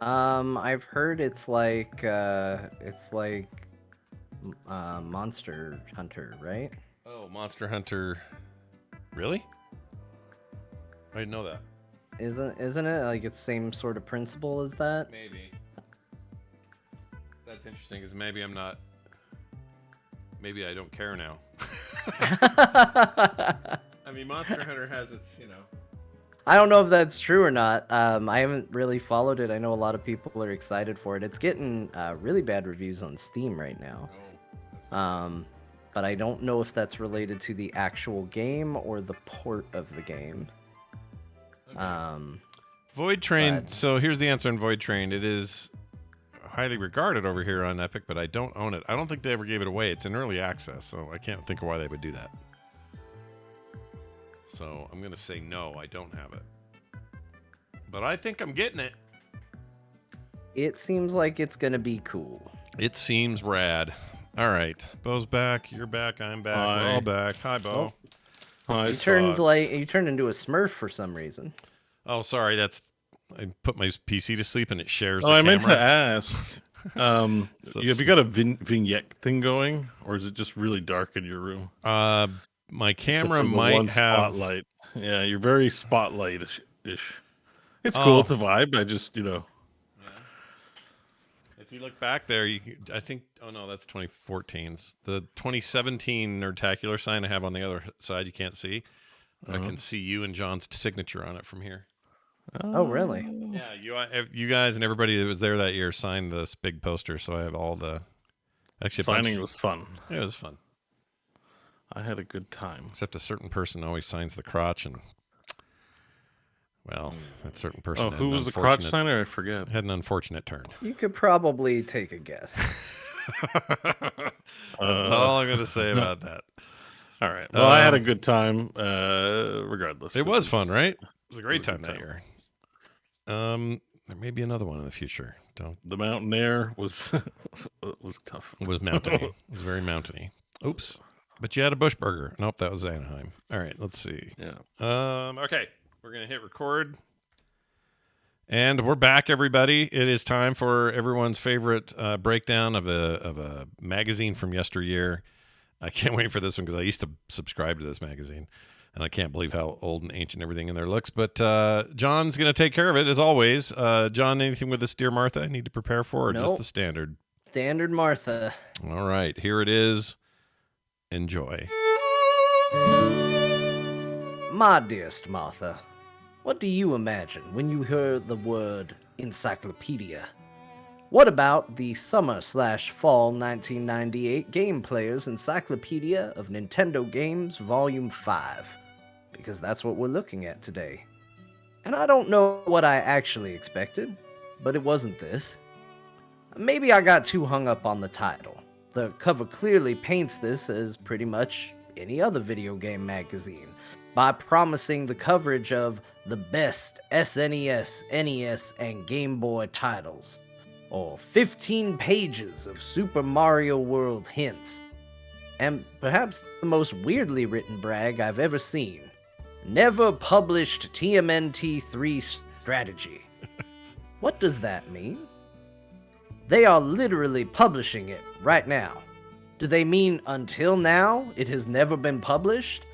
I've heard it's like Monster Hunter, right? Oh, Monster Hunter. Really? I didn't know that. Isn't it like it's same sort of principle as that? Maybe. That's interesting because maybe I'm not maybe I don't care now. I mean, Monster Hunter has its, I don't know if that's true or not. I haven't really followed it. I know a lot of people are excited for it. It's getting really bad reviews on Steam right now. But I don't know if that's related to the actual game or the port of the game. Void Train. So here's the answer on Void Train. It is highly regarded over here on Epic, but I don't own it. I don't think they ever gave it away. It's in early access, so I can't think of why they would do that. So I'm going to say no, I don't have it. But I think I'm getting it. It seems like it's going to be cool. It seems rad. All right. Bo's back. You're back. I'm back. Hi. We're all back. Hi, Bo. Hi, You turned into a Smurf for some reason. Oh, sorry. I put my PC to sleep and it shares the I camera. meant to ask. Have you got a vignette thing going, or is it just really dark in your room? My camera Except for the might one have... spotlight. Yeah, you're very spotlight-ish. It's cool. It's a vibe. I just, If you look back there, I think... Oh, no, that's 2014's. The 2017 Nerdtacular sign I have on the other side you can't see. I can see you and John's signature on it from here. Oh, really? Yeah, you guys and everybody that was there that year signed this big poster, so I have all the... Actually, signing was fun. Yeah, it was fun. I had a good time. Except a certain person always signs the crotch, and... Well, that certain person... Oh, who was the crotch signer? I forget. Had an unfortunate turn. You could probably take a guess. That's all I'm going to say about that. All right. Well, I had a good time, regardless. It was fun, right? It was a great time that year. There may be another one in the future. The mountain air was tough. It was mountainy. It was very mountainy. Oops. But you had a bush burger. Nope, that was Anaheim. All right, let's see. Yeah. Okay, we're gonna hit record, and we're back, everybody. It is time for everyone's favorite breakdown of a magazine from yesteryear. I can't wait for this one because I used to subscribe to this magazine. And I can't believe how old and ancient everything in there looks. But John's going to take care of it, as always. John, anything with this Dear Martha I need to prepare for, or just the standard? Standard Martha. All right, here it is. Enjoy. My dearest Martha, what do you imagine when you hear the word encyclopedia? What about the summer/fall 1998 Game Player's Encyclopedia of Nintendo Games Volume 5? Because that's what we're looking at today. And I don't know what I actually expected, but it wasn't this. Maybe I got too hung up on the title. The cover clearly paints this as pretty much any other video game magazine, by promising the coverage of the best SNES, NES, and Game Boy titles, or 15 pages of Super Mario World hints. And perhaps the most weirdly written brag I've ever seen: never published TMNT 3 strategy. What does that mean? They are literally publishing it right now. Do they mean until now it has never been published?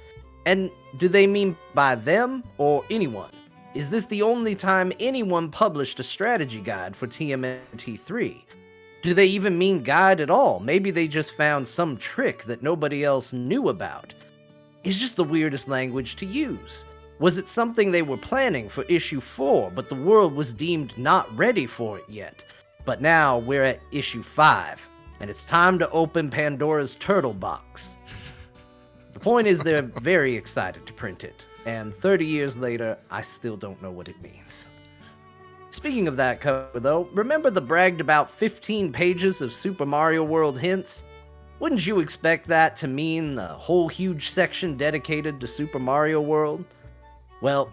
And do they mean by them or anyone? Is this the only time anyone published a strategy guide for TMNT 3? Do they even mean guide at all? Maybe they just found some trick that nobody else knew about. It's just the weirdest language to use. Was it something they were planning for issue 4, but the world was deemed not ready for it yet? But now we're at issue 5, and it's time to open Pandora's turtle box. The point is they're very excited to print it. And 30 years later, I still don't know what it means. Speaking of that cover, though, remember the bragged about 15 pages of Super Mario World hints? Wouldn't you expect that to mean a whole huge section dedicated to Super Mario World? Well,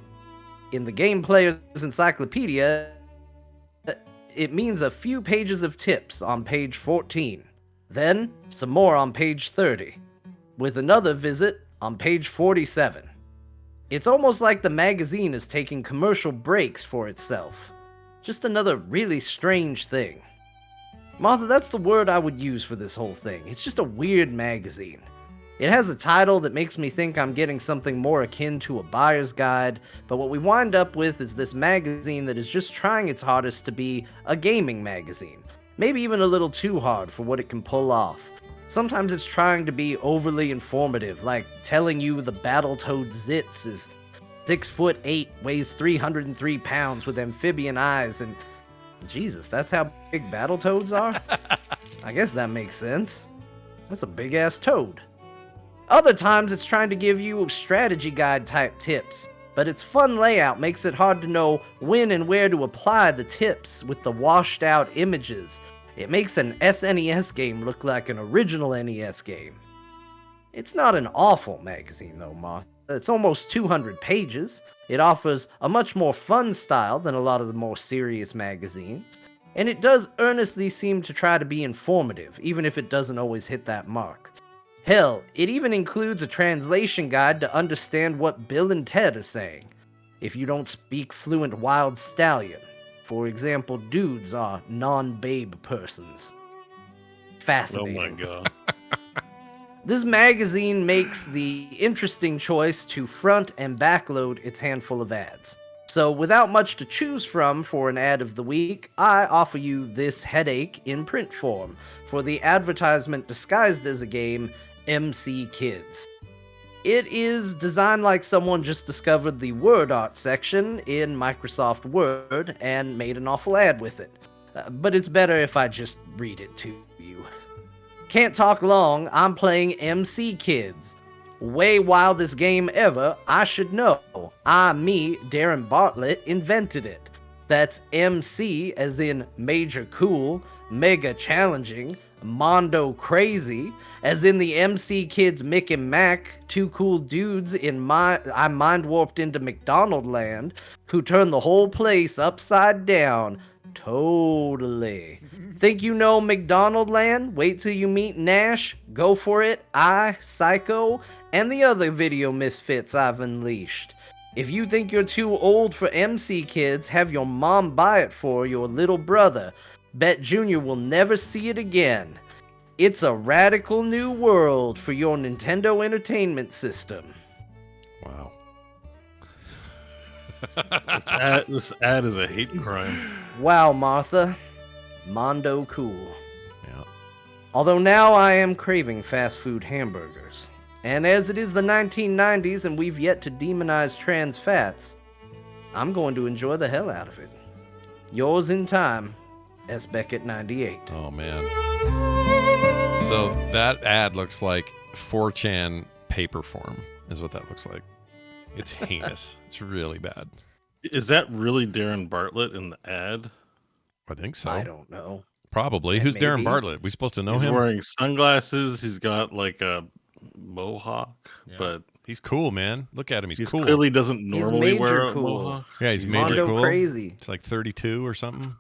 in the Game Player's Encyclopedia, it means a few pages of tips on page 14. Then, some more on page 30, with another visit on page 47. It's almost like the magazine is taking commercial breaks for itself. Just another really strange thing. Martha, that's the word I would use for this whole thing. It's just a weird magazine. It has a title that makes me think I'm getting something more akin to a buyer's guide, but what we wind up with is this magazine that is just trying its hardest to be a gaming magazine. Maybe even a little too hard for what it can pull off. Sometimes it's trying to be overly informative, like telling you the Battletoad Zitz is 6'8", weighs 303 pounds with amphibian eyes, and Jesus, that's how big Battletoads are? I guess that makes sense. That's a big-ass toad. Other times it's trying to give you strategy guide type tips, but its fun layout makes it hard to know when and where to apply the tips with the washed out images. It makes an SNES game look like an original NES game. It's not an awful magazine though, Martha. It's almost 200 pages. It offers a much more fun style than a lot of the more serious magazines, and it does earnestly seem to try to be informative, even if it doesn't always hit that mark. Hell, it even includes a translation guide to understand what Bill and Ted are saying, if you don't speak fluent Wild Stallion. For example, dudes are non-babe persons. Fascinating. Oh my god. This magazine makes the interesting choice to front and backload its handful of ads. So without much to choose from for an ad of the week, I offer you this headache in print form for the advertisement disguised as a game, MC Kids. It is designed like someone just discovered the word art section in Microsoft Word and made an awful ad with it. But it's better if I just read it to you. Can't talk long, I'm playing MC Kids. Way wildest game ever, I should know. Me, Darren Bartlett, invented it. That's MC as in major cool, mega challenging, mondo crazy, as in the MC Kids Mick and Mac, two cool dudes I mind warped into McDonald land, who turned the whole place upside down. Totally. Think you know McDonald land? Wait till you meet Nash, Go For It, Psycho, and the other video misfits I've unleashed. If you think you're too old for MC Kids, have your mom buy it for your little brother. Bet Junior will never see it again. It's a radical new world for your Nintendo Entertainment System. Wow. This ad is a hate crime. Wow, Martha. Mondo cool. Yeah. Although now I am craving fast food hamburgers. And as it is the 1990s and we've yet to demonize trans fats, I'm going to enjoy the hell out of it. Yours in time, S. Beckett 98. Oh, man. So that ad looks like 4chan paper form, is what that looks like. It's heinous. It's really bad. Is that really Darren Bartlett in the ad? I think so. I don't know. Probably. Who's Darren maybe. Bartlett? We supposed to know He's him? wearing sunglasses. He's got like a mohawk, Yeah. but He's cool, man. Look at him. He's he cool. clearly doesn't normally major wear a cool. mohawk. Yeah, he's major Mondo cool. crazy. It's like 32 or something.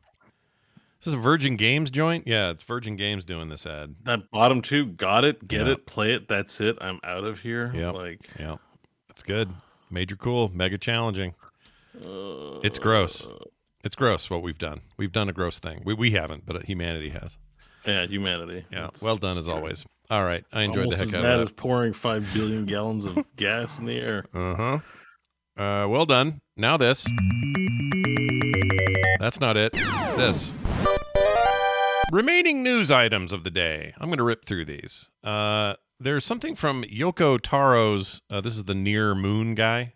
Is this a Virgin Games joint? Yeah, it's Virgin Games doing this ad. That bottom two, got it, get Yeah. it, play it. That's it. I'm out of here. Yep. Like, Yeah, that's good. Major cool, mega challenging. It's gross. It's gross what we've done. We've done a gross thing. We haven't, but humanity has. yeah, humanity. Yeah, It's well done as always. All right, I enjoyed the almost heck as out bad of as that. pouring 5 billion gallons of gas in the air. Well done. Now this. That's not it. This. Remaining news items of the day. I'm going to rip through these. There's something from Yoko Taro's. This is the Nier Moon guy.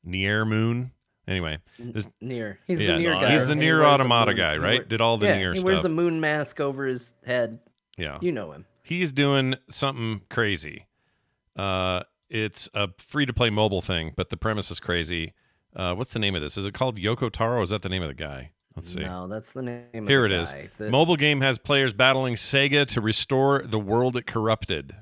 Nier Moon. Anyway, this, Nier. He's yeah, the Nier guy. he's the and he Nier wears a Automata moon- guy, he right? wear- Did all the yeah, Nier he stuff. wears a moon mask over his head. Yeah. You know him. He's doing something crazy. It's a free-to-play mobile thing, but the premise is crazy. What's the name of this? Is it called Yoko Taro? Or is that the name of the guy? Let's see. No, that's the name Here of it the is. guy. The- Mobile game has players battling Sega to restore the world it corrupted.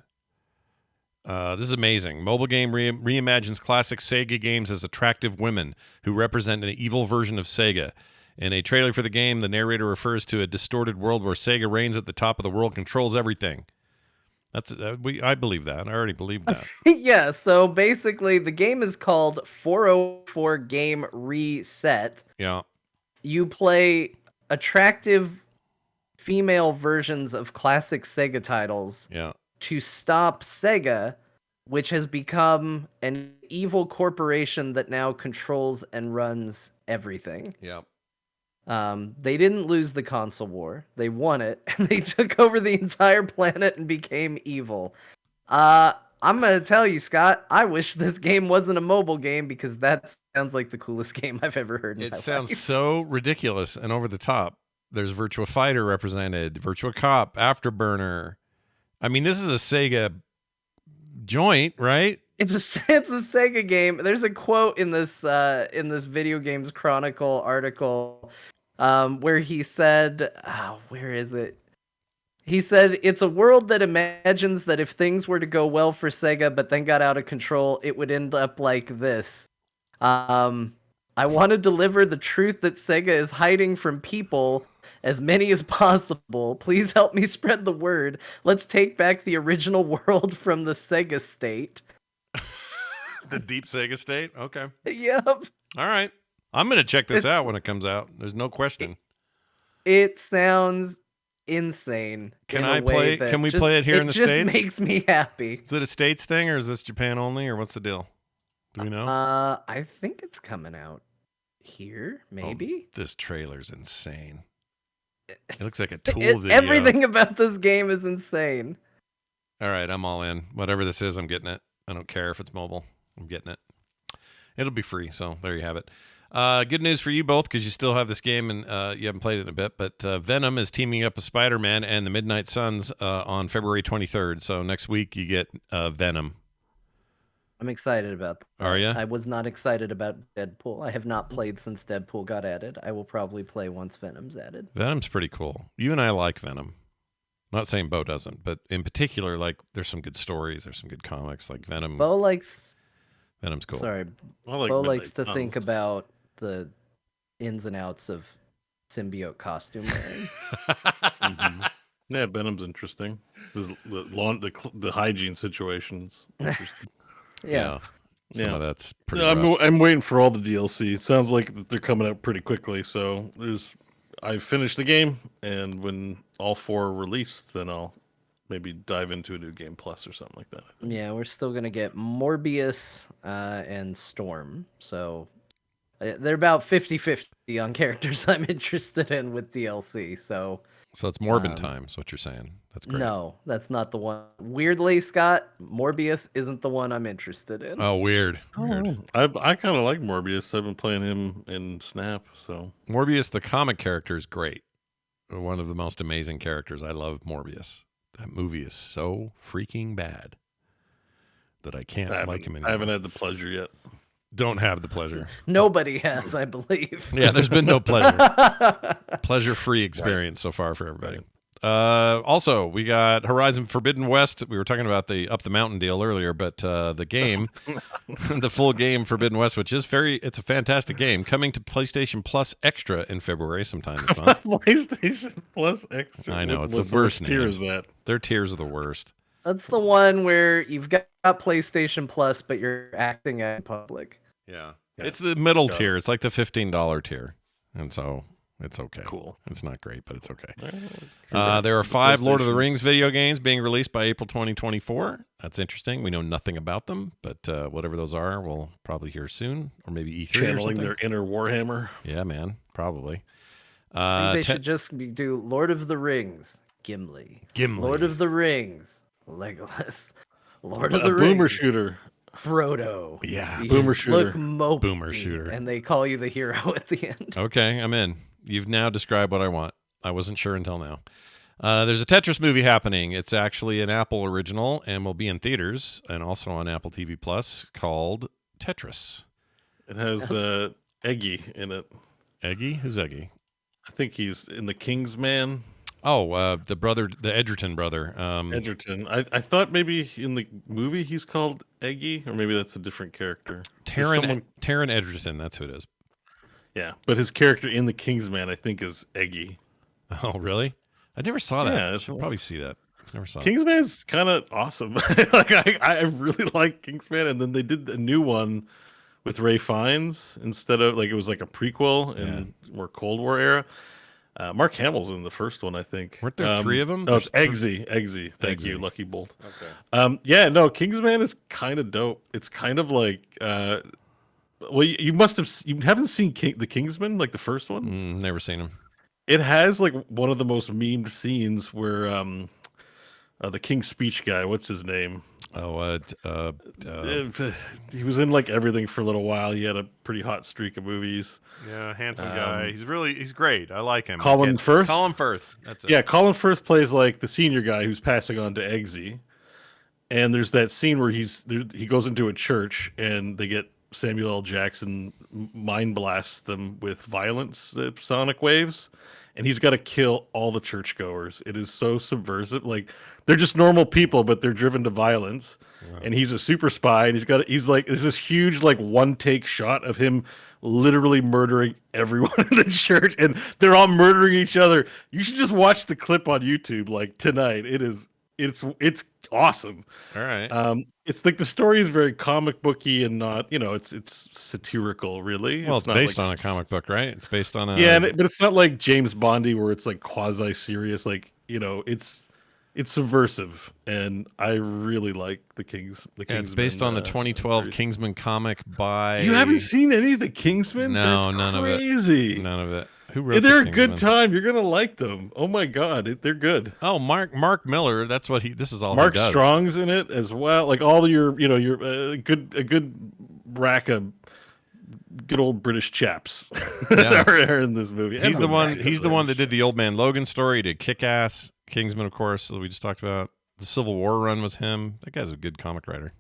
This is amazing. Mobile game reimagines classic Sega games as attractive women who represent an evil version of Sega. In a trailer for the game, the narrator refers to a distorted world where Sega reigns at the top of the world, controls everything. That's I believe that. I already believed that. Yeah, so basically the game is called 404 Game Reset. Yeah. You play attractive female versions of classic Sega titles Yeah. to stop Sega, which has become an evil corporation that now controls and runs everything. Yeah. They didn't lose the console war. They won it, and they took over the entire planet and became evil. I'm gonna tell you, Scott, I wish this game wasn't a mobile game because that sounds like the coolest game I've ever heard in It my sounds life. so ridiculous and over the top. There's Virtua Fighter represented, Virtua Cop, Afterburner. I mean, this is a Sega joint, right? It's a Sega game. There's a quote in this Video Games Chronicle article where he said, where is it? He said, "It's a world that imagines that if things were to go well for Sega but then got out of control, it would end up like this. I want to deliver the truth that Sega is hiding from people, as many as possible. Please help me spread the word. Let's take back the original world from the Sega state." The deep Sega state? Okay. Yep. All right. I'm going to check this It's- out when it comes out. There's no question. It sounds insane. Can in a I way play- that can we play it here in the It States? just makes me happy. Is it a States thing or is this Japan only or what's the deal? Do we know? I think it's coming out here, maybe. This trailer's insane. It looks like a Tool video. Everything about this game is insane. All right, I'm all in. Whatever this is, I'm getting it. I don't care if it's mobile. I'm getting it. It'll be free, so there you have it. Good news for you both because you still have this game and you haven't played it in a bit. But Venom is teaming up with Spider-Man and the Midnight Suns on February 23rd. So next week you get Venom. I'm excited about that. Are you? I was not excited about Deadpool. I have not played since Deadpool got added. I will probably play once Venom's added. Venom's pretty cool. You and I like Venom. Not saying Bo doesn't, but in particular, like there's some good stories. There's some good comics like Venom. Bo likes. Venom's cool. Sorry, I like Bo Midnight likes to think Suns. about the ins and outs of symbiote costume wearing. Mhm. Yeah, Venom's interesting. The hygiene situations. Interesting. Yeah. Some Yeah. of that's pretty Yeah, rough. I'm waiting for all the DLC. It sounds like that they're coming out pretty quickly. So I've finished the game, and when all 4 are released, then I'll maybe dive into a new game plus or something like that. Yeah, we're still gonna get Morbius and Storm. So they're about 50-50 on characters I'm interested in with DLC. So So it's Morbin time, is what you're saying. That's great. no, that's not the one. Weirdly, Scott, Morbius isn't the one I'm interested in. Oh, weird. Weird. I kind of like Morbius. I've been playing him in Snap. So Morbius, the comic character, is great. One of the most amazing characters. I love Morbius. That movie is so freaking bad that I can't like him anymore. I haven't had the pleasure yet. Don't have the pleasure. Nobody has, I believe. Yeah, there's been no pleasure. Pleasure-free experience so far for everybody. Also, we got Horizon Forbidden West. We were talking about the Up the Mountain deal earlier, but the game, the full game Forbidden West, which is it's a fantastic game, coming to PlayStation Plus Extra in February sometime this month. PlayStation Plus Extra. I know, it's What's the worst Which tier names. is that? Their tiers are the worst. That's the one where you've got PlayStation Plus, but you're acting in public. Yeah. Yeah. It's the middle Got it. tier. It's like the $15 tier. And so it's okay. Cool. It's not great, but it's okay. Congrats There are to 5 Lord of the PlayStation. Rings video games being released by April 2024. That's interesting. We know nothing about them, but whatever those are, we'll probably hear soon, or maybe E3 or Channeling something. their inner Warhammer. Yeah, man, probably. I think they should just do Lord of the Rings, Gimli. Gimli. Lord of the Rings, Legolas. Lord of A the boomer Rings, shooter. Frodo. Yeah, You boomer just look shooter. mopey, Boomer shooter. and they call you the hero at the end. Okay, I'm in. You've now described what I want. I wasn't sure until now. There's a Tetris movie happening. It's actually an Apple original and will be in theaters and also on Apple TV Plus called Tetris. It has Eggy in it. Eggy? Who's Eggy? I think he's in the Kingsman. Oh, the brother, the Edgerton brother. Edgerton. I thought maybe in the movie he's called Eggy, or maybe that's a different character. There's Taron Edgerton. That's who it is. Yeah, but his character in the Kingsman, I think, is Eggy. Oh, really? I never saw that. Yeah, I it's should the probably see that. Never saw it. Kingsman's kind of awesome. Like I really like Kingsman, and then they did a new one with Ray Fiennes instead of like it was like a prequel in more Cold War era. Mark Hamill's in the first one, I think. Weren't there 3 of them? No, it's There's Eggsy. Thank you, Eggsy. Lucky Bolt. Okay. Yeah, no, Kingsman is kind of dope. It's kind of like Well, you must have. You haven't seen the Kingsman, like the first one. Never seen him. It has like one of the most memed scenes where the King's Speech guy, what's his name? He was in like everything for a little while. He had a pretty hot streak of movies. Yeah, handsome guy. He's great. I like him. Colin Firth. Colin Firth. That's it. Yeah, Colin Firth plays like the senior guy who's passing on to Eggsy. And there's that scene where he goes into a church and they get Samuel L. Jackson mind blasts them with violence sonic waves, and he's got to kill all the churchgoers. It is so subversive. Like they're just normal people, but they're driven to violence. Wow. And he's a super spy, and he's like there's this huge like one take shot of him literally murdering everyone in the church, and they're all murdering each other. You should just watch the clip on YouTube like tonight. It's awesome. All right. It's like the story is very comic booky and not, it's satirical, really. Well, it's based on a comic book, right? It's based on a but it's not like James Bondy where it's like quasi serious. Like it's subversive, and I really like the Kingsman. It's based on the 2012 series. Kingsman comic by. You haven't seen any of the Kingsman? No, That's none crazy. of it. None of it. Who wrote they're the a good time. You're gonna like them. Oh my god, they're good. Oh, Mark Miller. That's what this is all. Mark he does. Strong's in it as well. Like all of your a good rack of good old British chaps are in this movie. He's the one. He's the one that did the Old Man Logan story. He did Kick-Ass, Kingsman, of course, that we just talked about. The Civil War run was him. That guy's a good comic writer.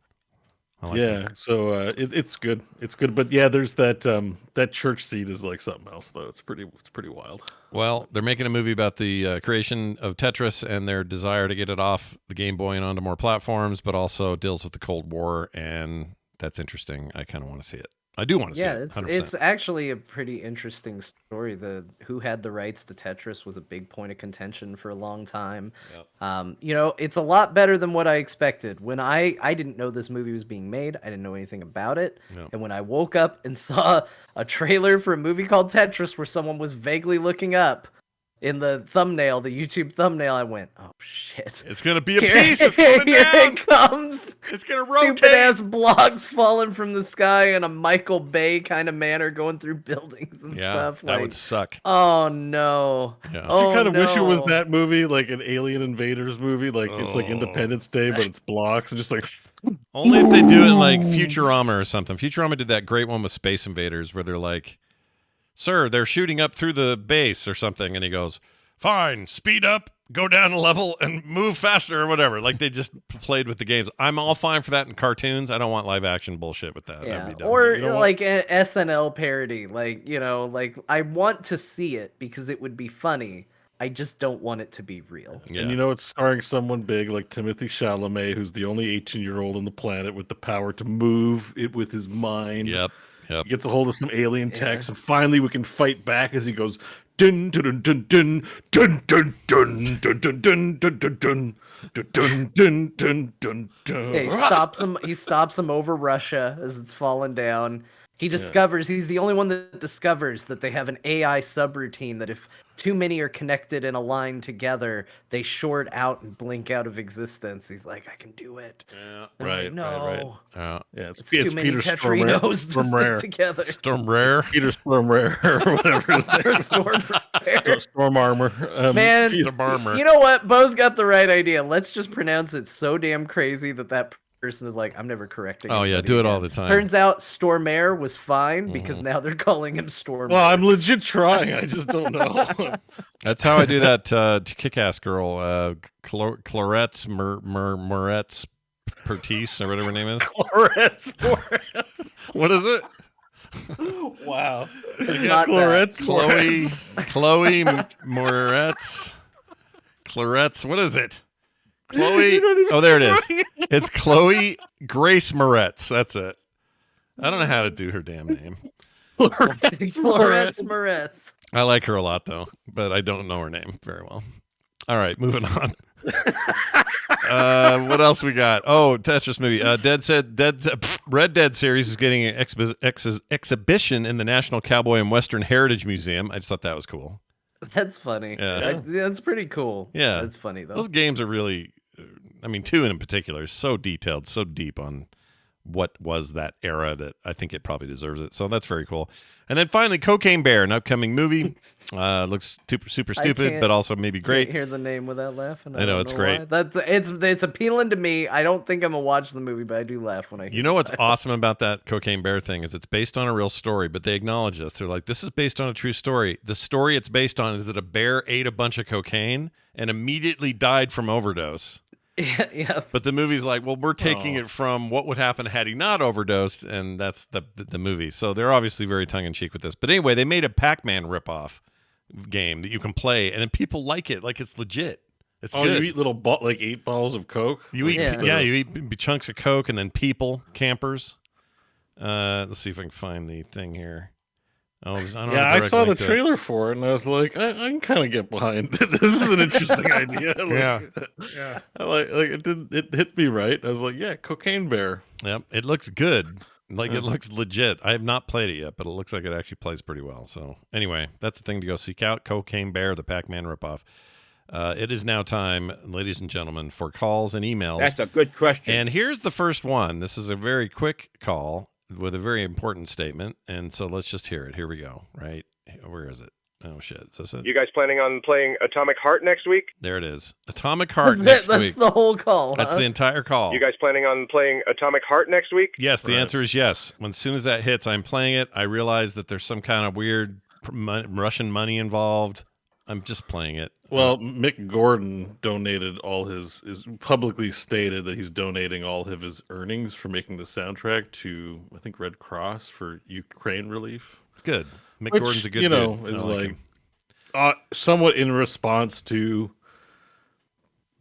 I like him. So it's good. It's good, but yeah, there's that church scene is like something else though. It's pretty wild. Well, they're making a movie about the creation of Tetris and their desire to get it off the Game Boy and onto more platforms, but also deals with the Cold War, and that's interesting. I kind of want to see it. I do want to see it. Yeah, it's actually a pretty interesting story. The who had the rights to Tetris was a big point of contention for a long time. Yep. It's a lot better than what I expected. When I didn't know this movie was being made, I didn't know anything about it. Yep. And when I woke up and saw a trailer for a movie called Tetris where someone was vaguely looking up in the thumbnail, the YouTube thumbnail, I went, "Oh shit! It's gonna be a piece. It's coming here down. It comes. It's gonna rotate. Stupid ass blocks falling from the sky in a Michael Bay kind of manner, going through buildings and stuff. That would suck. Oh no! Yeah. You kind of wish it was that movie, like an Alien Invaders movie, like it's like Independence Day, but it's blocks and just like. Only if they do it like Futurama or something. Futurama did that great one with Space Invaders, where they're like, "Sir, they're shooting up through the base or something," and he goes, "Fine, speed up, go down a level, and move faster," or whatever. Like they just played with the games. I'm all fine for that in cartoons. I don't want live action bullshit with that. Yeah. That'd be dumb. Or like an SNL parody. Like, like I want to see it because it would be funny. I just don't want it to be real. Yeah. And it's starring someone big like Timothy Chalamet, who's the only 18-year-old on the planet with the power to move it with his mind. Yep. He gets a hold of some alien techs, and finally we can fight back as he goes dun dun dun dun dun dun dun dun dun dun dun dun dun dun dun dun dun dun. Yeah, he stops him over Russia as it's falling down. He discovers he's the only one that discovers that they have an AI subroutine that if too many are connected in a line together, they short out and blink out of existence. He's like, I can do it. Yeah, right. No. Yeah, it's too many Peter Tetrinos to stick together. Stormrare. Peter Stormrare or whatever his name is. Storm Armor. Man, Storm Armor. You know what? Bo's got the right idea. Let's just pronounce it so damn crazy that person is like, I'm never correcting. Oh yeah, do it all the time. Turns out Stormare was fine because now they're calling him Storm. Well, I'm legit trying. I just don't know. That's how I do that Kick-Ass girl, Clarence Moretz Pertise or whatever her name is. Clarence Moretz. What is it? Wow. Chloe Moretz. Clarence. What is it? Chloe. Oh, there it is. It's Chloe Grace Moretz. That's it. I don't know how to do her damn name. Florence Moretz. I like her a lot, though, but I don't know her name very well. All right, moving on. What else we got? Oh, Tetris movie. Red Dead series is getting an exhibition in the National Cowboy and Western Heritage Museum. I just thought that was cool. That's funny. Yeah. That's pretty cool. Yeah. That's funny, though. Those games are really, 2 in particular, so detailed, so deep on what was that era that I think it probably deserves it. So that's very cool. And then finally, Cocaine Bear, an upcoming movie. Looks super stupid, but also maybe great. Can't hear the name without laughing. I know, it's great. Why. It's appealing to me. I don't think I'm gonna watch the movie, but I do laugh when I hear You know what's awesome about that Cocaine Bear thing is it's based on a real story, but they acknowledge this. They're like, this is based on a true story. The story it's based on is that a bear ate a bunch of cocaine and immediately died from overdose. Yeah. But the movie's like, well, we're taking it from what would happen had he not overdosed, and that's the movie. So they're obviously very tongue-in-cheek with this. But anyway, they made a Pac-Man ripoff game that you can play, and then people like it. Like, it's legit. It's good. You eat little like 8 balls of Coke? You eat, Yeah. you eat chunks of Coke, and then campers. Let's see if I can find the thing here. I don't have a I direct saw the link to it. trailer for it, and I was like, I can kind of get behind it. This is an interesting idea. Yeah. It hit me right. I was like, yeah, Cocaine Bear. Yep, it looks good. Like, it looks legit. I have not played it yet, but it looks like it actually plays pretty well. So anyway, that's the thing to go seek out. Cocaine Bear, the Pac-Man ripoff. It is now time, ladies and gentlemen, for calls and emails. That's a good question. And here's the first one. This is a very quick call with a very important statement. And so let's just hear it. Here we go. Right? Where is it? Oh, shit. Is this it? You guys planning on playing Atomic Heart next week? There it is. Atomic Heart That's next week. the whole call. That's huh? the entire call. You guys planning on playing Atomic Heart next week? Yes, the answer is yes. As soon as that hits, I'm playing it. I realize that there's some kind of weird Russian money involved. I'm just playing it. Well, Mick Gordon donated all is publicly stated that he's donating all of his earnings for making the soundtrack to, I think, Red Cross for Ukraine relief. Good. Mick Which, Gordon's a good you know, dude. is I like him. Somewhat in response to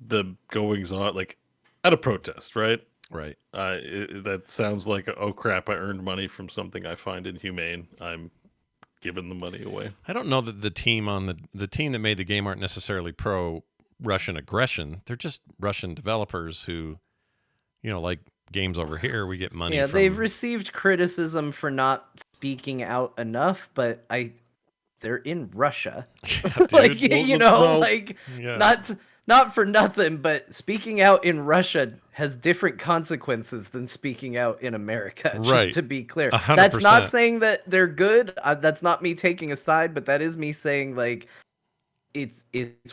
the goings on, like at a protest, right? Right. That sounds like, oh crap, I earned money from something I find inhumane. I'm giving the money away. I don't know that the team the team that made the game aren't necessarily pro Russian aggression. They're just Russian developers who, like games over here, we get money. Yeah, from... they've received criticism for not speaking out enough, but they're in Russia. Dude. Well, not for nothing, but speaking out in Russia has different consequences than speaking out in America. Right. Just to be clear, 100%. That's not saying that they're good. That's not me taking a side, but that is me saying like it's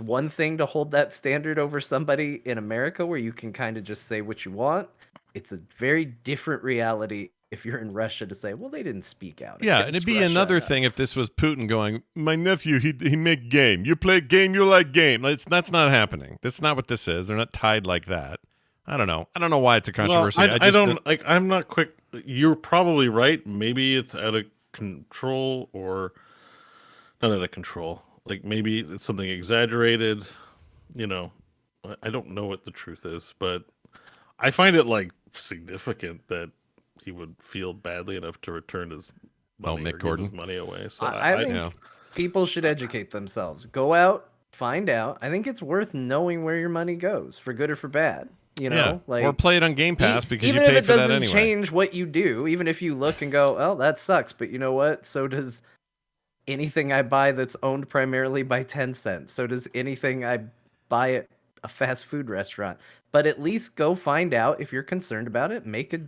one thing to hold that standard over somebody in America where you can kind of just say what you want. It's a very different reality if you're in Russia to say, well, they didn't speak out. Yeah, and it'd be Russia another enough. thing if this was Putin going, my nephew, he make game. You play game, you like game. That's not happening. That's not what this is. They're not tied like that. I don't know. I don't know why it's a controversy. Well, I don't like. I'm not quick. You're probably right. Maybe it's out of control or not out of control. Like maybe it's something exaggerated. I don't know what the truth is, but I find it like significant that he would feel badly enough to return his money Mick or Gordon? give his money away. So I think people should educate themselves. Go out, find out. I think it's worth knowing where your money goes, for good or for bad. Or play it on Game Pass because you even if paid it for that doesn't anyway. change what you do, even if you look and go, oh, that sucks, but you know what? So does anything I buy that's owned primarily by Tencent. So does anything I buy at a fast food restaurant. But at least go find out if you're concerned about it. Make a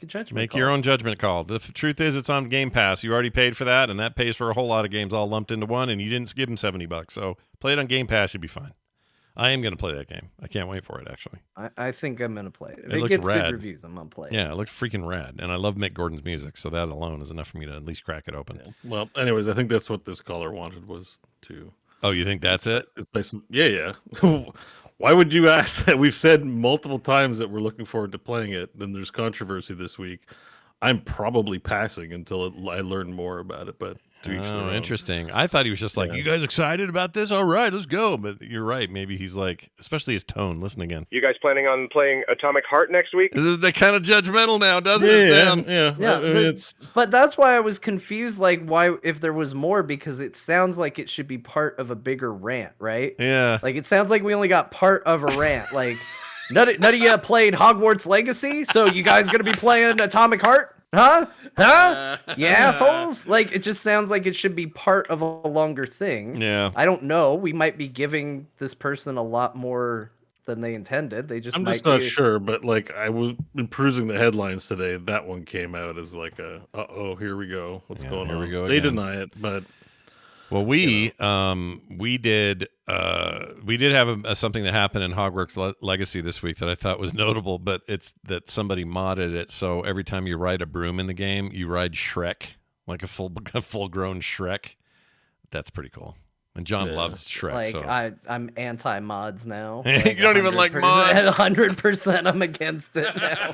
judgment. Make call. your own judgment call. The truth is, it's on Game Pass. You already paid for that, and that pays for a whole lot of games all lumped into one. And you didn't give them $70, so play it on Game Pass. You'll be fine. I am going to play that game. I can't wait for it. Actually, I think I'm going to play it. If It it looks gets rad. good reviews, I'm going to play it. yeah, it looks freaking rad, and I love Mick Gordon's music, so that alone is enough for me to at least crack it open. Yeah. Well, anyways, I think that's what this caller wanted was to. Oh, you think that's it? It's play some, yeah. Why would you ask that? We've said multiple times that we're looking forward to playing it. Then there's controversy this week. I'm probably passing until I learn more about it. But to each their own. Interesting. I thought he was just like, Yeah. "You guys excited about this? All right, let's go." But you're right. Maybe he's like, especially his tone. Listen again. You guys planning on playing Atomic Heart next week? This is that kind of judgmental now, doesn't it sound? Yeah. Yeah, I mean, it's But that's why I was confused, like, why, if there was more, because it sounds like it should be part of a bigger rant, right? Yeah. Like, it sounds like we only got part of a rant. Like, none of you played Hogwarts Legacy, so you guys gonna be playing Atomic Heart? Huh? You assholes? Like, it just sounds like it should be part of a longer thing. Yeah. I don't know. We might be giving this person a lot more than they intended. They just I'm might just not be- sure, but like I was been perusing the headlines today. That one came out as like a oh, here we go. What's Yeah, going here on? we go They again. deny it, but Well, we did have something that happened in Hogwarts Legacy this week that I thought was notable, but it's that somebody modded it so every time you ride a broom in the game, you ride Shrek, like a full grown Shrek. That's pretty cool. And John Yeah. loves Shrek. like so I'm anti mods now. You Like, don't even like 100%. mods? 100%. I'm against it now.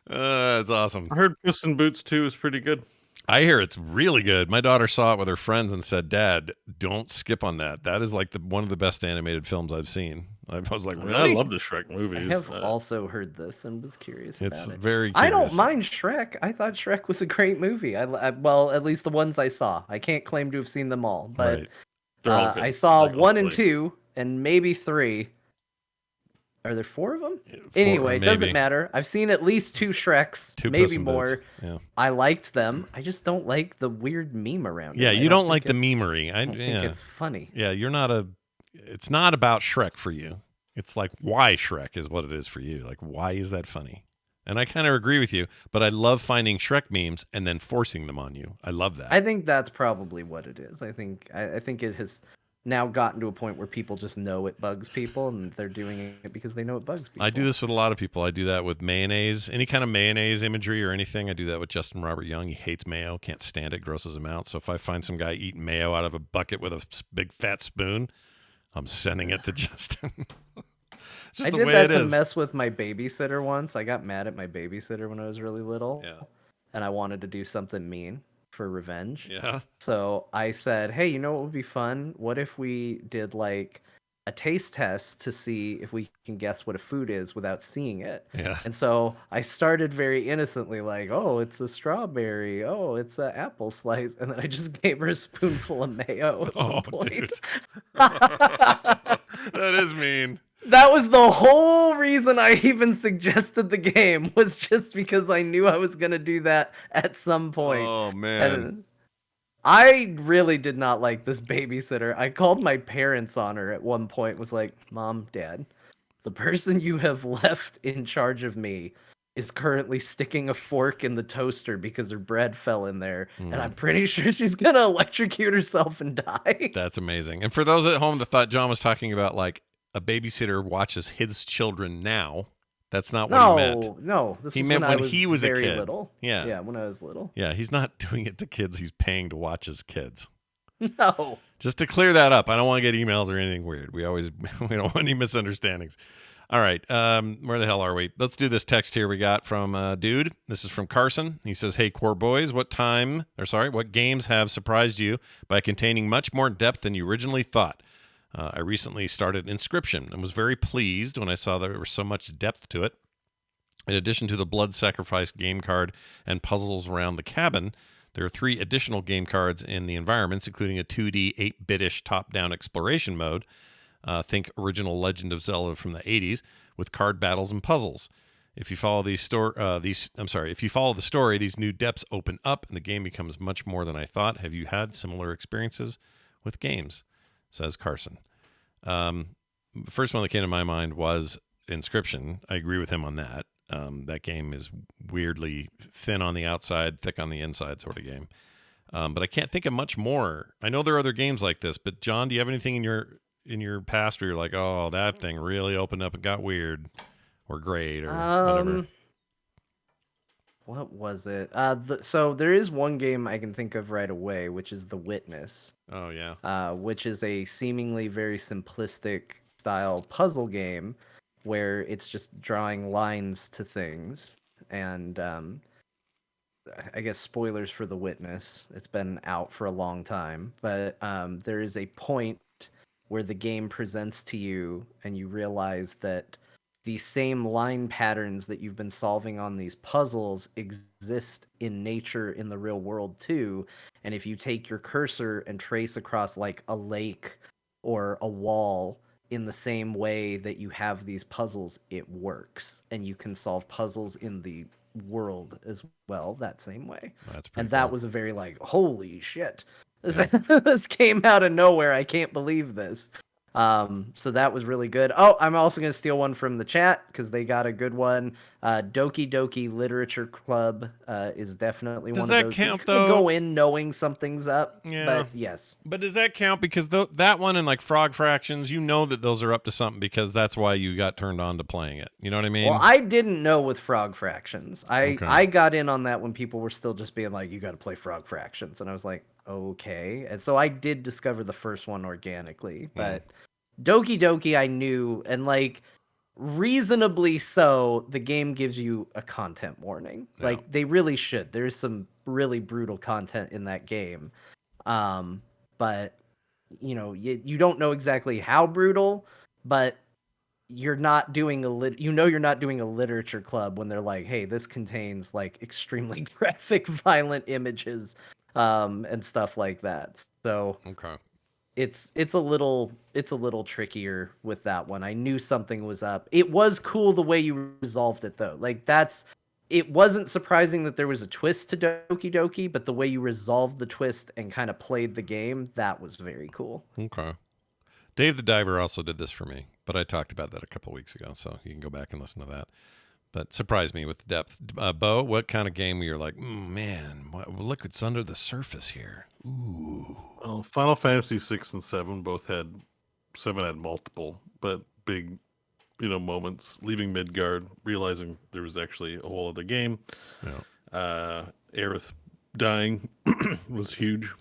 That's awesome. I heard Puss in Boots 2 is pretty good. I hear it's really good. My daughter saw it with her friends and said, "Dad, don't skip on that. That is like one of the best animated films I've seen." I was like, I mean, "Really?" I love the Shrek movies. I have also heard this and was curious It's about it. very I curious. don't mind Shrek. I thought Shrek was a great movie. Well, at least the ones I saw. I can't claim to have seen them all, but Right. They're all good. I saw Like, 1 and hopefully. 2 and maybe 3. Are there 4 of them? Four, Anyway, it doesn't maybe. matter. I've seen at least 2 Shreks, Two Puss maybe in more. Boots. Yeah. I liked them. I just don't like the weird meme around it. Yeah, I you don't think like the it's- memery. I don't think it's funny. Yeah, you're not a. It's not about Shrek for you. It's like why Shrek is what it is for you. Like why is that funny? And I kind of agree with you, but I love finding Shrek memes and then forcing them on you. I love that. I think that's probably what it is. I think it has now gotten to a point where people just know it bugs people, and they're doing it because they know it bugs people. I do this with a lot of people. I do that with mayonnaise, any kind of mayonnaise imagery or anything. I do that with Justin Robert Young. He hates mayo, can't stand it, grosses him out. So if I find some guy eating mayo out of a bucket with a big fat spoon, I'm sending it to Justin. It's just I the did way that it to is. mess with my babysitter once. I got mad at my babysitter when I was really little, Yeah. and I wanted to do something mean for revenge. Yeah. So I said, "Hey, you know what would be fun? What if we did like a taste test to see if we can guess what a food is without seeing it?" Yeah. And so I started very innocently, like, "Oh, it's a strawberry. Oh, it's an apple slice," and then I just gave her a spoonful of mayo at Oh, one point. dude. That is mean. That was the whole reason I even suggested the game, was just because I knew I was gonna do that at some point. Oh, man. And I really did not like this babysitter. I called my parents on her at one point, was like, "Mom, Dad, the person you have left in charge of me is currently sticking a fork in the toaster because her bread fell in there, and I'm pretty sure she's gonna electrocute herself and die." That's amazing. And for those at home that thought John was talking about like a babysitter watches his children now, that's not what he meant. No, this He was meant when when I was he was a very kid. little. Yeah. Yeah, when I was little. Yeah, he's not doing it to kids he's paying to watch his kids. No. Just to clear that up, I don't want to get emails or anything weird. We don't want any misunderstandings. All right, where the hell are we? Let's do this text here we got from dude. This is from Carson. He says, "Hey, Core Boys, what games have surprised you by containing much more depth than you originally thought? I recently started Inscription and was very pleased when I saw there was so much depth to it. In addition to the blood sacrifice game card and puzzles around the cabin, there are 3 additional game cards in the environments, including a 2D 8-bit-ish top-down exploration mode. Think original Legend of Zelda from the 80s with card battles and puzzles. If you follow the story, these new depths open up and the game becomes much more than I thought. Have you had similar experiences with games?" Says Carson. The first one that came to my mind was Inscription. I agree with him on that. That game is weirdly thin on the outside, thick on the inside sort of game. But I can't think of much more. I know there are other games like this, but John, do you have anything in your past where you're like, oh, that thing really opened up and got weird or great or whatever? What was it? So there is one game I can think of right away, which is The Witness. Oh, yeah. Which is a seemingly very simplistic style puzzle game where it's just drawing lines to things. And I guess spoilers for The Witness. It's been out for a long time, but there is a point where the game presents to you and you realize that the same line patterns that you've been solving on these puzzles exist in nature in the real world too. And if you take your cursor and trace across like a lake or a wall in the same way that you have these puzzles, it works. And you can solve puzzles in the world as well that same way. That's pretty And that cool. was a very like, holy shit. This came out of nowhere. I can't believe this. So that was really good. Oh, I'm also going to steal one from the chat because they got a good one. Doki Doki Literature Club is definitely Does one that of those. count, You kinda though? go in knowing something's up, Yeah. but yes. But does that count? Because that one and like Frog Fractions, you know that those are up to something because that's why you got turned on to playing it. You know what I mean? Well, I didn't know with Frog Fractions. Okay. I got in on that when people were still just being like, you got to play Frog Fractions. And I was like, okay. And so I did discover the first one organically. But Doki Doki, I knew. And like, reasonably so, the game gives you a content warning. Yeah. Like, they really should. There's some really brutal content in that game. But, you know, you don't know exactly how brutal, but you're not doing you're not doing a literature club when they're like, hey, this contains like extremely graphic violent images and stuff like that. So Okay. it's a little trickier with that one. I knew something was up. It was cool the way you resolved it though. Like it wasn't surprising that there was a twist to Doki Doki, but the way you resolved the twist and kind of played the game, that was very cool. Okay. Dave the Diver also did this for me, but I talked about that a couple weeks ago, so you can go back and listen to that. But surprised me with the depth. Bo, what kind of game where you're like, man, look what's under the surface here? Ooh. Well, Final Fantasy 6 and 7 both had 7 had multiple, but big, moments. Leaving Midgard, realizing there was actually a whole other game. Yeah. Aerith dying was huge.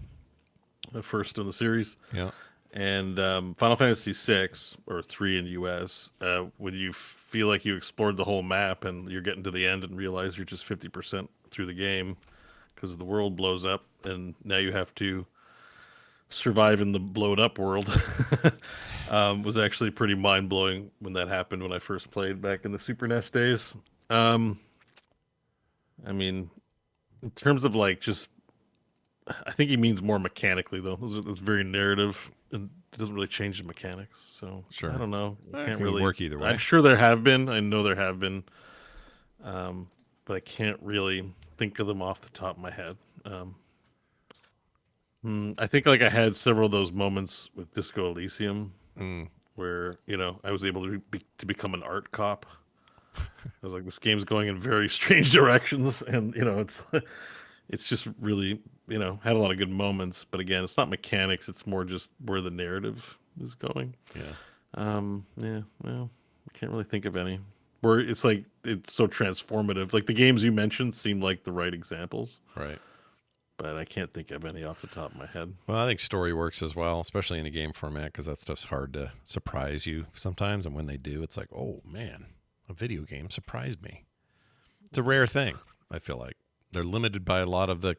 The first in the series. Yeah. And Final Fantasy 6 or 3 in US, when you feel like you explored the whole map and you're getting to the end and realize you're just 50% through the game because the world blows up and now you have to survive in the blowed up world, was actually pretty mind blowing when that happened when I first played back in the Super NES days. I mean, in terms of like just, I think he means more mechanically though. It's very narrative and it doesn't really change the mechanics. So Sure. I don't know. It Can't can really work either way. I'm sure there have been. I know there have been, but I can't really think of them off the top of my head. I think like I had several of those moments with Disco Elysium where I was able to become an art cop. I was like, this game's going in very strange directions, and it's just really had a lot of good moments. But again, it's not mechanics; it's more just where the narrative is going. Yeah. Yeah. Well, I can't really think of any where it's like it's so transformative. Like the games you mentioned seem like the right examples, Right. but I can't think of any off the top of my head. Well, I think story works as well, especially in a game format, because that stuff's hard to surprise you sometimes. And when they do, it's like, oh, man, a video game surprised me. It's a rare thing, I feel like. They're limited by a lot of the,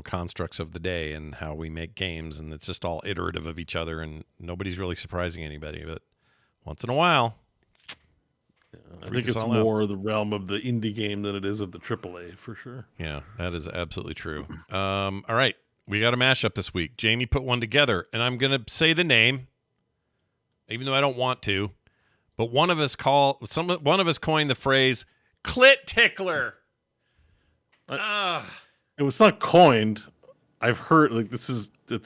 constructs of the day and how we make games. And it's just all iterative of each other. And nobody's really surprising anybody. But once in a while, I think it's more the realm of the indie game than it is of the AAA, for sure. Yeah, that is absolutely true. All right, we got a mashup this week. Jamie put one together, and I'm going to say the name, even though I don't want to. But one of us coined the phrase "clit tickler." It was not coined. I've heard it's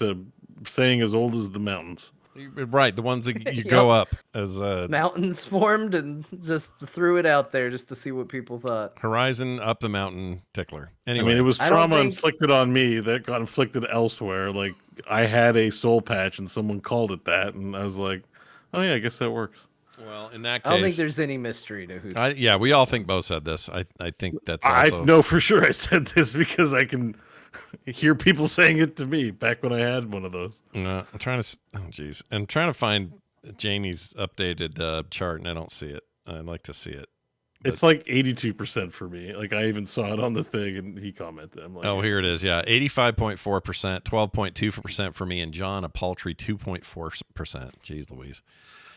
a saying as old as the mountains. Right, the ones that you go up as Mountains formed and just threw it out there just to see what people thought. Horizon up the mountain tickler. Anyway, I mean, it was I don't trauma think- inflicted on me that got inflicted elsewhere. Like I had a soul patch and someone called it that, and I was like, oh yeah, I guess that works. well, in that case, I don't think there's any mystery to who. we all think Bo said this. I think that's also... I know for sure I said this because I can hear people saying it to me back when I had one of those. I'm trying to find Jamie's updated chart, and I don't see it. I'd like to see it. It's like 82% for me. Like I even saw it on the thing, and he commented. I'm like, Oh, here it is. Yeah, 85.4%, 12.2% for me, and John a paltry 2.4%. Jeez Louise.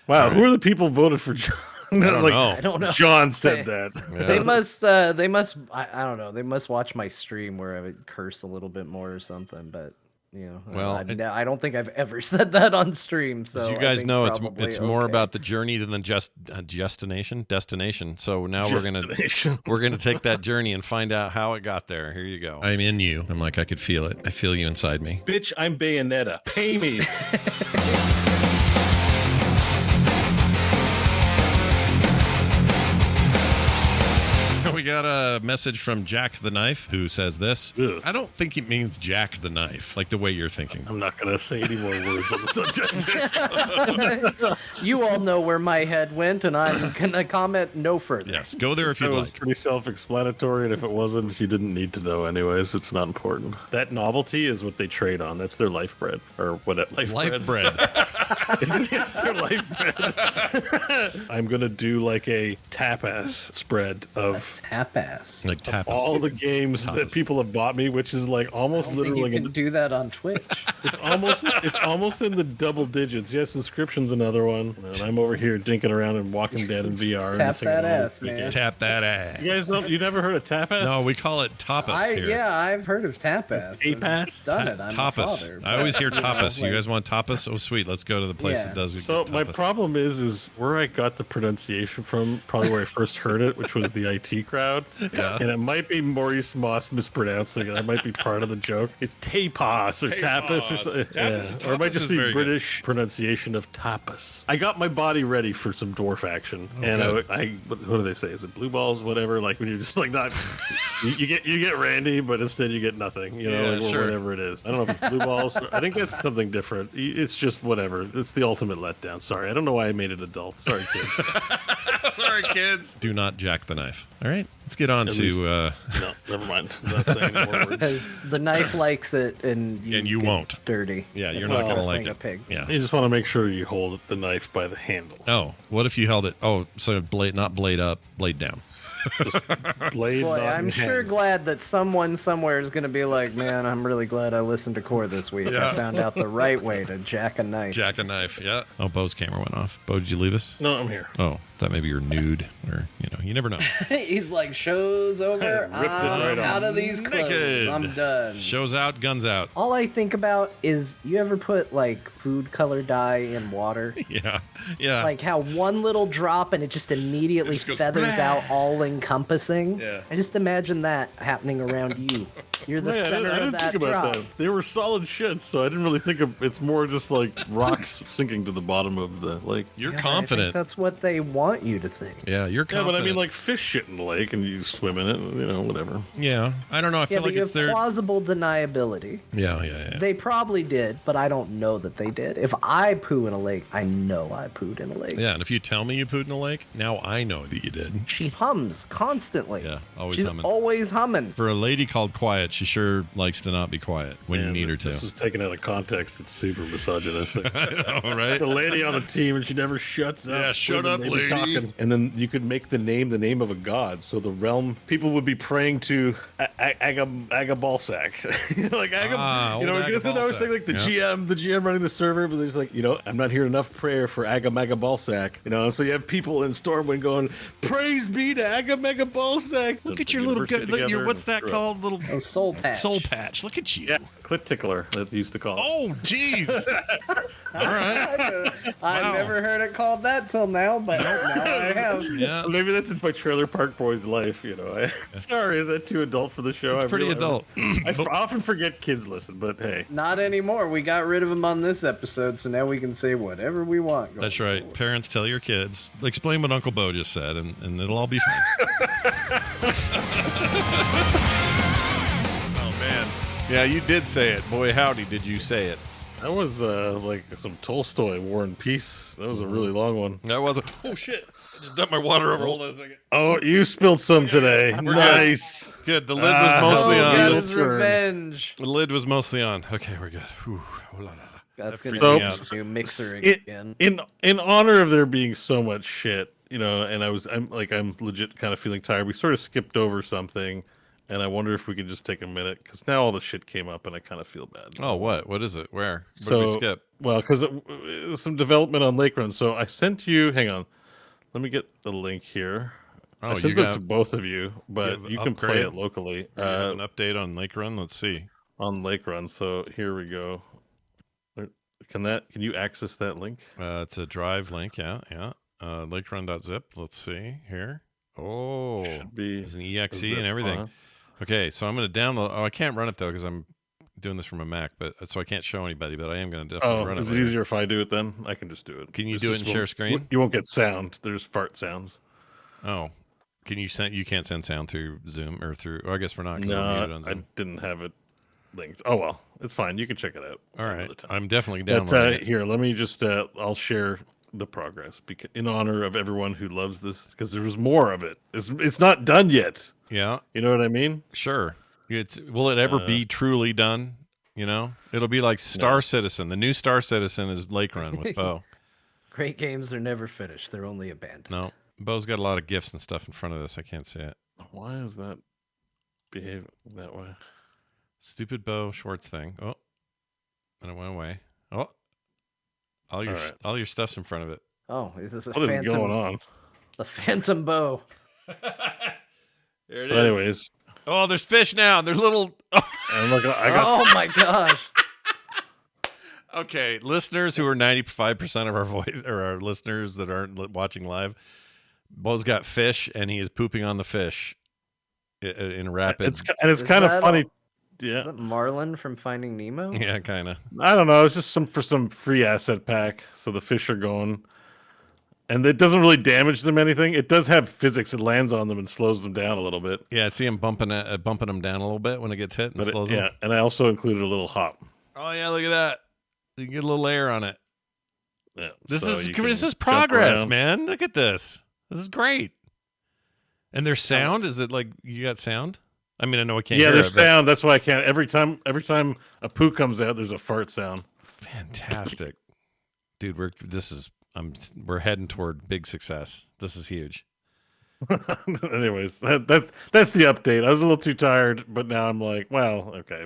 wow, right. who are the people voted for John? I don't know. I don't know. John said that. Yeah. They must. I don't know. They must watch my stream where I would curse a little bit more or something. But Well, I don't think I've ever said that on stream. So As you I guys think know, probably it's more okay. about the journey than just destination. So now Destination. we're gonna take that journey and find out how it got there. Here you go. I'm in you. I'm like I could feel it. I feel you inside me. Bitch, I'm Bayonetta. Pay me. got a message from Jack the Knife who says this. Ugh. I don't think it means Jack the Knife, like the way you're thinking. I'm not gonna say any more words on the subject. You all know where my head went, and I'm gonna comment no further. Yes, go there if That you'd was like. pretty self-explanatory, and if it wasn't, you didn't need to know anyways. It's not important. That novelty is what they trade on. That's their life bread, or what? Life bread. It's their life bread. I'm gonna do like a tapas spread of Tapas. Like tapas. all the games that Tapas. people have bought me, which is like almost I think you literally. can do that on Twitch. It's almost in the double digits. Yes, inscription's another one, and I'm over here dinking around and Walking Dead in VR. and Tap singing that along ass, with you man. Tap that ass. You guys don't? You never heard of tapas? No, we call it tapas here. Yeah, I've heard of tapas. Tapas? I've done it. I'm a Tapas. father. I always hear tapas. You like- guys want tapas? Oh, sweet. Let's go to the place Yeah. that does So my tapas. problem is where I got the pronunciation from, probably where I first heard it, which was the IT crowd. Yeah. And it might be Maurice Moss mispronouncing it. That might be part of the joke. It's tapas or tapas or something. Tapas- Or it might tapas just is be very good. British pronunciation of tapas. I got my body ready for some dwarf action. And good. what do they say? Is it blue balls? Whatever. Like when you're just like not, you get Randy, but instead you get nothing. You know, Yeah, like, or sure. whatever it is. I don't know if it's blue balls. I think that's something different. It's just whatever. It's the ultimate letdown. Sorry, I don't know why I made it adult. Sorry, kids. Sorry, kids. Do not jack the knife. All right, let's get on At to. least- No, never mind. I'm not saying any more words. Because the knife likes it, and you you get won't. dirty. Yeah, you're That's not the gonna worst like thing it. a pig. Yeah. You just want to make sure you hold the knife by the handle. Oh, what if you held it? Oh, so blade, not blade up, blade down. Blade. Boy, not I'm in sure hand. glad that someone somewhere is going to be like, man, I'm really glad I listened to Core this week. Yeah. I found out the right way to jack a knife. Jack a knife. Yeah. Oh, Bo's camera went off. Bo, did you leave us? No, I'm here. Oh, thought maybe you're nude, or you never know. He's like, show's over. Ripped it I'm right off. out of these clothes. Naked. I'm done. Shows out, guns out. All I think about is, you ever put like food color dye in water? Yeah, yeah. Like how one little drop and it just immediately Just goes, feathers "Blah." out all encompassing. Yeah. I just imagine that happening around you. You're the Man, center I of didn't that think about drop. that. They were solid shit, so I didn't really think of. It's more just like rocks sinking to the bottom of the lake. You're Yeah, I think confident. that's what they want you to think. Yeah, you're Yeah, confident. but I mean, like fish shit in the lake, and you swim in it. You know, whatever. yeah. I don't know. I Yeah, feel but like you it's have their. plausible deniability. Yeah. They probably did, but I don't know that they did. If I poo in a lake, I know I pooed in a lake. Yeah, and if you tell me you pooed in a lake, now I know that you did. She hums constantly. Yeah, always She's humming. always humming. For a lady called Quiet, she sure likes to not be quiet when you Man, need her to. This is taken out of context. It's super misogynistic. All right. The lady on the team, and she never shuts up. Yeah, shut up, They be lady. And then you could make the name of a god. So the realm, people would be praying to Agabalsac. Like Agam, Old because I was Agabalsac. thinking like the Yeah. GM running the server, but there's like, I'm not hearing enough prayer for Agabalsac. So you have people in Stormwind going, praise be to Agabalsac. Look at your little. What's that called? Little A soul patch. soul patch. Look at you. Yeah, clit tickler, that they used to call it. Oh, jeez. All right. I've Wow. never heard it called that till now, but now I have. Yeah. Maybe that's in my Trailer Park Boy's life, Sorry, is that too adult for the show? It's I pretty really- adult. I often forget kids listen, but hey. Not anymore. We got rid of him on this episode, so now we can say whatever we want. going That's right. forward. Parents, tell your kids. Explain what Uncle Bo just said, and it'll all be fine. Oh, man. Yeah, you did say it. Boy, howdy, did you say it. That was like some Tolstoy War and Peace. That was a really long one. That wasn't. Oh, shit. I just dumped my water over. Hold on a second. Oh, you spilled some today. We're Nice. Good. The lid was mostly Oh, on. got Good. his revenge. The lid was mostly on. Okay, we're good. Whew. Oh, la, la, la. That's That gonna freaked be me a out. new mixer It- again. In honor of there being so much shit, and I'm legit kind of feeling tired. We sort of skipped over something, and I wonder if we could just take a minute because now all the shit came up, and I kind of feel bad. Oh, what? What is it? Where? Where did we skip? Well, because some development on Lake Run. So I sent you. Hang on, let me get the link here. Oh, I you sent it got to both of you, but have you can play upgrade? it locally an update on Lake Run. Let's see. on Lake Run. So here we go. Can you access that link? It's a drive link. Yeah. Lakerun.zip. Let's see here. Oh, Should be there's an exe zip and everything. on. Okay, so I'm going to download. Oh, I can't run it though because I'm doing this from a Mac, but so I can't show anybody. But I am going to definitely run it. Is it later. easier if I do it then? I can just do it. Can you It's do it just and share screen? You won't get sound. There's fart sounds. Oh, Can you send? You can't send sound through Zoom or through. I guess we're not. 'Cause we're muted on I Zoom. didn't have it linked. Oh well, it's fine. You can check it out. All right, another time. I'm definitely But downloading it. here, let me just. I'll share the progress in honor of everyone who loves this, because there was more of it. It's not done yet. Yeah, You know what I mean? sure. Will it ever be truly done? You know, it'll be like Star Citizen. The new Star Citizen is Lake Run with Bo. Great games are never finished; they're only abandoned. No, Bo's got a lot of gifts and stuff in front of this. I can't see it. Why is that behave that way? Stupid Bo Schwartz thing. Oh, and it went away. Oh, all your stuff's in front of it. Oh, is this a What is phantom? going on? The phantom bow. There it But anyways, Oh, there's fish now. They're little. and look, I got. Oh my gosh! Okay, listeners who are 95% of our voice or our listeners that aren't watching live, Bo's got fish and he is pooping on the fish in rapid. It's Is kind of that funny. Is Yeah, that Marlin from Finding Nemo? Yeah, kind of. I don't know. It's just some free asset pack, so the fish are going, and it doesn't really damage them anything. It does have physics. It lands on them and slows them down a little bit. Yeah, I see him bumping them down a little bit when it gets hit and But slows yeah, them. and I also included a little hop. Oh yeah, look at that. You get a little layer on it. Yeah, This so you can is jump progress, around. man. Look at this. This is great. And there's sound. Is it like you got sound? I mean, I know I can't Yeah, hear there's it, but- sound. That's why I can't. Every time a poo comes out, there's a fart sound. Fantastic, dude. We're heading toward big success. This is huge. Anyways, that's the update. I was a little too tired, but now I'm like, well, okay.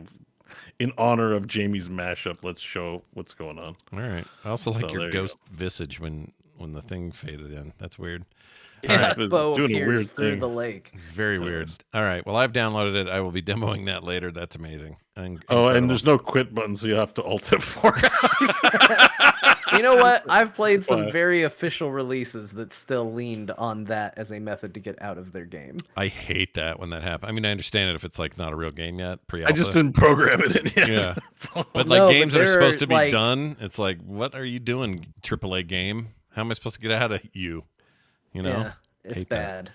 In honor of Jamie's mashup, let's show what's going on. All right. I also like So your there you ghost visage when the thing faded in. That's weird. Yeah, right. Bo Doing a appears weird through thing. the lake. Very weird. All right. Well, I've downloaded it. I will be demoing that later. That's amazing. Oh, Incredible. and there's no quit button, so you have to alt F4. You know what? I've played some What? very official releases that still leaned on that as a method to get out of their game. I hate that when that happens. I mean, I understand it if it's like not a real game yet, I pre-alpha. just didn't program it in yet. Yeah. So- But like No, but games that are they're, supposed to be like- done, it's like, what are you doing, AAA game? How am I supposed to get out of you? You know? Yeah, it's Hate that.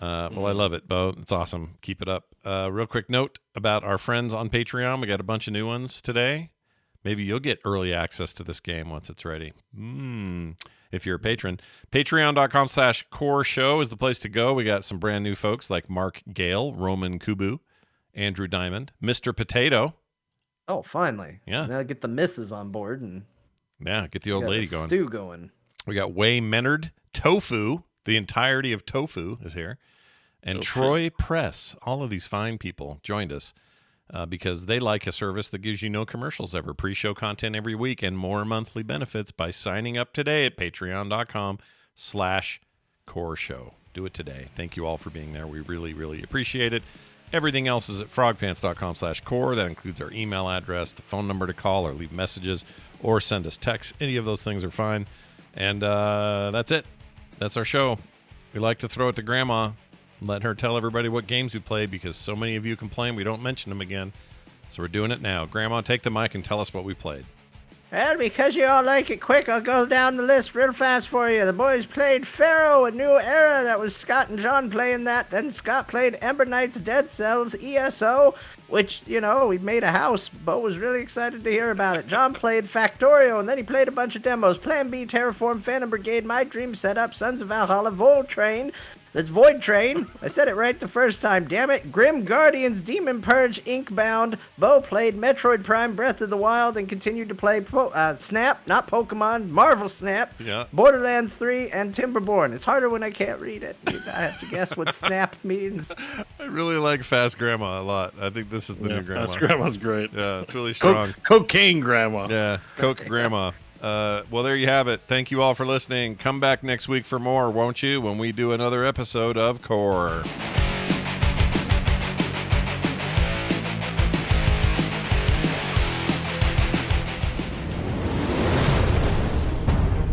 bad. Well, I love it, Bo. It's awesome. Keep it up. Real quick note about our friends on Patreon. We got a bunch of new ones today. Maybe you'll get early access to this game once it's ready. If you're a patron. Patreon.com/core show is the place to go. We got some brand new folks like Mark Gale, Roman Kubu, Andrew Diamond, Mr. Potato. Oh, finally. Yeah. Now get the missus on board and Yeah, get the old get lady a going. stew going. We got Way Menard, Tofu. The entirety of Tofu is here. And Oh, Troy Press. All of these fine people joined us because they like a service that gives you no commercials ever, pre-show content every week, and more monthly benefits by signing up today at patreon.com/core show. Do it today. Thank you all for being there. We really, really appreciate it. Everything else is at frogpants.com/core. That includes our email address, the phone number to call or leave messages or send us texts. Any of those things are fine. And that's it. That's our show. We like to throw it to Grandma, let her tell everybody what games we played because so many of you complain we don't mention them again. So we're doing it now. Grandma, take the mic and tell us what we played. And because you all like it quick, I'll go down the list real fast for you. The boys played Pharaoh, A New Era. That was Scott and John playing that. Then Scott played Ember Knight's Dead Cells ESO, which, you know, we made a house. Bo was really excited to hear about it. John played Factorio, and then he played a bunch of demos. Plan B, Terraform, Phantom Brigade, My Dream Setup, Sons of Valhalla, Void Train. That's Void Train. I said it right the first time, damn it. Grim Guardians, Demon Purge, Inkbound. Bo played Metroid Prime, Breath of the Wild, and continued to play Snap, not Pokemon, Marvel Snap, Yeah. Borderlands 3, and Timberborn. It's harder when I can't read it. I have to guess what Snap means. I really like Fast Grandma a lot. I think this is the new Grandma. That's Grandma's great. Yeah, it's really strong. Cocaine Grandma. Yeah, Coke Grandma. Well, there you have it. Thank you all for listening. Come back next week for more, won't you, when we do another episode of Core.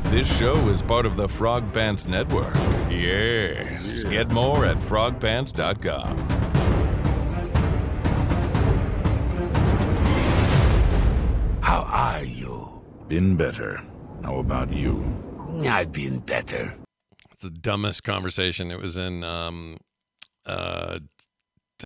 This show is part of the Frog Pants Network. Yes. Get more at frogpants.com. How are you? Been better. How about you? I've been better. It's the dumbest conversation. It was in